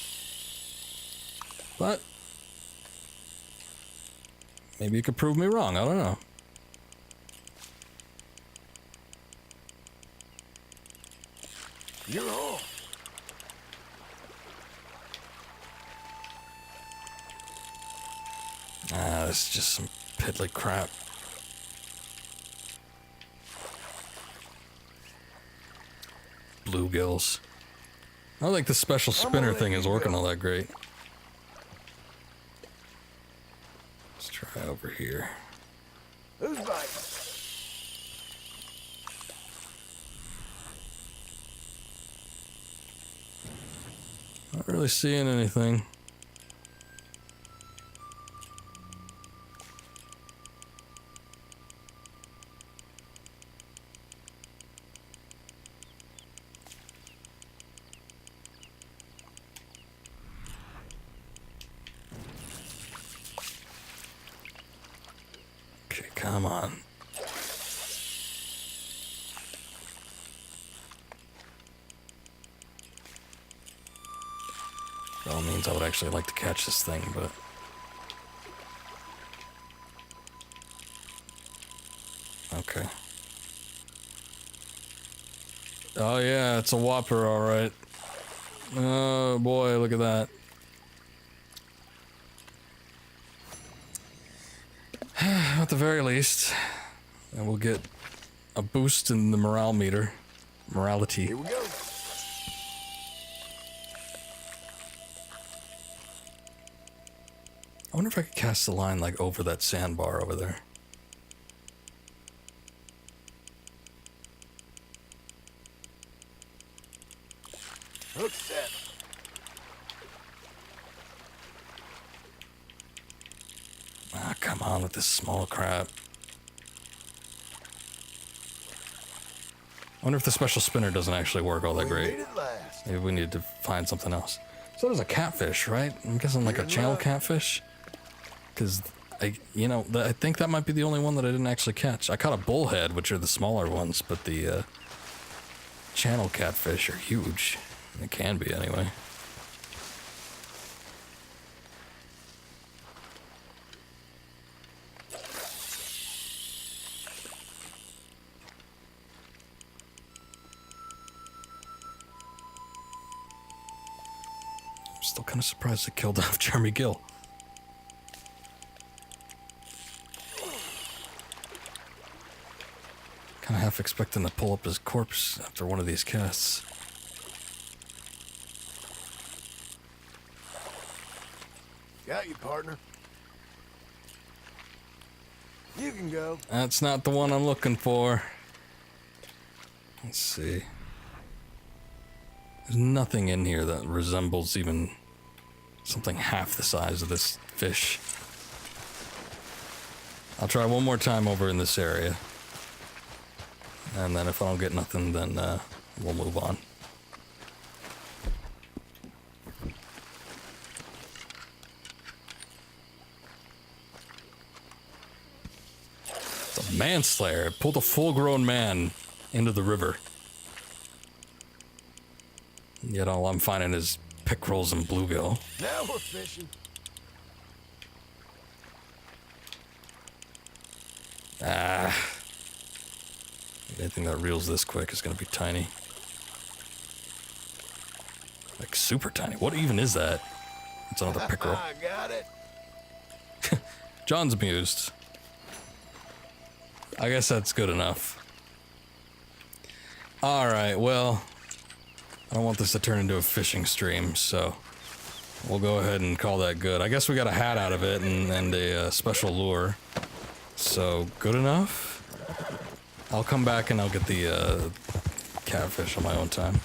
But maybe you could prove me wrong, I don't know. You're on. Ah, this is just some piddly crap. Bluegills. I don't think the special spinner thing is working all that great. Let's try over here. Who's biting? Not really seeing anything. Okay, come on. By all means, I would actually like to catch this thing, but... Okay. Oh yeah, it's a whopper, alright. Oh boy, look at that. At the very least, and we'll get a boost in the morale meter. Morality. Here we go. I wonder if I could cast the line like over that sandbar over there. Hook set. Ah, come on with this small crap. I wonder if the special spinner doesn't actually work all that great. Made it last. Maybe we need to find something else. So there's a catfish, right? I'm guessing like a channel catfish? Because, I think that might be the only one that I didn't actually catch. I caught a bullhead, which are the smaller ones, but the channel catfish are huge. It can be, anyway. I'm still kind of surprised it killed off Jeremy Gill. Kind of half expecting to pull up his corpse after one of these casts. Got you, partner. You can go. That's not the one I'm looking for. Let's see. There's nothing in here that resembles even something half the size of this fish. I'll try one more time over in this area. And then if I don't get nothing, then we'll move on. It's a manslayer. It pulled a full-grown man into the river. Yet all I'm finding is pickerels and bluegill. Now we're fishing. Ah. Anything that reels this quick is going to be tiny. Like super tiny. What even is that? It's another pickerel. I got it. John's amused. I guess that's good enough. Alright, well, I don't want this to turn into a fishing stream, so we'll go ahead and call that good. I guess we got a hat out of it and a special lure. So, good enough? I'll come back and I'll get the catfish on my own time.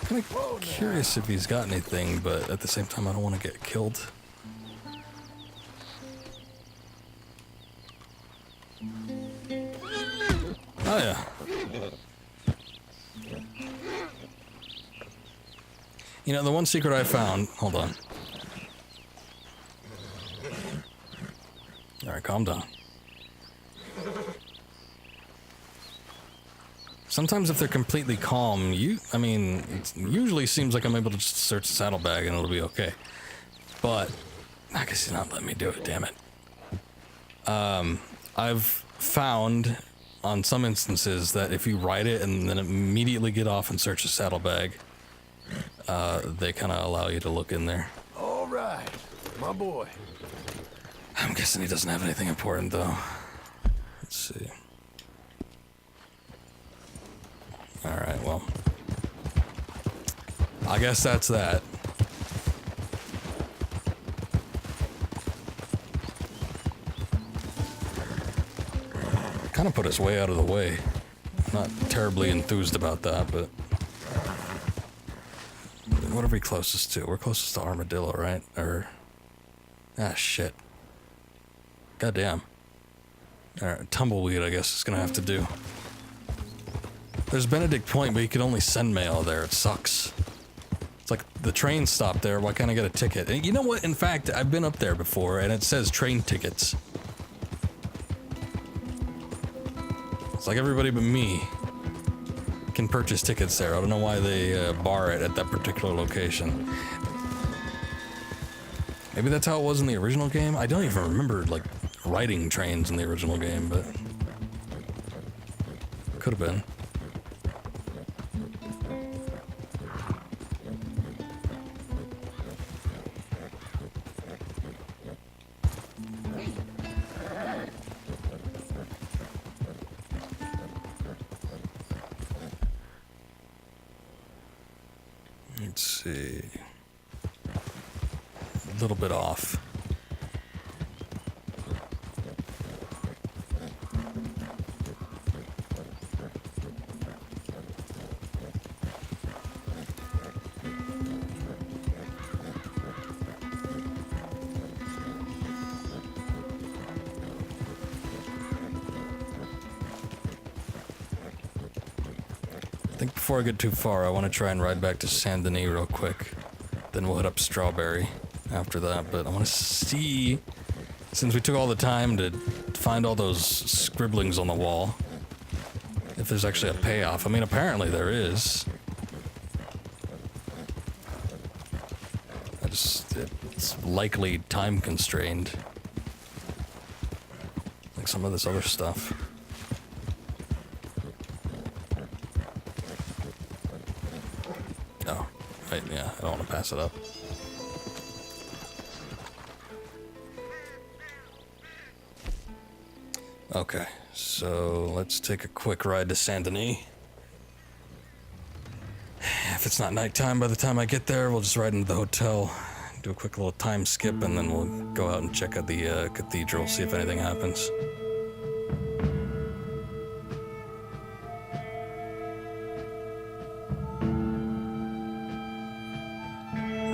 Kind of curious if he's got anything, but at the same time I don't want to get killed. Oh yeah. You know, the one secret I found, hold on. Alright, calm down. Sometimes if they're completely calm, it usually seems like I'm able to just search the saddlebag and it'll be okay. But, I guess he's not letting me do it, damn it. I've found on some instances that if you ride it and then immediately get off and search the saddlebag, they kind of allow you to look in there. All right, my boy. I'm guessing he doesn't have anything important, though. Let's see. Alright, well. I guess that's that. Kind of put us way out of the way. Not terribly enthused about that, but... What are we closest to? We're closest to Armadillo, right? Or... Ah, shit. Goddamn. Alright, Tumbleweed, I guess, is gonna have to do. There's Benedict Point, but you can only send mail there. It sucks. It's like, the train stopped there, why can't I get a ticket? And you know what? In fact, I've been up there before, and it says train tickets. It's like everybody but me can purchase tickets there. I don't know why they bar it at that particular location. Maybe that's how it was in the original game? I don't even remember, like, riding trains in the original game, but... Could have been. Let's see. A little bit off. I think before I get too far, I want to try and ride back to Saint Denis real quick. Then we'll hit up Strawberry after that, but I want to see, since we took all the time to find all those scribblings on the wall, if there's actually a payoff. I mean, apparently there is. It's likely time constrained. Like some of this other stuff. Oh, right, yeah, I don't want to pass it up. Okay, so let's take a quick ride to Saint Denis. If it's not nighttime by the time I get there, we'll just ride into the hotel, do a quick little time skip, and then we'll go out and check out the cathedral, see if anything happens.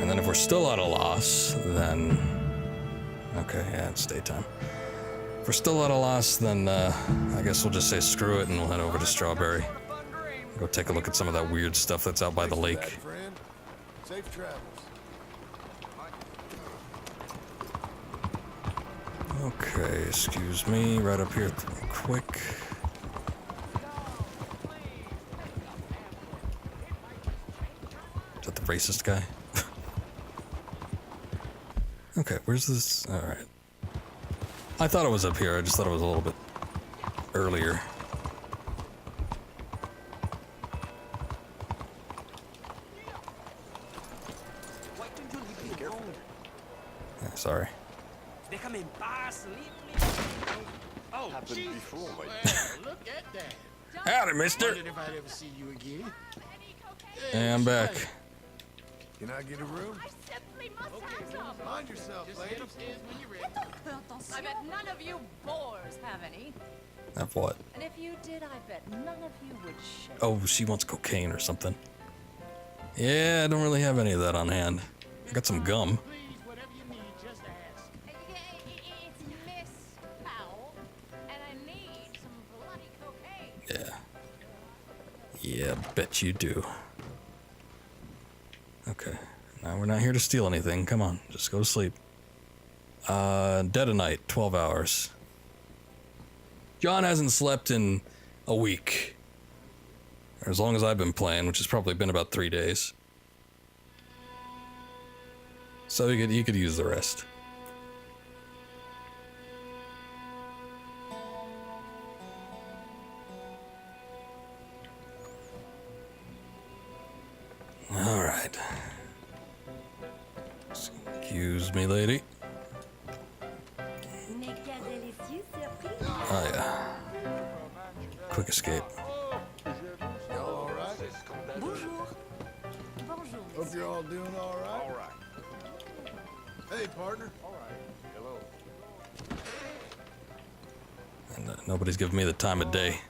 And then if we're still at a loss, then... Okay, yeah, it's daytime. If we're still at a loss, then I guess we'll just say screw it and we'll head over to Strawberry. Go take a look at some of that weird stuff that's out by the lake. Safe travels. Okay, excuse me, right up here quick. Is that the racist guy? Okay, where's this? Alright. I thought it was up here, I just thought it was a little bit earlier. Yeah, sorry. Oh, happened before, my Look at that. Howdy, mister. Wondered if I'd ever see you again. Hey, I'm back. Can I get a room? I simply must have some. Mind yourself, lady. I bet none of you boars have any. Have what? And if you did, I bet none of you would share. Oh, she wants cocaine or something. Yeah, I don't really have any of that on hand. I got some gum. It's Miss Powell, and I need some bloody cocaine. Yeah. Yeah, bet you do. Okay. Now we're not here to steal anything. Come on, just go to sleep. Dead of night, 12 hours. John hasn't slept in a week. Or as long as I've been playing, which has probably been about 3 days. So he could use the rest. All right. Excuse me, lady. Oh yeah. Quick escape. Y'all all right? Bonjour. Bonjour. Hope you're all doing all right. All right. Hey, partner. All right. Hello. And nobody's giving me the time of day.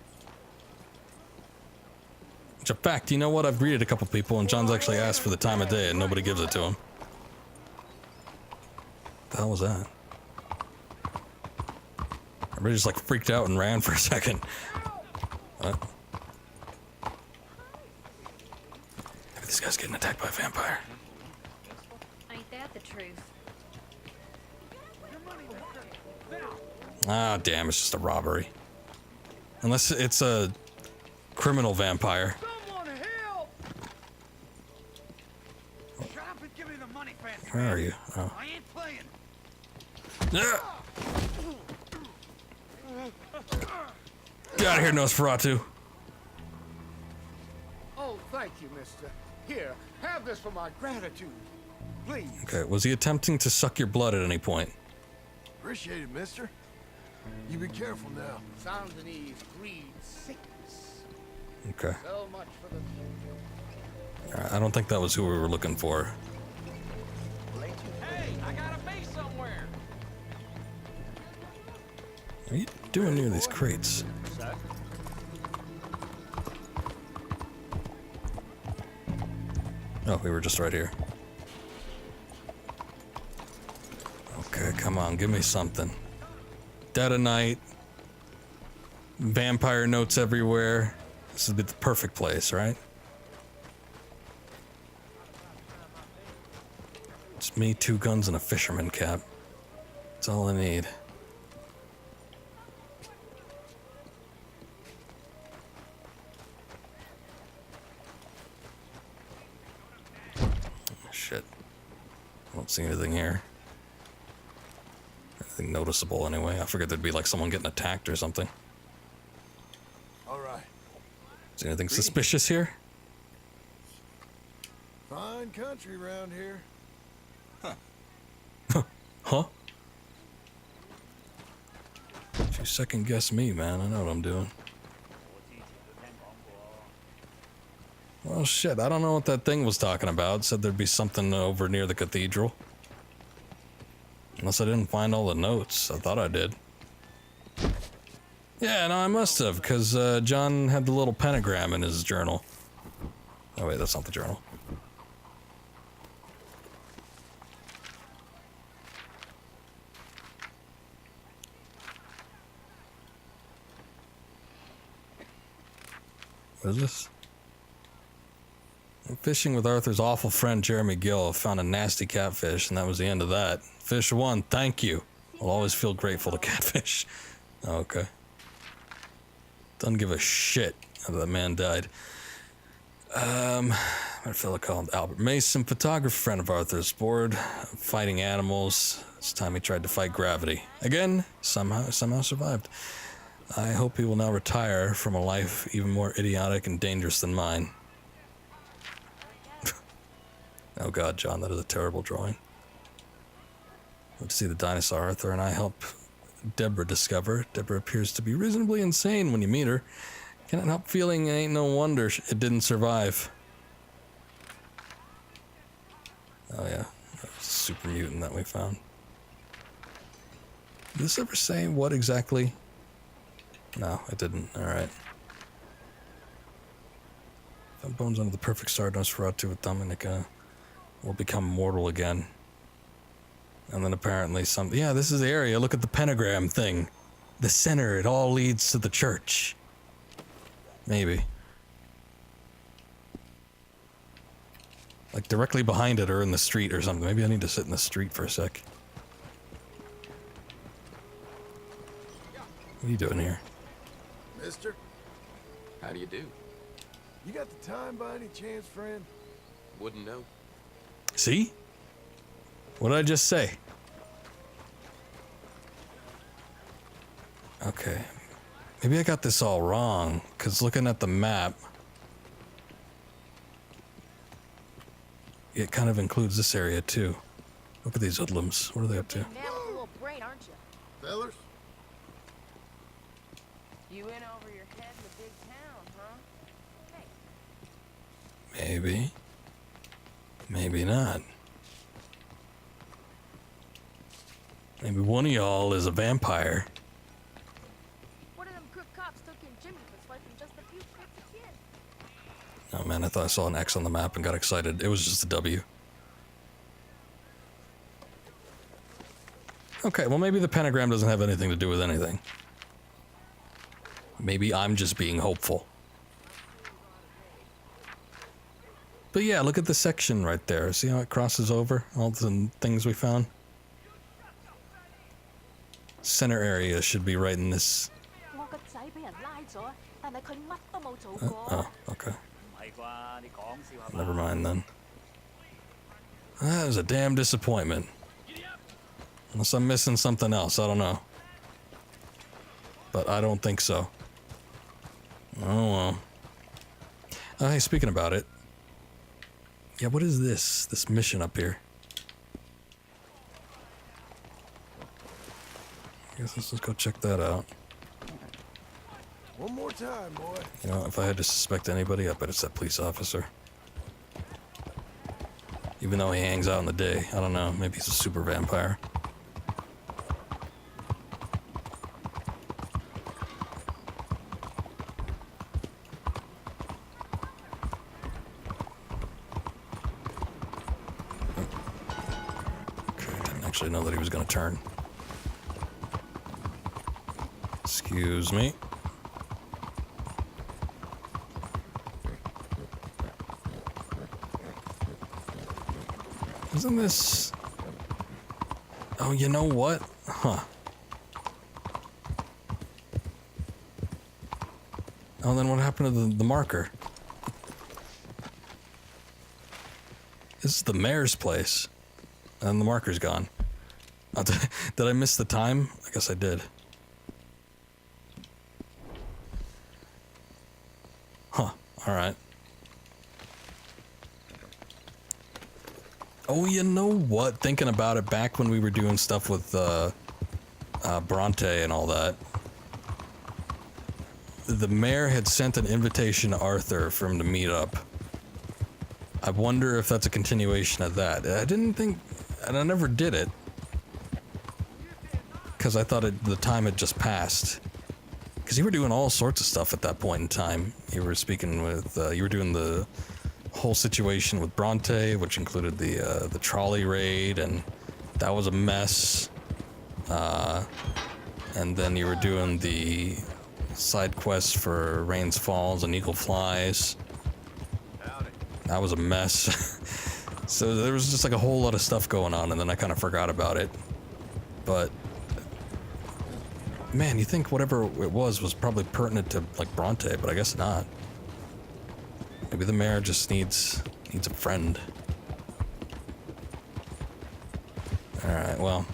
Which, in fact, you know what? I've greeted a couple people, and John's actually asked for the time of day, and nobody gives it to him. What the hell was that? Everybody just like freaked out and ran for a second. What? Maybe this guy's getting attacked by a vampire. Ain't that the truth? Ah, damn, it's just a robbery. Unless it's a criminal vampire. Someone help! Shut up and give me the money fast. Where are you? Oh. I ain't playing. Ah! Get out of here, Nosferatu. Oh, thank you, mister. Here, have this for my gratitude. Please. Okay, was he attempting to suck your blood at any point? Appreciate it, mister. You be careful now. Saint-Denis breeds sickness. Okay. So much for the... Alright, I don't think that was who we were looking for. Hey, I gotta be somewhere. What are you doing near these crates? Oh, we were just right here. Okay, come on, give me something. Dead of night. Vampire notes everywhere. This would be the perfect place, right? It's me, 2 guns, and a fisherman cap. That's all I need. Shit. I don't see anything here. Anything noticeable anyway. I figured there'd be like someone getting attacked or something. All right. Is anything suspicious here? Fine country around here. Huh? If you second guess me, man, I know what I'm doing. Well, shit, I don't know what that thing was talking about. It said there'd be something over near the cathedral. Unless I didn't find all the notes. I thought I did. Yeah, no, I must have, because John had the little pentagram in his journal. Oh, wait, that's not the journal. What is this? Fishing with Arthur's awful friend Jeremy Gill. Found a nasty catfish, and that was the end of that. Fish 1, thank you. I'll always feel grateful to catfish. Okay. Doesn't give a shit how that man died. A fellow called Albert Mason, photographer, friend of Arthur's, bored of fighting animals. This time he tried to fight gravity. Again, somehow survived. I hope he will now retire from a life even more idiotic and dangerous than mine. Oh god, John, that is a terrible drawing. Let's see the dinosaur Arthur and I help Deborah discover. Deborah appears to be reasonably insane when you meet her. Cannot help feeling it ain't no wonder it didn't survive. Oh yeah, that was a super mutant that we found. Did this ever say what exactly? No, it didn't. Alright. Found bones under the perfect star Nosferatu with Dominica will become mortal again. And then apparently some... Yeah, this is the area. Look at the pentagram thing. The center, it all leads to the church. Maybe. Like directly behind it or in the street or something. Maybe I need to sit in the street for a sec. What are you doing here? Mister, How do you do? you got the time by any chance, friend? Wouldn't know. See? What did I just say? Okay. Maybe I got this all wrong, because looking at the map, it kind of includes this area too. Look at these hoodlums. What are they up to? Man with a little brain, aren't you? Fellers? You in over your head in the big town, huh? Hey. Maybe. Maybe not. Maybe one of y'all is a vampire. One of them crook cops took in Jimmy for swiping just a few strips of skin. Oh man, I thought I saw an X on the map and got excited. It was just a W. Okay, well maybe the pentagram doesn't have anything to do with anything. Maybe I'm just being hopeful. But yeah, look at the section right there. See how it crosses over all the things we found? Center area should be right in this. Oh, okay. Never mind then. That was a damn disappointment. Unless I'm missing something else, I don't know. But I don't think so. Oh well. Oh, hey, speaking about it. Yeah, what is this? This mission up here? I guess let's just go check that out. One more time, boy. You know, if I had to suspect anybody, I bet it's that police officer. Even though he hangs out in the day, I don't know, maybe he's a super vampire. Okay, I didn't actually know that he was gonna turn. Excuse me. Isn't this... Oh, you know what? Huh. Oh, then what happened to the marker? This is the mayor's place. And the marker's gone. Oh, did I miss the time? I guess I did. Huh. Alright. Oh, you know what? Thinking about it, back when we were doing stuff with Bronte and all that, the mayor had sent an invitation to Arthur for him to meet up. I wonder if that's a continuation of that. I didn't think, and I never did it, because I thought the time had just passed. Because you were doing all sorts of stuff at that point in time. You were speaking with, you were doing the whole situation with Bronte, which included the trolley raid, and that was a mess. And then you were doing the side quests for Rains Falls and Eagle Flies. That was a mess. So there was just like a whole lot of stuff going on, and then I kind of forgot about it. But man, you think whatever it was probably pertinent to like Bronte, but I guess not. Maybe the mayor just needs a friend. Alright, well.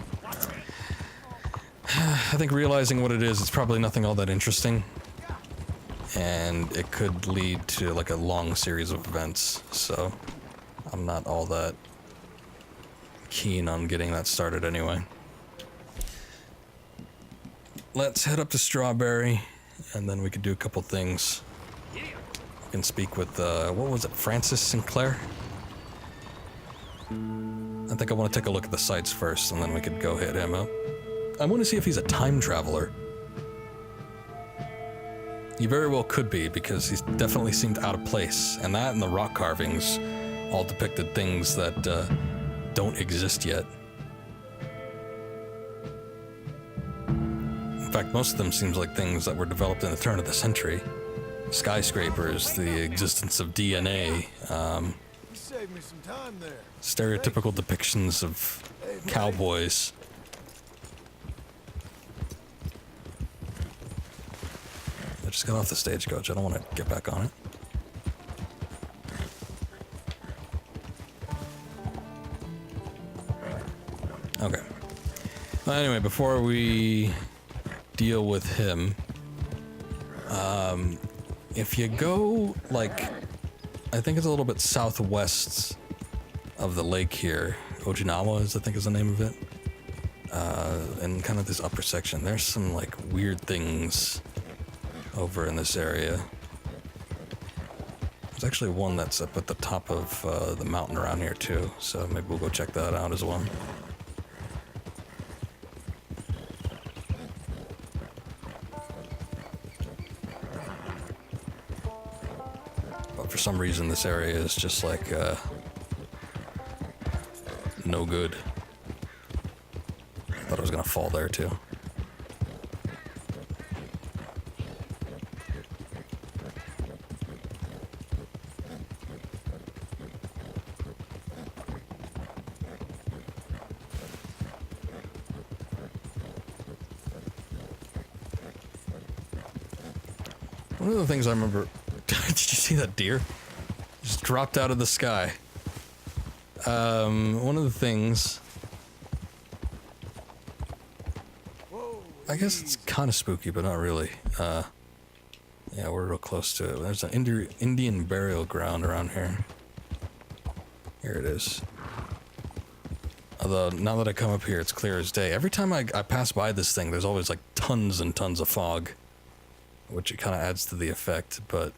I think realizing what it is, it's probably nothing all that interesting. And it could lead to like a long series of events, so I'm not all that keen on getting that started anyway. Let's head up to Strawberry, and then we could do a couple things. We can speak with, what was it, Francis Sinclair? I think I want to take a look at the sites first, and then we could go hit him up. I want to see if he's a time traveler. He very well could be, because he definitely seemed out of place, and that and the rock carvings all depicted things that don't exist yet. In fact, most of them seems like things that were developed in the turn of the century. Skyscrapers, the existence of DNA, You saved me some time there. stereotypical depictions of cowboys. just got off the stagecoach. I don't want to get back on it. Okay. Well, anyway, before we deal with him, if you go, like, I think it's a little bit southwest of the lake here, Ojinawa is, I think, is the name of it, and kind of this upper section, there's some, like, weird things over in this area. There's actually one that's up at the top of the mountain around here, too, so maybe we'll go check that out as well. For some reason, this area is just like no good. I thought I was gonna fall there too. One of the things I remember. Did you see that deer? Just dropped out of the sky. One of the things... I guess it's kind of spooky, but not really. Yeah, we're real close to it. There's an Indian burial ground around here. Here it is. Although, now that I come up here, it's clear as day. Every time I pass by this thing, there's always like tons and tons of fog, which it kind of adds to the effect, but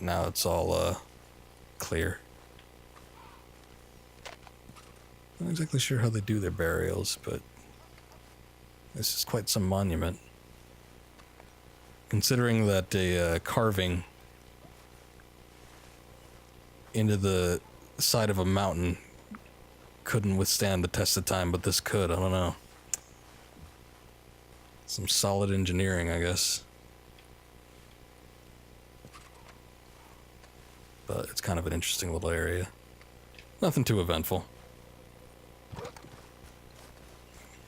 now it's all clear. Not exactly sure how they do their burials, but this is quite some monument. Considering that a carving into the side of a mountain couldn't withstand the test of time, but this could, I don't know. Some solid engineering, I guess. But it's kind of an interesting little area. Nothing too eventful.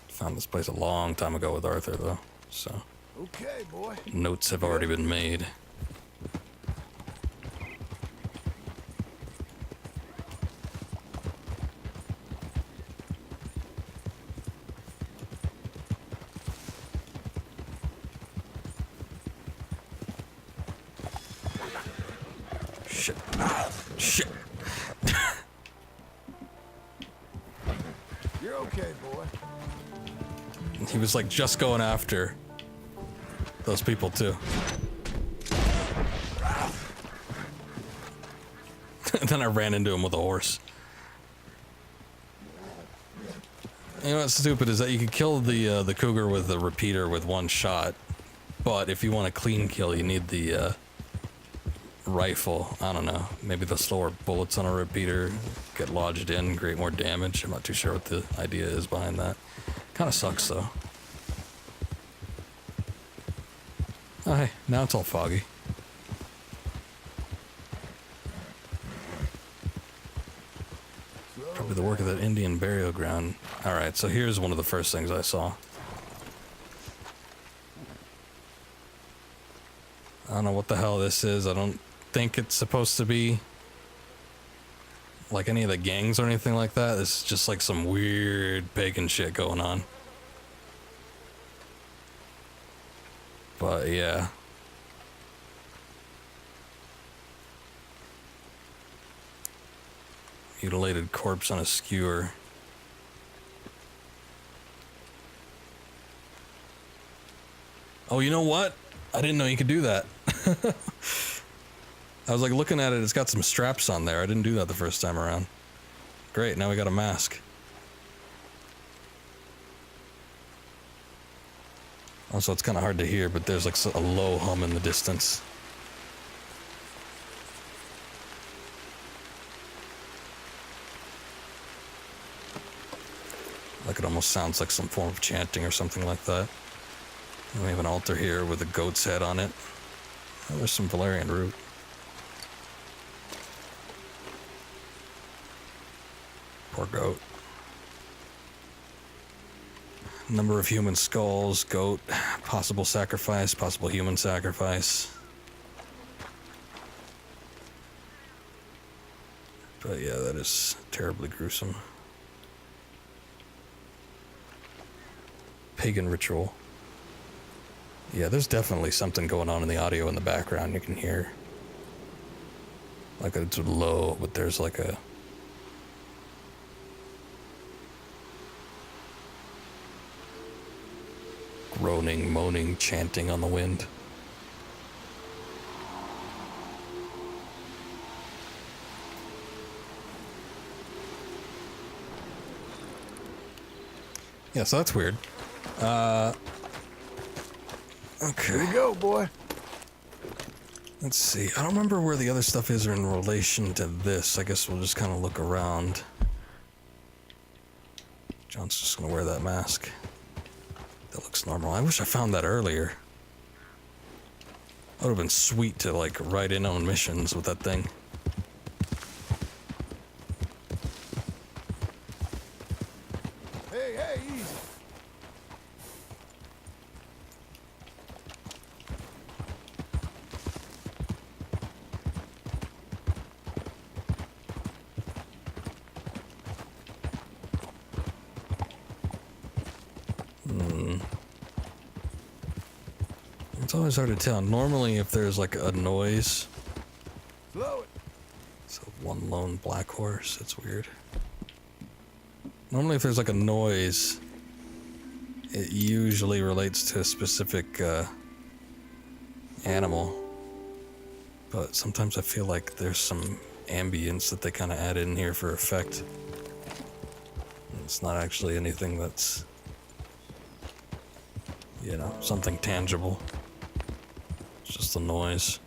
Found this place a long time ago with Arthur, though, so... Okay, boy. Notes have already been made. Shit. Shit. You're okay, boy. He was like just going after those people too. And then I ran into him with a horse. You know what's stupid is that you could kill the cougar with the repeater with one shot, but if you want a clean kill, you need the rifle. I don't know. Maybe the slower bullets on a repeater get lodged in, create more damage. I'm not too sure what the idea is behind that. Kind of sucks though. Oh hey, now it's all foggy. Probably the work of that Indian burial ground. Alright, so here's one of the first things I saw. I don't know what the hell this is. I don't think it's supposed to be like any of the gangs or anything like that. This is just like some weird pagan shit going on. But yeah. Mutilated corpse on a skewer. Oh, you know what? I didn't know you could do that. I was like looking at it, it's got some straps on there. I didn't do that the first time around. Great, now we got a mask. Also, it's kind of hard to hear, but there's like a low hum in the distance. Like it almost sounds like some form of chanting or something like that. And we have an altar here with a goat's head on it. Oh, there's some valerian root. Poor goat. Number of human skulls, goat, possible sacrifice, possible human sacrifice. But yeah, that is terribly gruesome. Pagan ritual. Yeah, there's definitely something going on in the audio in the background you can hear. Like it's low, but there's like a... groaning, moaning, chanting on the wind. Yeah, so that's weird. Okay. Here you go, boy. Let's see. I don't remember where the other stuff is in relation to this. I guess we'll just kind of look around. John's just gonna wear that mask. That looks normal. I wish I found that earlier. That would have been sweet to, like, ride in on missions with that thing. Hey, hey, easy. It's always hard to tell. Normally, if there's, like, a noise... Slow it. So, one lone black horse. That's weird. Normally, if there's, like, a noise... it usually relates to a specific, animal. But sometimes I feel like there's some ambience that they kind of add in here for effect. It's not actually anything that's... you know, something tangible. It's just the noise.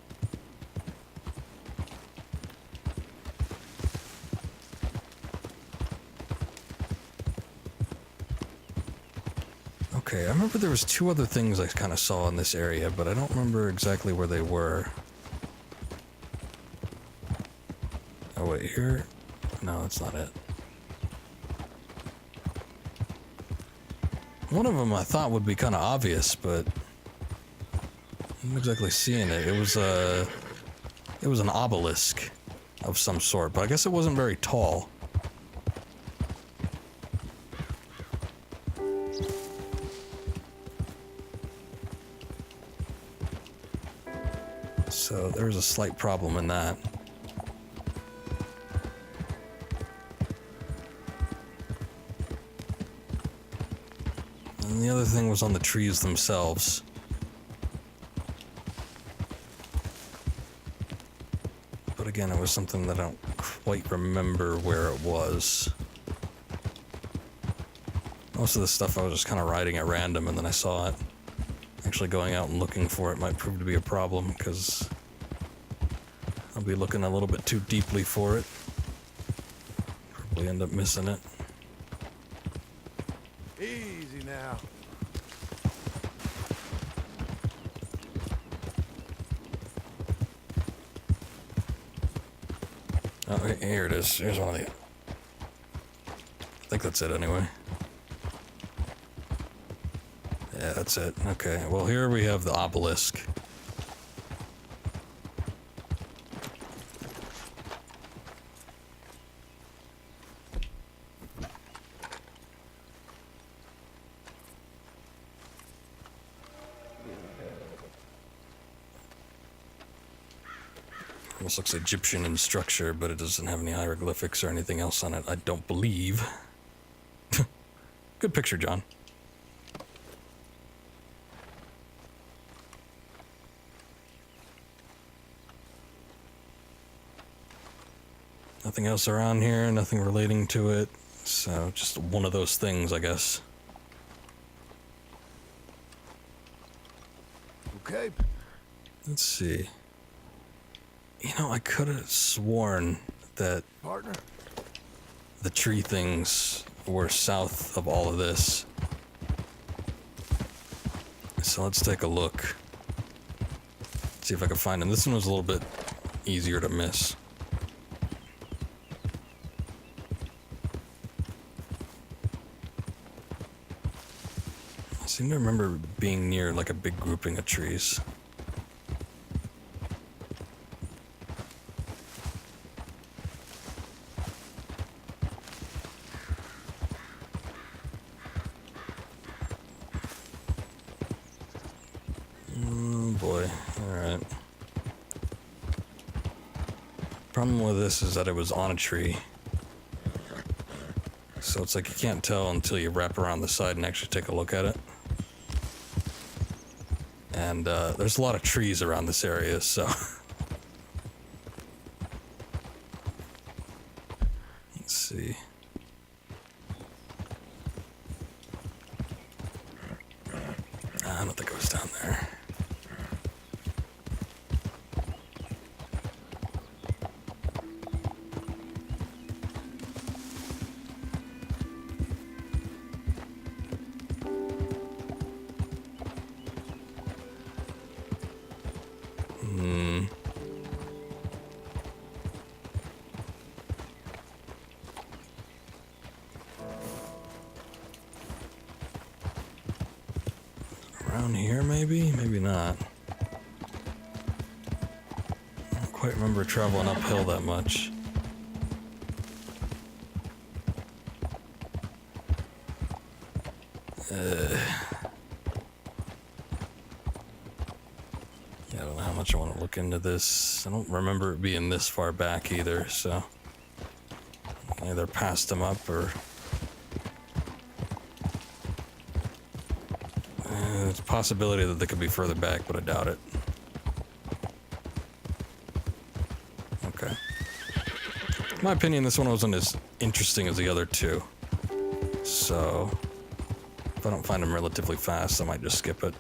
Okay, I remember there was two other things I kind of saw in this area, but I don't remember exactly where they were. Oh wait, here? No, that's not it. One of them I thought would be kind of obvious, but I'm not exactly seeing it. It was an obelisk of some sort, but I guess it wasn't very tall. So there was a slight problem in that. And the other thing was on the trees themselves. But again, it was something that I don't quite remember where it was. Most of the stuff I was just kind of riding at random and then I saw it. Actually going out and looking for it might prove to be a problem because I'll be looking a little bit too deeply for it. Probably end up missing it. Easy now. Oh, here it is. Here's one of the... I think that's it anyway. Yeah, that's it. Okay, well here we have the obelisk. Almost looks Egyptian in structure, but it doesn't have any hieroglyphics or anything else on it, I don't believe. Good picture, John. Nothing else around here, nothing relating to it. So, just one of those things, I guess. Okay. Let's see. You know, I could have sworn that Partner. the tree things were south of all of this. So let's take a look. See if I can find them. This one was a little bit easier to miss. I seem to remember being near like a big grouping of trees. Oh boy, alright. Problem with this is that it was on a tree. So it's like you can't tell until you wrap around the side and actually take a look at it. And there's a lot of trees around this area, so... Let's see. I don't think I was down there. Around here, maybe? Maybe not. I don't quite remember traveling uphill that much. Yeah, I don't know how much I want to look into this. I don't remember it being this far back either, so... I either passed them up or... There's a possibility that they could be further back, but I doubt it. Okay. In my opinion, this one wasn't as interesting as the other two. So, if I don't find them relatively fast, I might just skip it.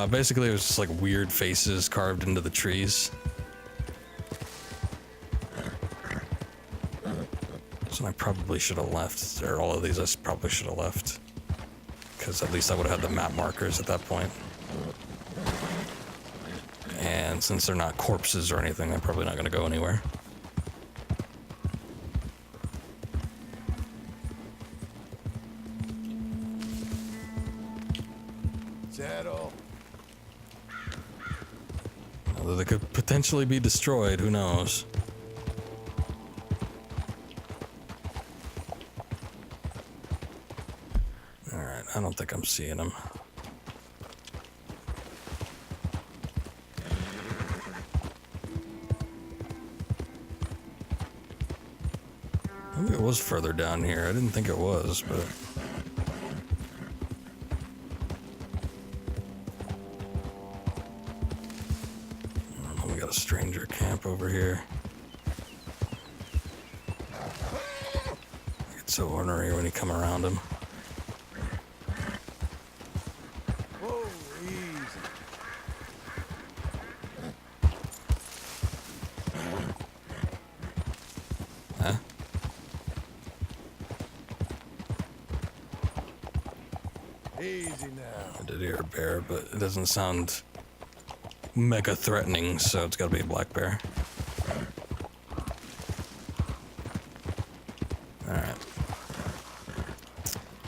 Basically, it was just like weird faces carved into the trees. So I probably should have left, or all of these I probably should have left. Because at least I would have had the map markers at that point. And since they're not corpses or anything, they're probably not going to go anywhere. Settle. Although they could potentially be destroyed, who knows? I don't think I'm seeing them. Maybe it was further down here. I didn't think it was, but... We got a stranger camp over here. I get so ornery when you come around him. Easy now. I did hear a bear, but it doesn't sound mega threatening, so it's gotta be a black bear. Alright.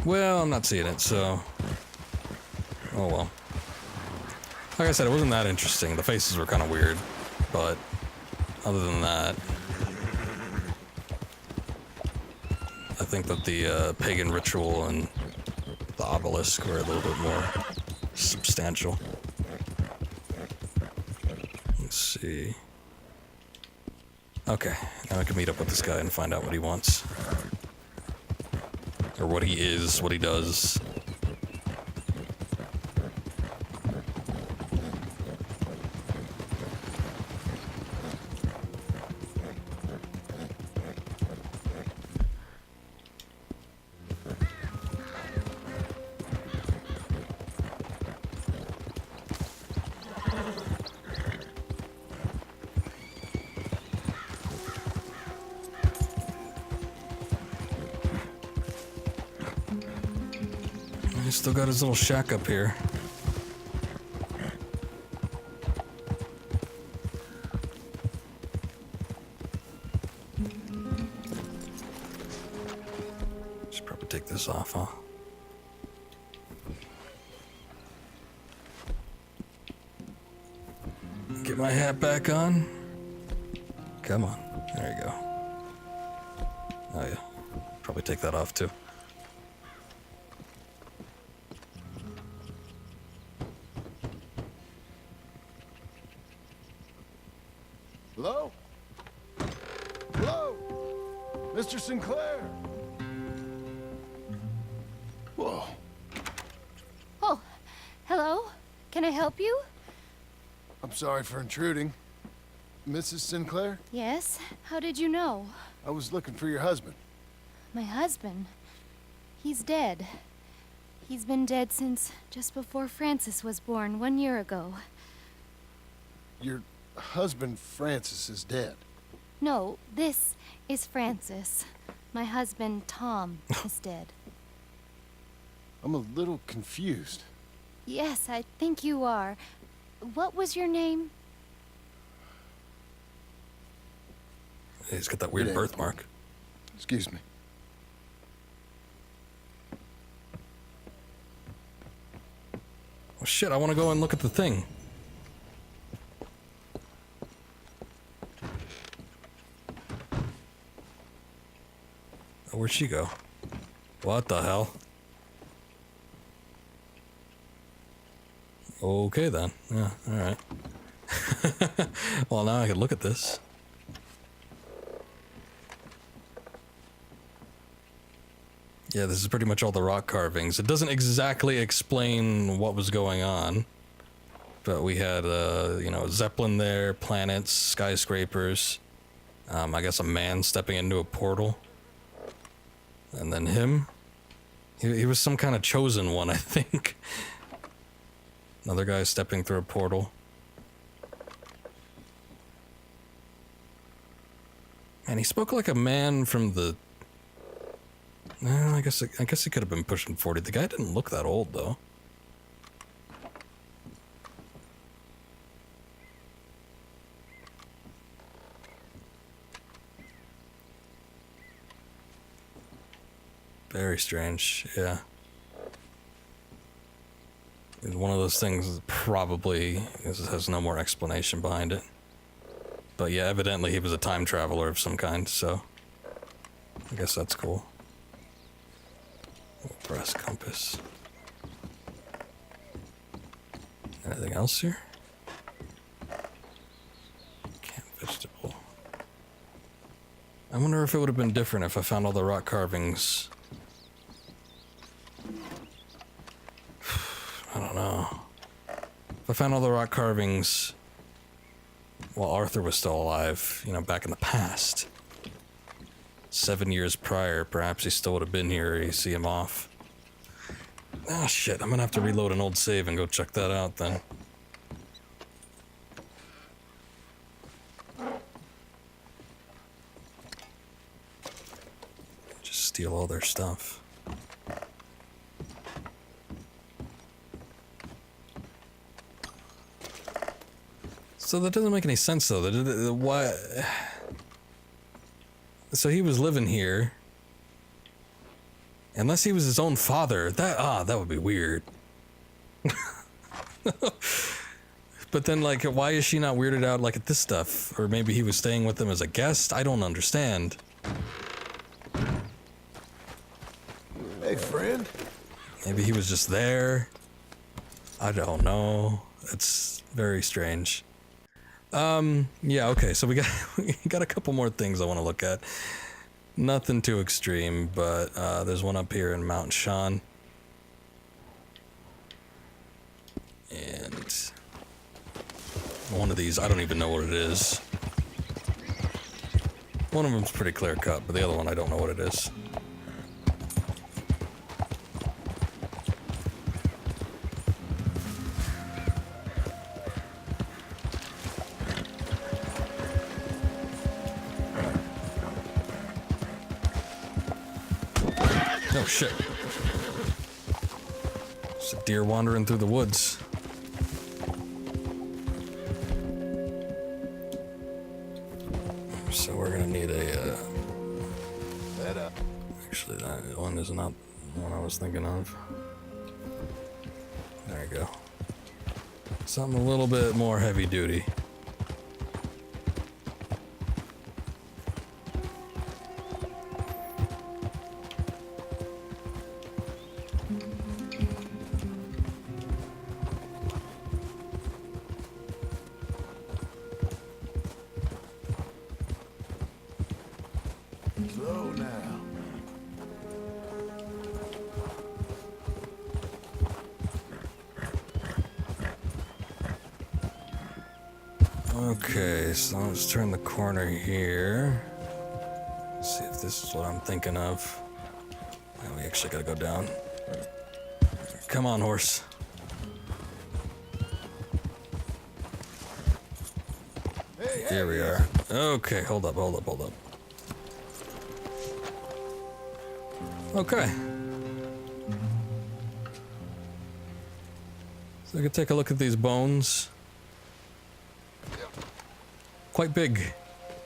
Well, I'm not seeing it, so... Oh well. Like I said, it wasn't that interesting. The faces were kind of weird, but other than that... I think that the pagan ritual and the obelisk were a little bit more substantial. Let's see. Okay, now I can meet up with this guy and find out what he wants. Or what he is, what he does. He's still got his little shack up here. Should probably take this off, huh? Get my hat back on. Come on. There you go. Oh yeah. Probably take that off too. Hello? Hello? Mr. Sinclair? Whoa. Oh, hello? Can I help you? I'm sorry for intruding. Mrs. Sinclair? Yes. How did you know? I was looking for your husband. My husband. He's dead. He's been dead since just before Francis was born 1 year ago. Your husband, Francis, is dead. No, this is Francis. My husband, Tom, is dead. I'm a little confused. Yes, I think you are. What was your name? He's got that weird Yeah. birthmark. Excuse me. Oh shit, I want to go and look at the thing. Oh, where'd she go? What the hell? Okay then. Yeah, alright. Well, now I can look at this. Yeah, this is pretty much all the rock carvings. It doesn't exactly explain what was going on. But we had, you know, a Zeppelin there, planets, skyscrapers. I guess a man stepping into a portal. And then him. He was some kind of chosen one, I think. Another guy stepping through a portal. And he spoke like a man from the... I guess he could have been pushing 40. The guy didn't look that old, though. Very strange, yeah. It's one of those things that probably has no more explanation behind it. But yeah, evidently he was a time traveler of some kind, so... I guess that's cool. Brass compass. Anything else here? Canned vegetable. I wonder if it would have been different if I found all the rock carvings. I don't know. If I found all the rock carvings while Arthur was still alive, you know, back in the past. 7 years prior, perhaps he still would have been here. You see him off. Ah, shit. I'm gonna have to reload an old save and go check that out then. Just steal all their stuff. So that doesn't make any sense, though. Why? So he was living here. Unless he was his own father, that would be weird. But then, like, why is she not weirded out, like, at this stuff? Or maybe he was staying with them as a guest? I don't understand. Hey, friend. Maybe he was just there. I don't know. It's very strange. Yeah, okay, so we got a couple more things I want to look at. Nothing too extreme, but there's one up here in Mount Sean. And one of these, I don't even know what it is. One of them's pretty clear cut, but the other one I don't know what it is. Oh shit. It's a deer wandering through the woods. So we're gonna need a actually that one is not the one I was thinking of. There you go. Something a little bit more heavy duty. Okay, so let's turn the corner here. See if this is what I'm thinking of. Oh, we actually gotta go down. Come on, horse. Here we are. Okay, hold up. Okay. So I could take a look at these bones. Quite big.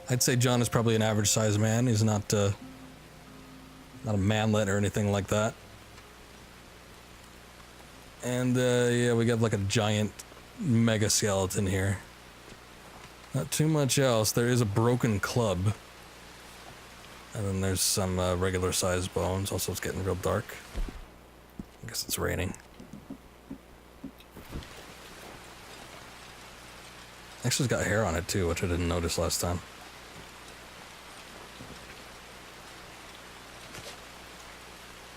I'd say John is probably an average sized man. He's not a manlet or anything like that. And yeah, we got like a giant mega skeleton here. Not too much else. There is a broken club. And then there's some regular sized bones. Also, it's getting real dark. I guess it's raining. Actually, it's got hair on it too, which I didn't notice last time.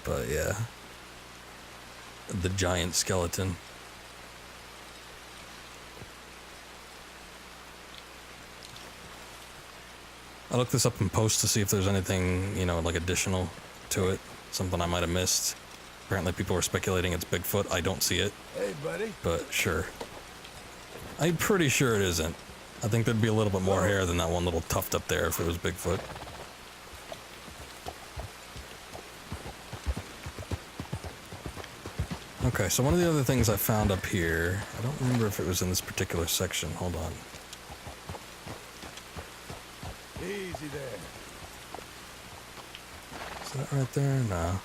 But yeah. The giant skeleton. I looked this up in post to see if there's anything, you know, like additional to it. Something I might have missed. Apparently people were speculating it's Bigfoot. I don't see it. Hey, buddy. But sure. I'm pretty sure it isn't. I think there'd be a little bit more hair than that one little tuft up there if it was Bigfoot. Okay, so one of the other things I found up here, I don't remember if it was in this particular section. Hold on. Easy there. Is that right there? No.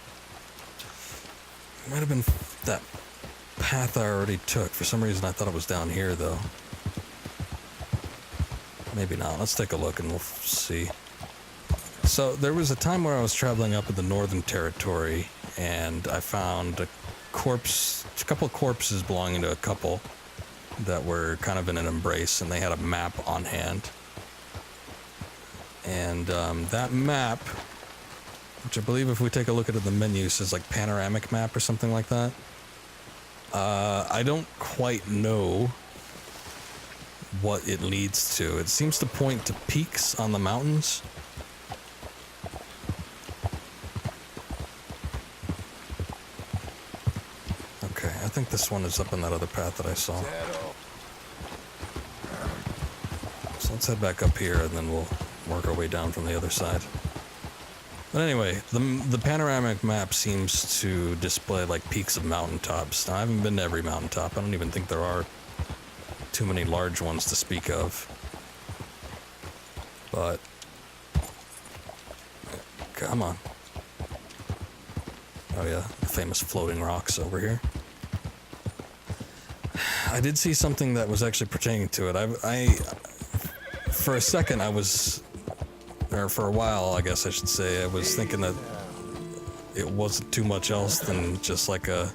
It might have been that path I already took. For some reason I thought it was down here though. Maybe not. Let's take a look and we'll see. So there was a time where I was traveling up in the Northern Territory and I found a couple of corpses belonging to a couple that were kind of in an embrace, and they had a map on hand. And that map, which I believe if we take a look at it in the menu, says like panoramic map or something like that. I don't quite know what it leads to. It seems to point to peaks on the mountains. Okay, I think this one is up on that other path that I saw. So let's head back up here and then we'll work our way down from the other side. But anyway, the panoramic map seems to display like peaks of mountaintops. Now, I haven't been to every mountaintop. I don't even think there are too many large ones to speak of. But come on. Oh yeah, the famous floating rocks over here. I did see something that was actually pertaining to it. I for a second I was, or for a while I guess I should say, I was thinking that it wasn't too much else than just like a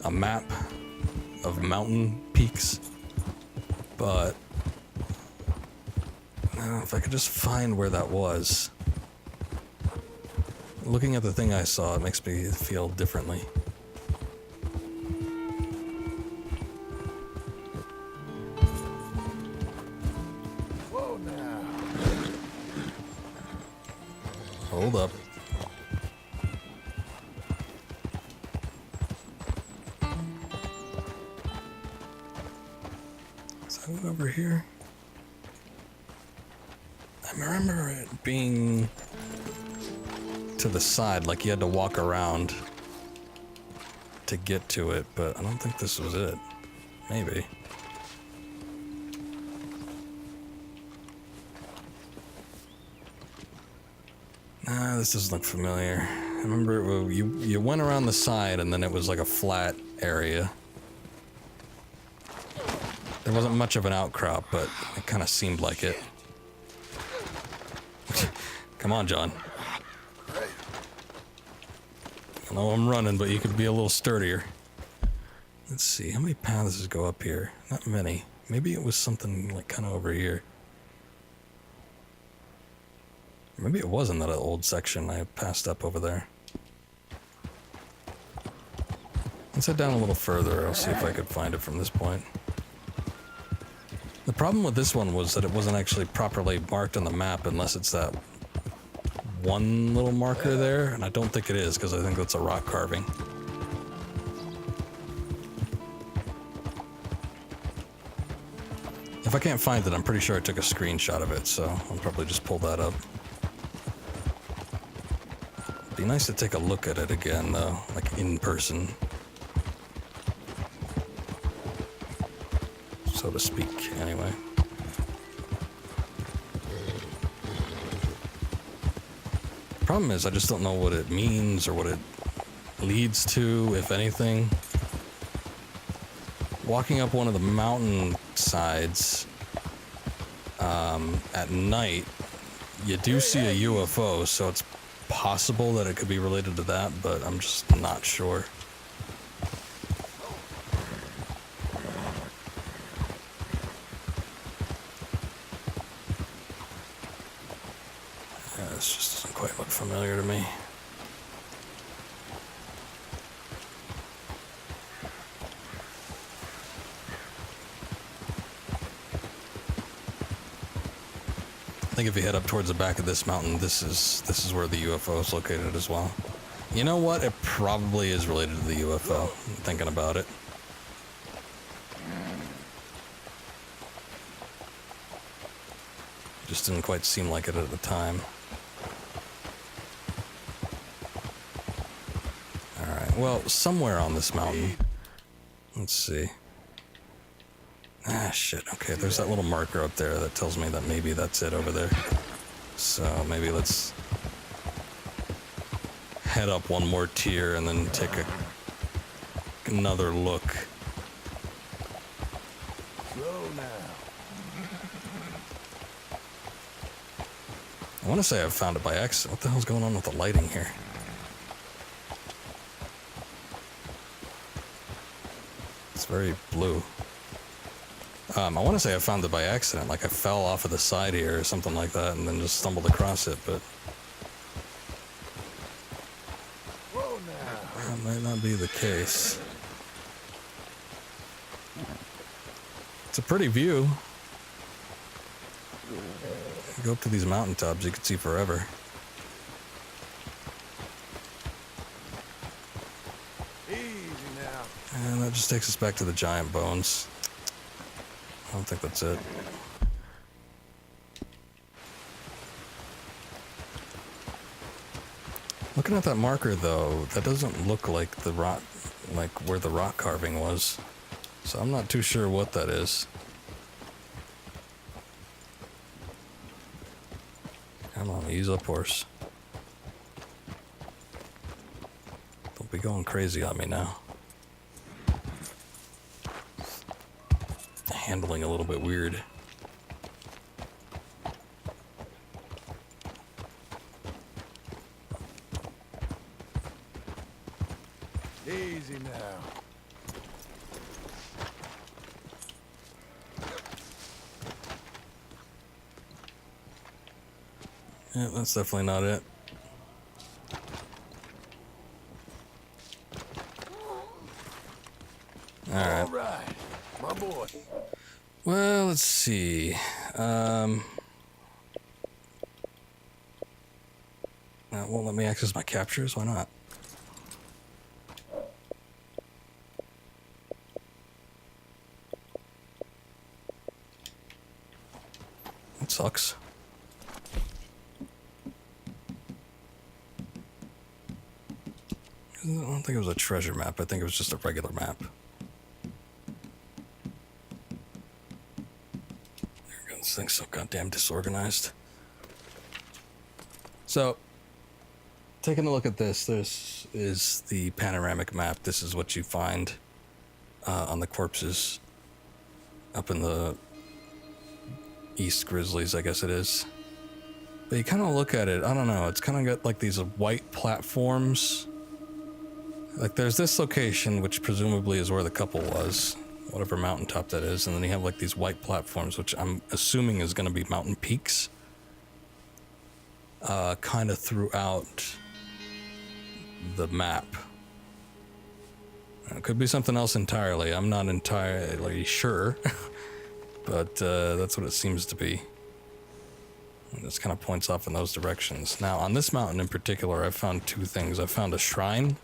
map of mountain peaks. But if I could just find where that was. Looking at the thing I saw, it makes me feel differently. Whoa now. Hold up. Is that one over here? I remember it being to the side, like you had to walk around to get to it, but I don't think this was it. Maybe. Nah, this doesn't look familiar. I remember you went around the side and then it was like a flat area. There wasn't much of an outcrop, but it kind of seemed like it. Come on, John. I know I'm running, but you could be a little sturdier. Let's see, how many paths go up here? Not many. Maybe it was something like kind of over here. Maybe it was in that old section I passed up over there. Let's head down a little further. I'll see if I could find it from this point. The problem with this one was that it wasn't actually properly marked on the map unless it's that one little marker there, and I don't think it is because I think that's a rock carving. If I can't find it, I'm pretty sure I took a screenshot of it, so I'll probably just pull that up. It'd be nice to take a look at it again, though, like in person, so to speak, anyway. Problem is, I just don't know what it means or what it leads to, if anything. Walking up one of the mountain sides at night, you do see a UFO, so it's possible that it could be related to that, but I'm just not sure. Yeah, this just doesn't quite look familiar to me. I think if you head up towards the back of this mountain, this is where the UFO is located as well. You know what? It probably is related to the UFO. I'm thinking about it. Just didn't quite seem like it at the time. Alright, well, somewhere on this mountain. Let's see. Ah, shit. Okay, there's that little marker up there that tells me that maybe that's it over there. So maybe let's head up one more tier and then take another look. Slow now. I want to say I found it by accident. What the hell's going on with the lighting here? It's very blue. I want to say I found it by accident, like I fell off of the side here or something like that and then just stumbled across it, but Whoa now. that might not be the case. It's a pretty view. You go up to these mountaintops, you can see forever. Easy now. And that just takes us back to the giant bones. I don't think that's it. Looking at that marker though, that doesn't look like the rock, like where the rock carving was. So I'm not too sure what that is. Come on, ease up, horse. Don't be going crazy on me now. Handling a little bit weird. Easy now. Yeah, that's definitely not it. All right, my boy. Well, let's see. Won't let me access my captures. Why not? That sucks. I don't think it was a treasure map. I think it was just a regular map. This thing's so goddamn disorganized. So, taking a look at this, this is the panoramic map. This is what you find on the corpses up in the East Grizzlies, I guess it is. But you kind of look at it, I don't know, it's kind of got like these white platforms. Like there's this location, which presumably is where the couple was. Whatever mountaintop that is, and then you have like these white platforms, which I'm assuming is going to be mountain peaks, kind of throughout the map. It could be something else entirely. I'm not entirely sure. but that's what it seems to be. It just kind of points off in those directions. Now, on this mountain in particular, I found two things. I found a shrine.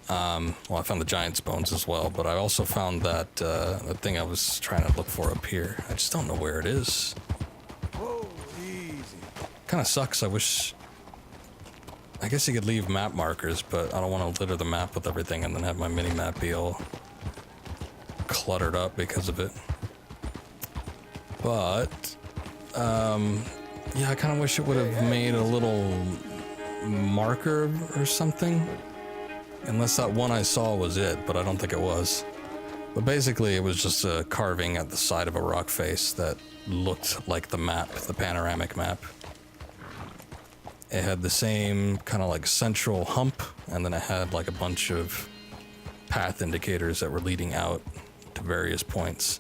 Well, I found the giant's bones as well, but I also found that that thing I was trying to look for up here. I just don't know where it is. Whoa, easy. Kind of sucks. I wish... I guess you could leave map markers, but I don't want to litter the map with everything and then have my mini-map be all cluttered up because of it. But... yeah, I kind of wish it would have made a little marker or something. Unless that one I saw was it, but I don't think it was. But basically, it was just a carving at the side of a rock face that looked like the map, the panoramic map. It had the same kind of like central hump, and then it had like a bunch of path indicators that were leading out to various points.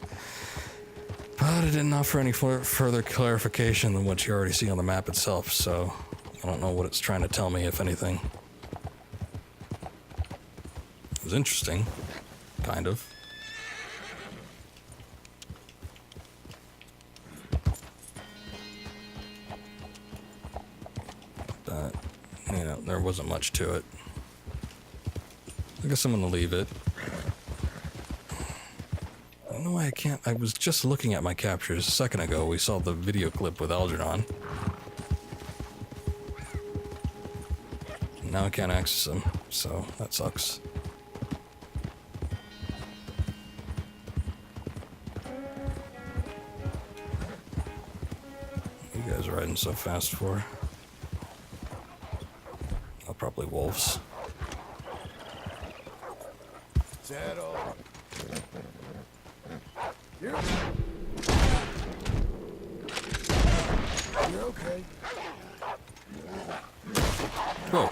But it didn't offer any further clarification than what you already see on the map itself, so I don't know what it's trying to tell me, if anything. It was interesting, kind of. But, you know, there wasn't much to it. I guess I'm gonna leave it. I don't know why I can't. I was just looking at my captures a second ago. We saw the video clip with Algernon. Now I can't access them, so that sucks. You guys are riding so fast for? Oh, probably wolves. Is that all? You're okay. Whoa.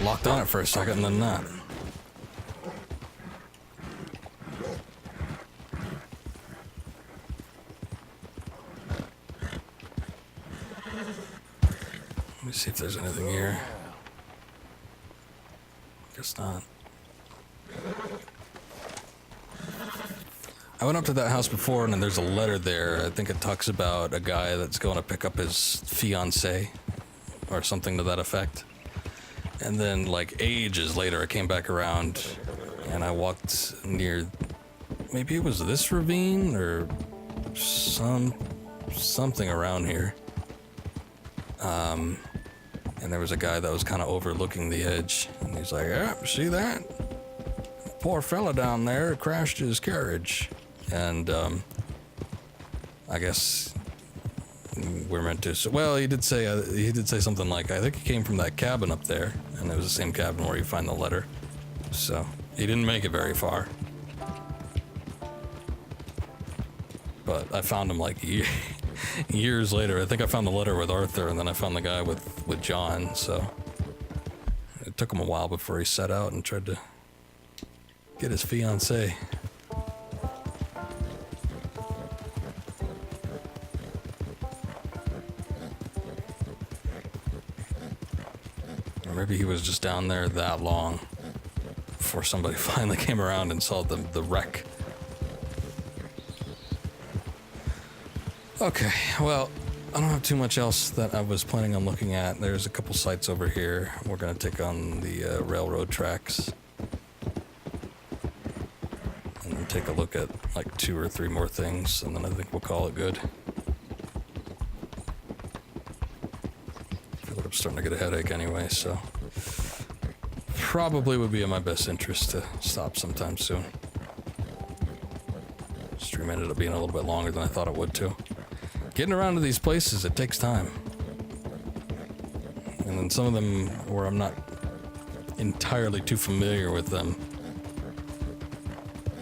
Locked on it for a second and then not. Let me see if there's anything here. Guess not. I went up to that house before and there's a letter there. I think it talks about a guy that's going to pick up his fiancée or something to that effect. And then like ages later I came back around and I walked near, maybe it was this ravine or something around here. And there was a guy that was kind of overlooking the edge and he's like, yeah, see that? Poor fella down there crashed his carriage. And I guess we're meant to. Well, he did say something like, I think he came from that cabin up there, and it was the same cabin where you find the letter. So he didn't make it very far. But I found him like years later. I think I found the letter with Arthur, and then I found the guy with John. So it took him a while before he set out and tried to get his fiancée. Maybe he was just down there that long before somebody finally came around and saw the wreck. Okay, well, I don't have too much else that I was planning on looking at. There's a couple sites over here. We're gonna take on the railroad tracks. And then take a look at like 2 or 3 more things, and then I think we'll call it good. I'm starting to get a headache anyway, so probably would be in my best interest to stop sometime soon. Stream ended up being a little bit longer than I thought it would too. Getting around to these places, it takes time. And then some of them where I'm not entirely too familiar with them,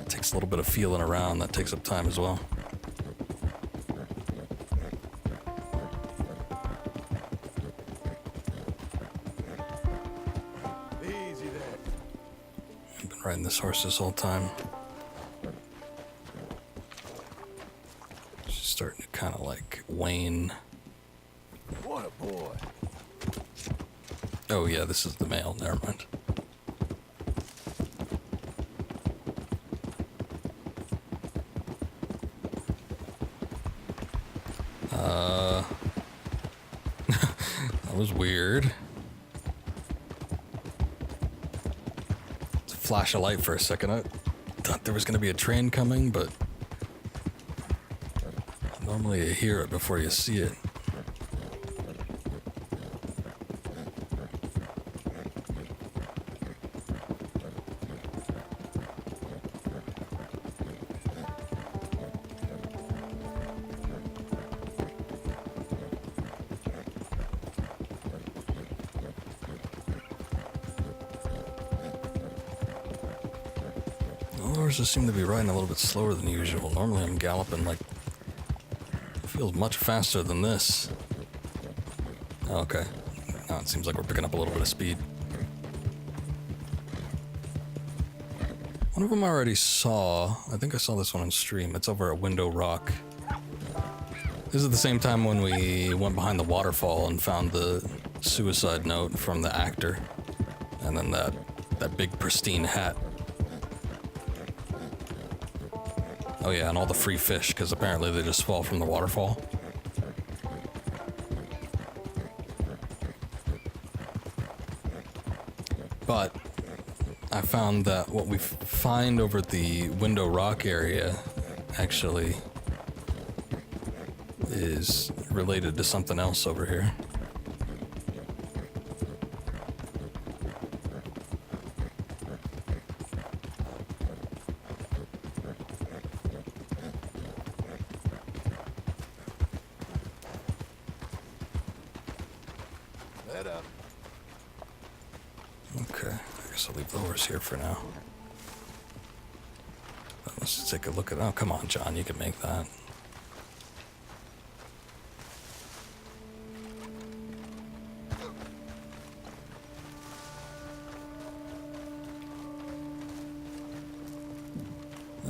it takes a little bit of feeling around. That takes up time as well. Riding this horse this whole time. She's starting to kind of like wane. What a boy. Oh yeah, this is the male, never mind. was weird. It's a flash of light for a second. I thought there was going to be a train coming, but normally you hear it before you see it. Horses seem to be riding a little bit slower than usual. Normally I'm galloping like... It feels much faster than this. Okay. Now it seems like we're picking up a little bit of speed. One of them I already saw. I think I saw this one on stream. It's over at Window Rock. This is the same time when we went behind the waterfall and found the suicide note from the actor. And then that big pristine hat. Oh yeah, and all the free fish, because apparently they just fall from the waterfall. But I found that what we find over at the Window Rock area actually is related to something else over here. Here for now. Let's just take a look at... Oh, come on, John, you can make that.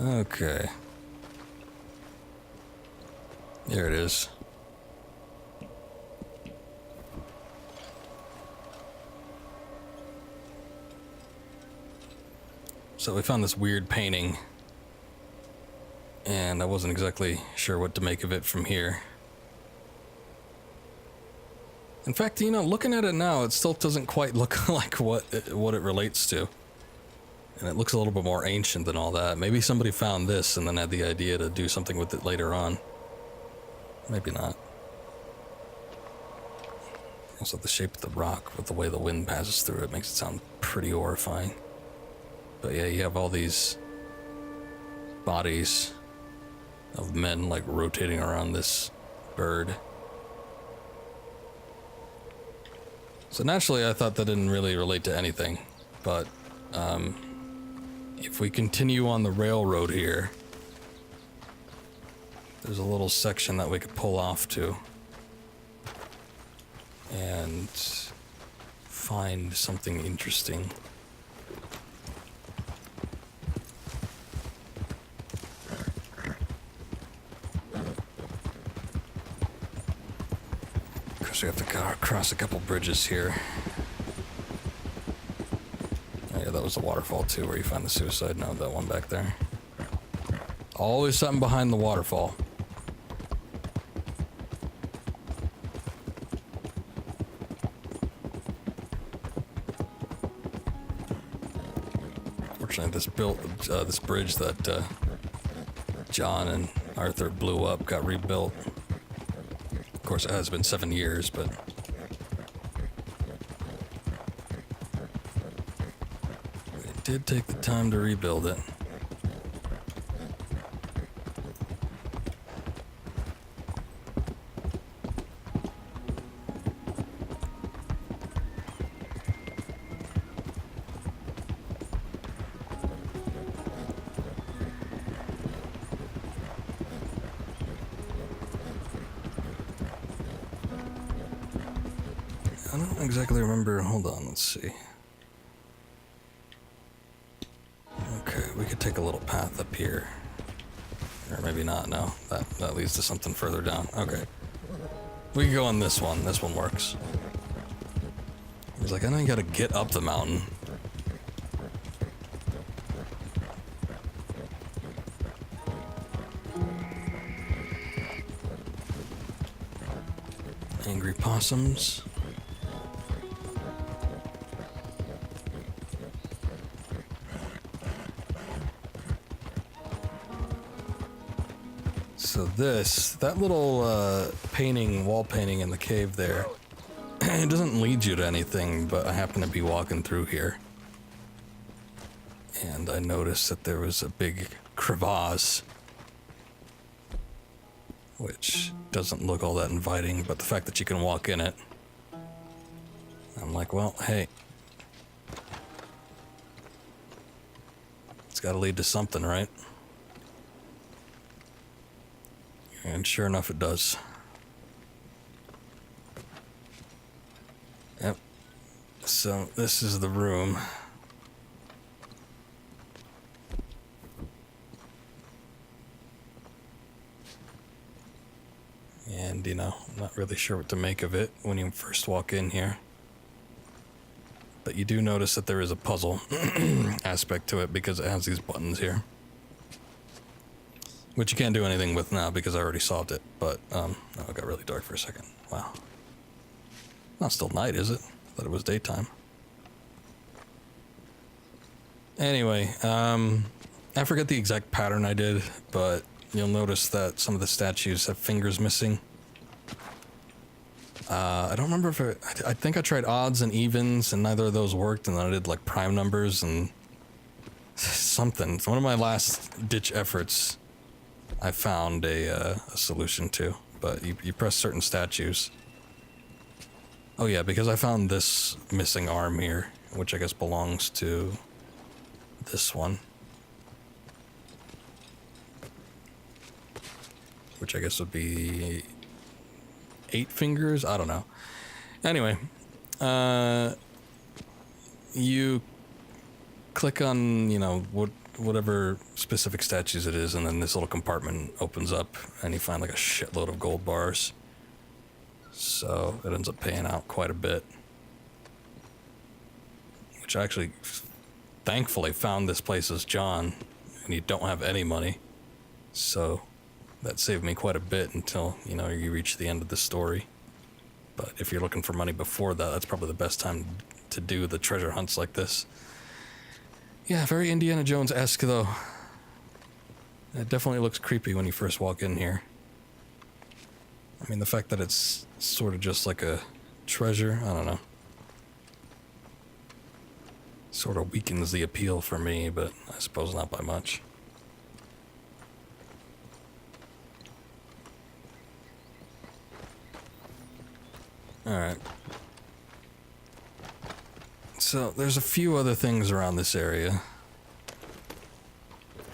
Okay. There it is. So we found this weird painting, and I wasn't exactly sure what to make of it from here. In fact, you know, looking at it now, it still doesn't quite look like what it relates to. And it looks a little bit more ancient than all that. Maybe somebody found this and then had the idea to do something with it later on. Maybe not. Also, the shape of the rock with the way the wind passes through it makes it sound pretty horrifying. But yeah, you have all these bodies of men like rotating around this bird. So naturally I thought that didn't really relate to anything, but if we continue on the railroad here, there's a little section that we could pull off to and find something interesting. We have to cross a couple bridges here. Oh yeah, that was the waterfall too, where you find the suicide note, that one back there. Always something behind the waterfall. Fortunately, this bridge that John and Arthur blew up got rebuilt. Of course, it has been 7 years, but it did take the time to rebuild it. I don't exactly remember. Hold on, let's see. Okay, we could take a little path up here. Or maybe not, no. That leads to something further down. Okay. We can go on this one. This one works. He's like, I know you gotta get up the mountain. Angry possums. So that little painting, wall painting in the cave there, it doesn't lead you to anything, but I happen to be walking through here. And I noticed that there was a big crevasse, which doesn't look all that inviting, but the fact that you can walk in it, I'm like, well, hey. It's gotta lead to something, right? And sure enough, it does. Yep. So this is the room. And, you know, I'm not really sure what to make of it when you first walk in here. But you do notice that there is a puzzle aspect to it because it has these buttons here. Which you can't do anything with now because I already solved it. But, oh, it got really dark for a second. Wow. Not still night, is it? I thought it was daytime. Anyway, I forget the exact pattern I did, but you'll notice that some of the statues have fingers missing. I don't remember if I think I tried odds and evens and neither of those worked, and then I did like prime numbers and something. It's one of my last ditch efforts. I found a solution to, but you press certain statues. Oh yeah, because I found this missing arm here, which I guess belongs to this one. Which I guess would be 8 fingers? I don't know. Anyway, you click on, you know, whatever specific statues it is, and then this little compartment opens up, and you find like a shitload of gold bars. So it ends up paying out quite a bit. Which I actually, thankfully, found this place as John, and you don't have any money. So that saved me quite a bit until, you know, you reach the end of the story. But if you're looking for money before that, that's probably the best time to do the treasure hunts like this. Yeah, very Indiana Jones-esque, though. It definitely looks creepy when you first walk in here. I mean, the fact that it's sort of just like a treasure, I don't know. Sort of weakens the appeal for me, but I suppose not by much. Alright. So, there's a few other things around this area.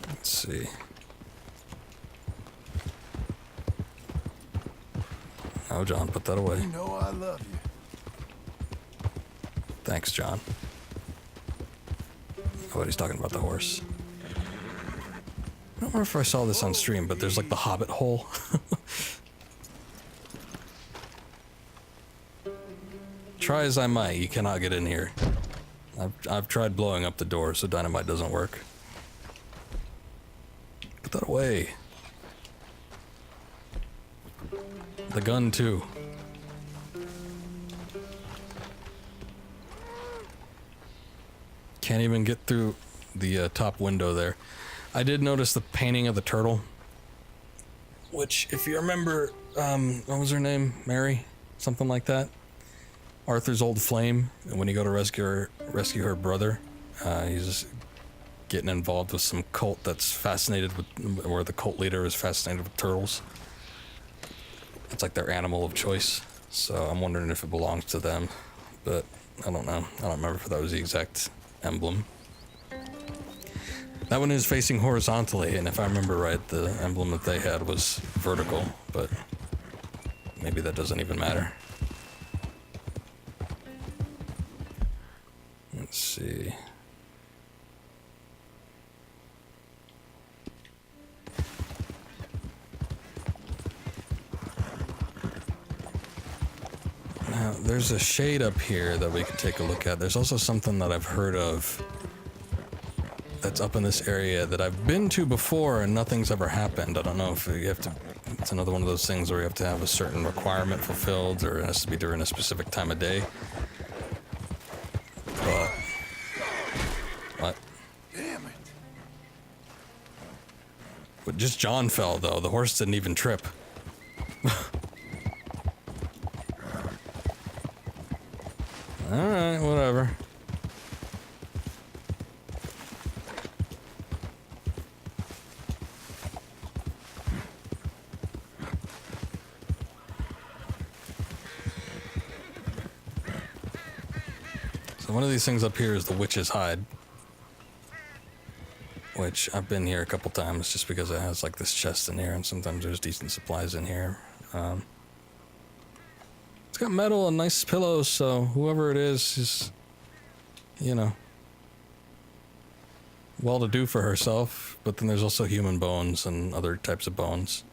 Let's see. Oh, John, put that away. You know I love you. Thanks, John. Oh, he's talking about the horse. I don't remember if I saw this on stream, but there's like the Hobbit hole. Try as I might, you cannot get in here. I've tried blowing up the door, so dynamite doesn't work. Put that away. The gun, too. Can't even get through the top window there. I did notice the painting of the turtle. Which, if you remember, what was her name? Mary? Something like that? Arthur's old flame. And when you go to rescue her brother, he's getting involved with some cult that's fascinated with, or the cult leader is fascinated with turtles. It's like their animal of choice. So I'm wondering if it belongs to them. But I don't know. I don't remember if that was the exact emblem. That one is facing horizontally, and if I remember right, the emblem that they had was vertical, but maybe that doesn't even matter. Let's see. Now, there's a shade up here that we could take a look at. There's also something that I've heard of that's up in this area that I've been to before and nothing's ever happened. I don't know if you have to, it's another one of those things where you have to have a certain requirement fulfilled or it has to be during a specific time of day. But, what? Damn it. But just John fell, though. The horse didn't even trip. Alright, whatever. So one of these things up here is the Witch's Hide. Which, I've been here a couple times just because it has like this chest in here, and sometimes there's decent supplies in here. It's got metal and nice pillows, so whoever it is, you know, well to do for herself. But then there's also human bones and other types of bones.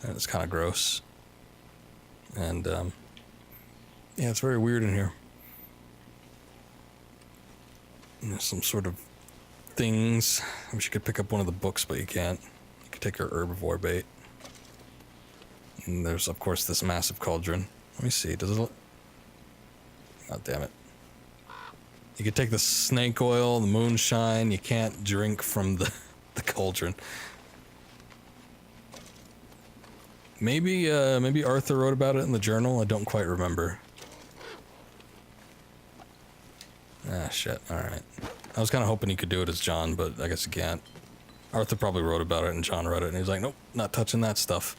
And it's kind of gross. And, yeah, it's very weird in here. And there's some sort of things. I wish you could pick up one of the books, but you can't. You could take your herbivore bait. And there's, of course, this massive cauldron. Let me see. Does it look... God damn it. You could take the snake oil, the moonshine. You can't drink from the cauldron. Maybe Arthur wrote about it in the journal. I don't quite remember. Ah, shit. Alright. I was kind of hoping he could do it as John, but I guess he can't. Arthur probably wrote about it and John read it, and he's like, nope, not touching that stuff.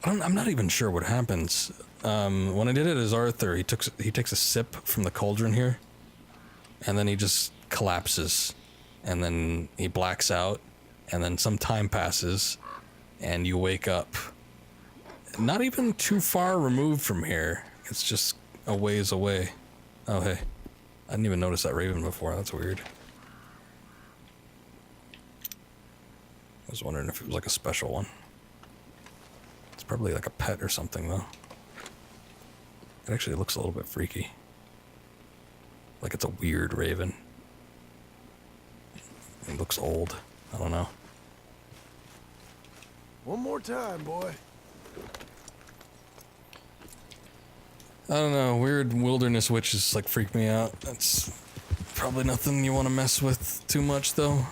I'm not even sure what happens. When I did it as Arthur, he takes a sip from the cauldron here, and then he just collapses, and then he blacks out, and then some time passes, and you wake up. Not even too far removed from here. It's just a ways away. Oh, hey. I didn't even notice that raven before. That's weird. I was wondering if it was like a special one. It's probably like a pet or something, though. It actually looks a little bit freaky. Like it's a weird raven. It looks old. I don't know. One more time, boy. I don't know. Weird wilderness witches like freak me out. That's probably nothing you want to mess with too much, though.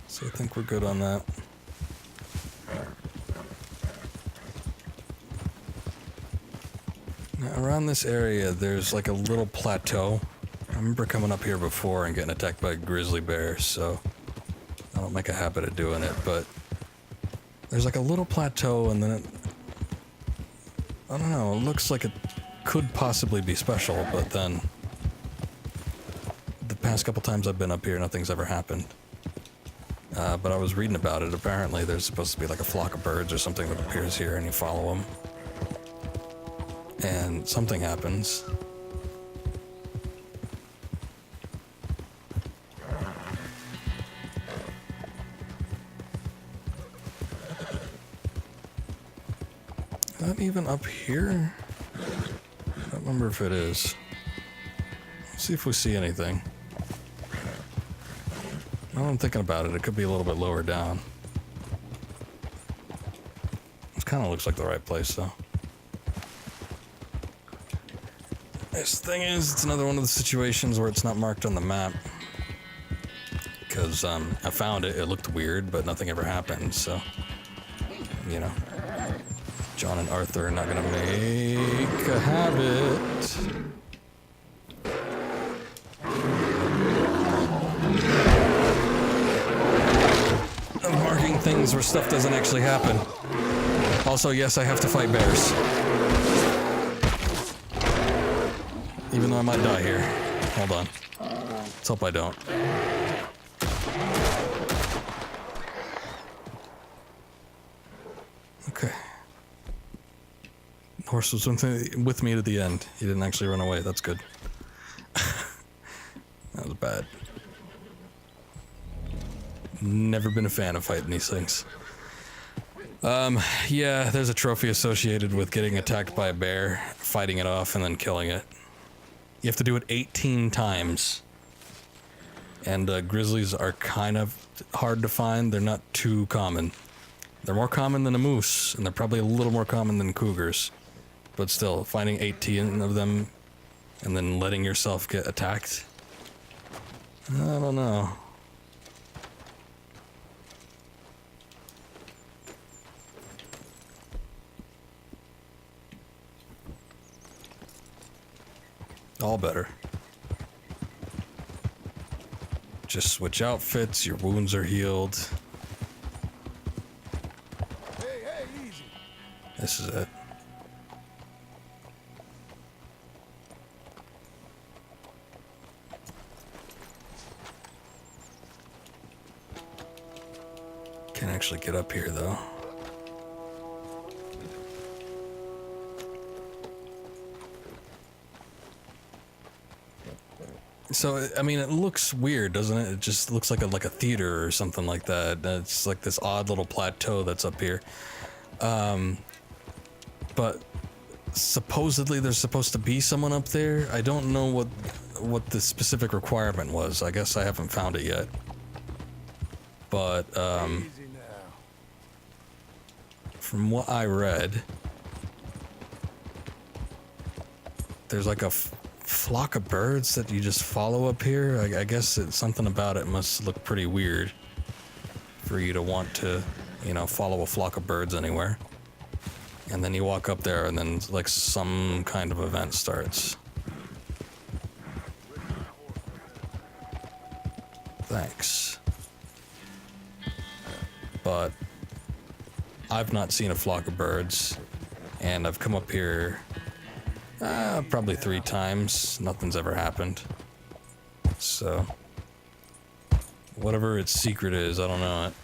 So I think we're good on that. Now, around this area, there's like a little plateau. I remember coming up here before and getting attacked by a grizzly bear, so I don't make a habit of doing it, but there's like a little plateau, and then it, I don't know, it looks like it could possibly be special, but then the past couple times I've been up here, nothing's ever happened. But I was reading about it. Apparently there's supposed to be like a flock of birds or something that appears here, and you follow them. And something happens. Is that even up here? I don't remember if it is. Let's see if we see anything. Now I'm thinking about it, it could be a little bit lower down. This kind of looks like the right place, though. This thing is, it's another one of the situations where it's not marked on the map. Because I found it, it looked weird, but nothing ever happened, so... You know. John and Arthur are not gonna make a habit. Of marking things where stuff doesn't actually happen. Also, yes, I have to fight bears. Even though I might die here. Hold on. Let's hope I don't. Okay. The horse was with me to the end. He didn't actually run away. That's good. That was bad. Never been a fan of fighting these things. Yeah, there's a trophy associated with getting attacked by a bear, fighting it off, and then killing it. You have to do it 18 times. And grizzlies are kind of hard to find. They're not too common. They're more common than a moose, and they're probably a little more common than cougars. But still, finding 18 of them and then letting yourself get attacked? I don't know. All better. Just switch outfits, your wounds are healed. Hey, easy. This is it. Can't actually get up here though. So, I mean, it looks weird, doesn't it? It just looks like a theater or something like that. It's like this odd little plateau that's up here. But supposedly there's supposed to be someone up there. I don't know what the specific requirement was. I guess I haven't found it yet. But, Easy now. from what I read, there's like a flock of birds that you just follow up here. I guess it's something about it must look pretty weird for you to want to, you know, follow a flock of birds anywhere. And then you walk up there and then like some kind of event starts. Thanks. But I've not seen a flock of birds, and I've come up here probably 3 times. Nothing's ever happened. So, whatever its secret is, I don't know it.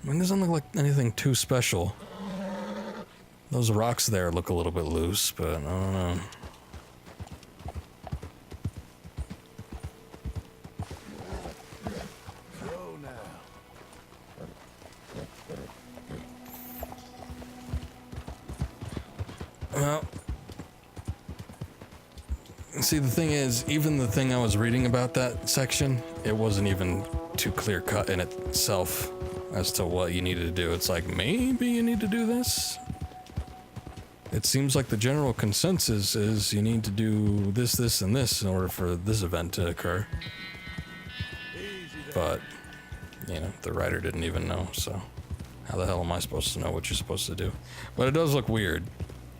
I mean, doesn't look like anything too special. Those rocks there look a little bit loose, but I don't know. Go now. Well, see, the thing is, even the thing I was reading about that section, it wasn't even too clear cut in itself as to what you needed to do. It's like, maybe you need to do this. It seems like the general consensus is you need to do this, this, and this in order for this event to occur. But, you know, the writer didn't even know, so how the hell am I supposed to know what you're supposed to do? But it does look weird,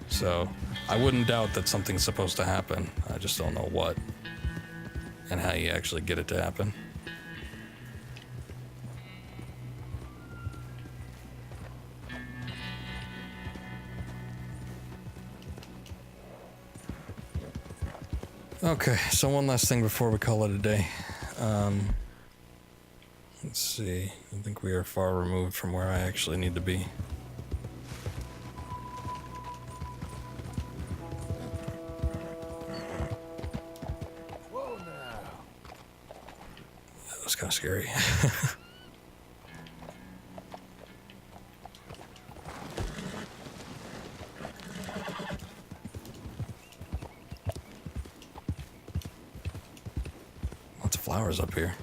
so I wouldn't doubt that something's supposed to happen. I just don't know what and how you actually get it to happen. Okay, so one last thing before we call it a day. Let's see. I think we are far removed from where I actually need to be. Whoa now. That was kind of scary. Lots of flowers up here.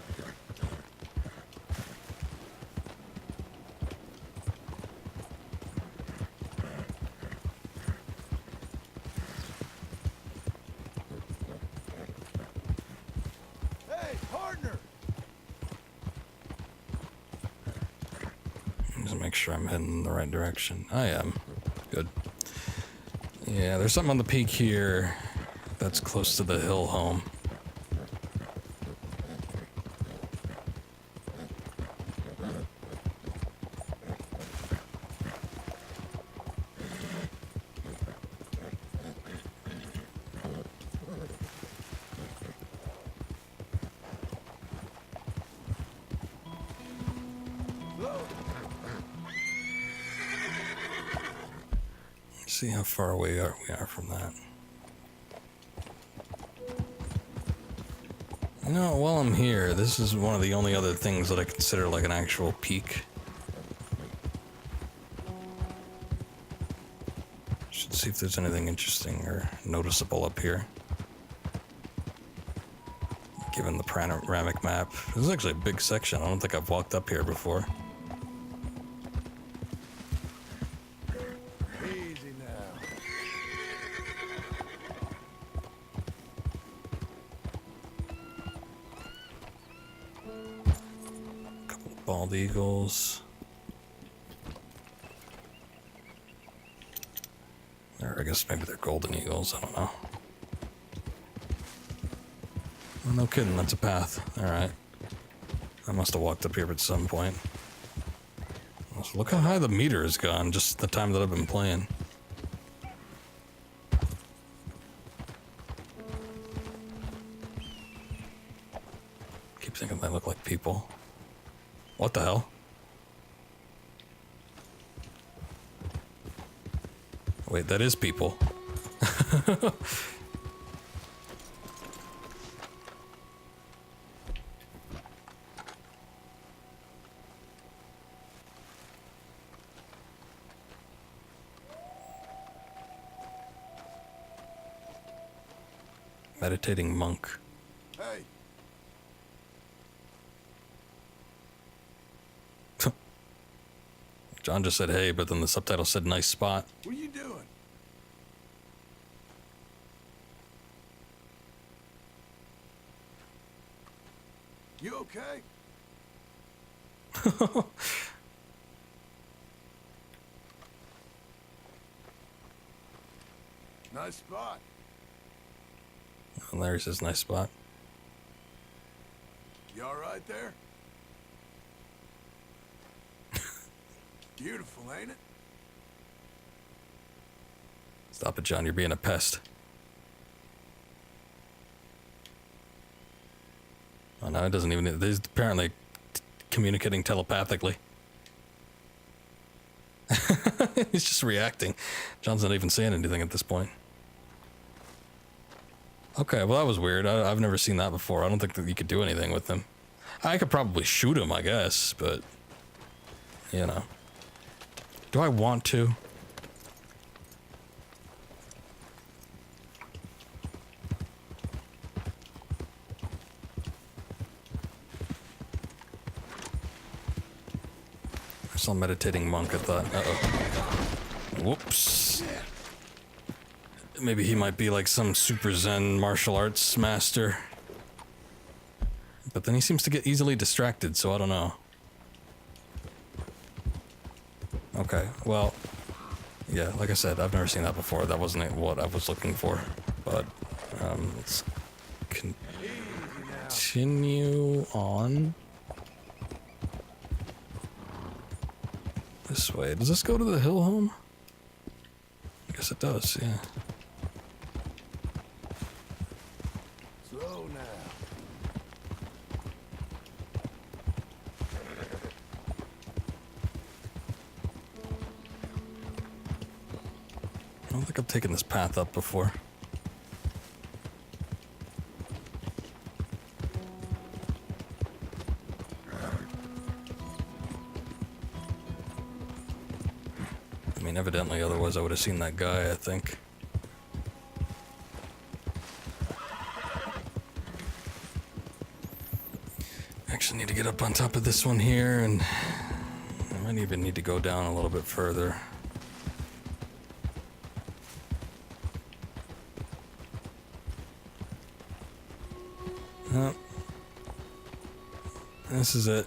Hey, partner. Just make sure I'm heading in the right direction. I am. Good. Yeah, there's something on the peak here that's close to the hill home. See how far away we are from that. You know, while I'm here, this is one of the only other things that I consider like an actual peak. Should see if there's anything interesting or noticeable up here. Given the panoramic map. This is actually a big section. I don't think I've walked up here before. Easy now. Couple of bald eagles. Or I guess maybe they're golden eagles, I don't know. Oh, no kidding, that's a path. Alright. I must have walked up here at some point. So look how high the meter has gone, just the time that I've been playing. Keep thinking they look like people. What the hell? Wait, that is people. Meditating monk. Hey, John just said hey, but then the subtitle said nice spot. what are you doing? You okay? Nice spot. And there's his nice spot. You all right there? Beautiful, ain't it? Stop it, John, you're being a pest. Oh no, it doesn't even, he's apparently communicating telepathically. He's just reacting. John's not even saying anything at this point. Okay, well that was weird. I've never seen that before. I don't think that you could do anything with him. I could probably shoot him, I guess, but... You know. Do I want to? I saw meditating monk, I thought. Uh-oh. Whoops. Maybe he might be like some super zen martial arts master. But then he seems to get easily distracted, so I don't know. Okay, well, yeah, like I said, I've never seen that before. That wasn't what I was looking for. But, let's continue on. This way. Does this go to the hill home? I guess it does, yeah. Slow now. I don't think I've taken this path up before. I mean, evidently, otherwise I would have seen that guy, I think. Actually need to get up on top of this one here, and I might even need to go down a little bit further. Oh. This is it.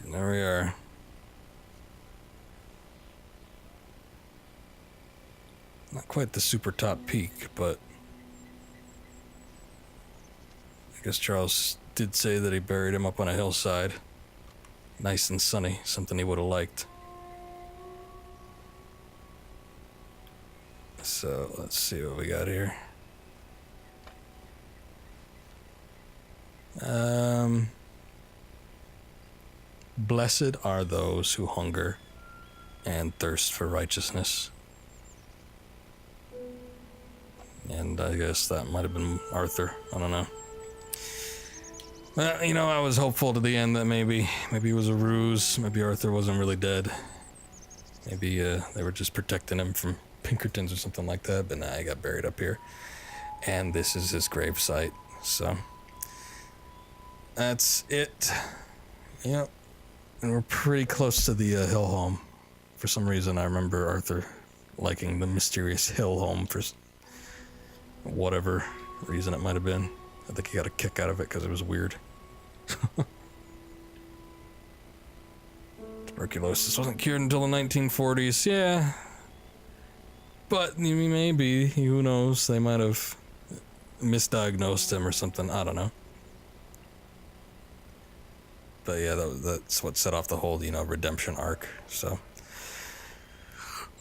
And there we are. Not quite the super top peak, but I guess Charles did say that he buried him up on a hillside. Nice and sunny, something he would have liked. So, let's see what we got here. Blessed are those who hunger and thirst for righteousness. And I guess that might have been Arthur. I don't know. Well, you know, I was hopeful to the end that maybe it was a ruse. Maybe Arthur wasn't really dead. Maybe they were just protecting him from Pinkertons or something like that. But nah, he got buried up here. And this is his grave site. So that's it. Yep. And we're pretty close to the hill home. For some reason, I remember Arthur liking the mysterious hill home for whatever reason it might have been. I think he got a kick out of it because it was weird. Tuberculosis wasn't cured until the 1940s, yeah. But maybe, who knows, they might have misdiagnosed him or something, I don't know. But yeah, that's what set off the whole, redemption arc, so.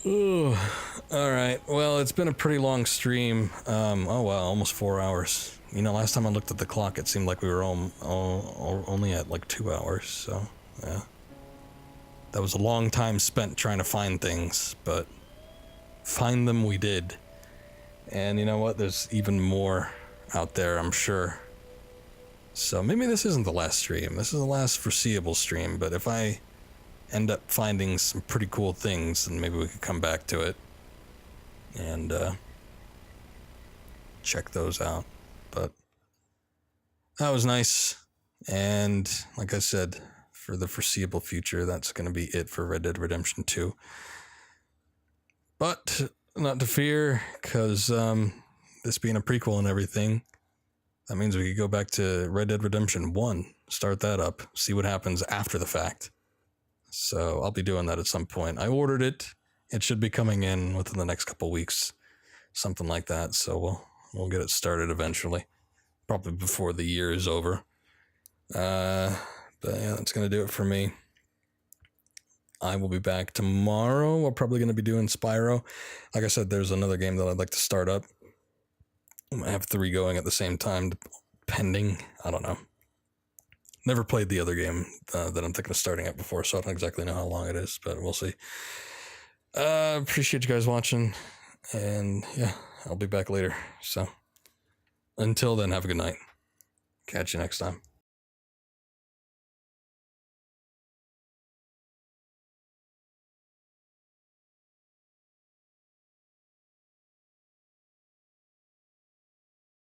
Ooh, alright, well, it's been a pretty long stream. Oh wow, almost 4 hours. Last time I looked at the clock, it seemed like we were only at like 2 hours, so, yeah. That was a long time spent trying to find things, but find them we did. And you know what? There's even more out there, I'm sure. So maybe this isn't the last stream. This is the last foreseeable stream, but if I end up finding some pretty cool things, then maybe we could come back to it and check those out. But that was nice. And like I said, for the foreseeable future, that's going to be it for Red Dead Redemption 2. But not to fear, because this being a prequel and everything, that means we could go back to Red Dead Redemption 1, start that up, see what happens after the fact. So I'll be doing that at some point. I ordered it. It should be coming in within the next couple weeks, something like that. So we'll get it started eventually, probably before the year is over. But yeah, that's going to do it for me. I will be back tomorrow. We're probably going to be doing Spyro. Like I said, there's another game that I'd like to start up. I have 3 going at the same time, pending. I don't know. Never played the other game that I'm thinking of starting up before, so I don't exactly know how long it is, but we'll see. Appreciate you guys watching, and yeah, I'll be back later. So until then, have a good night. Catch you next time.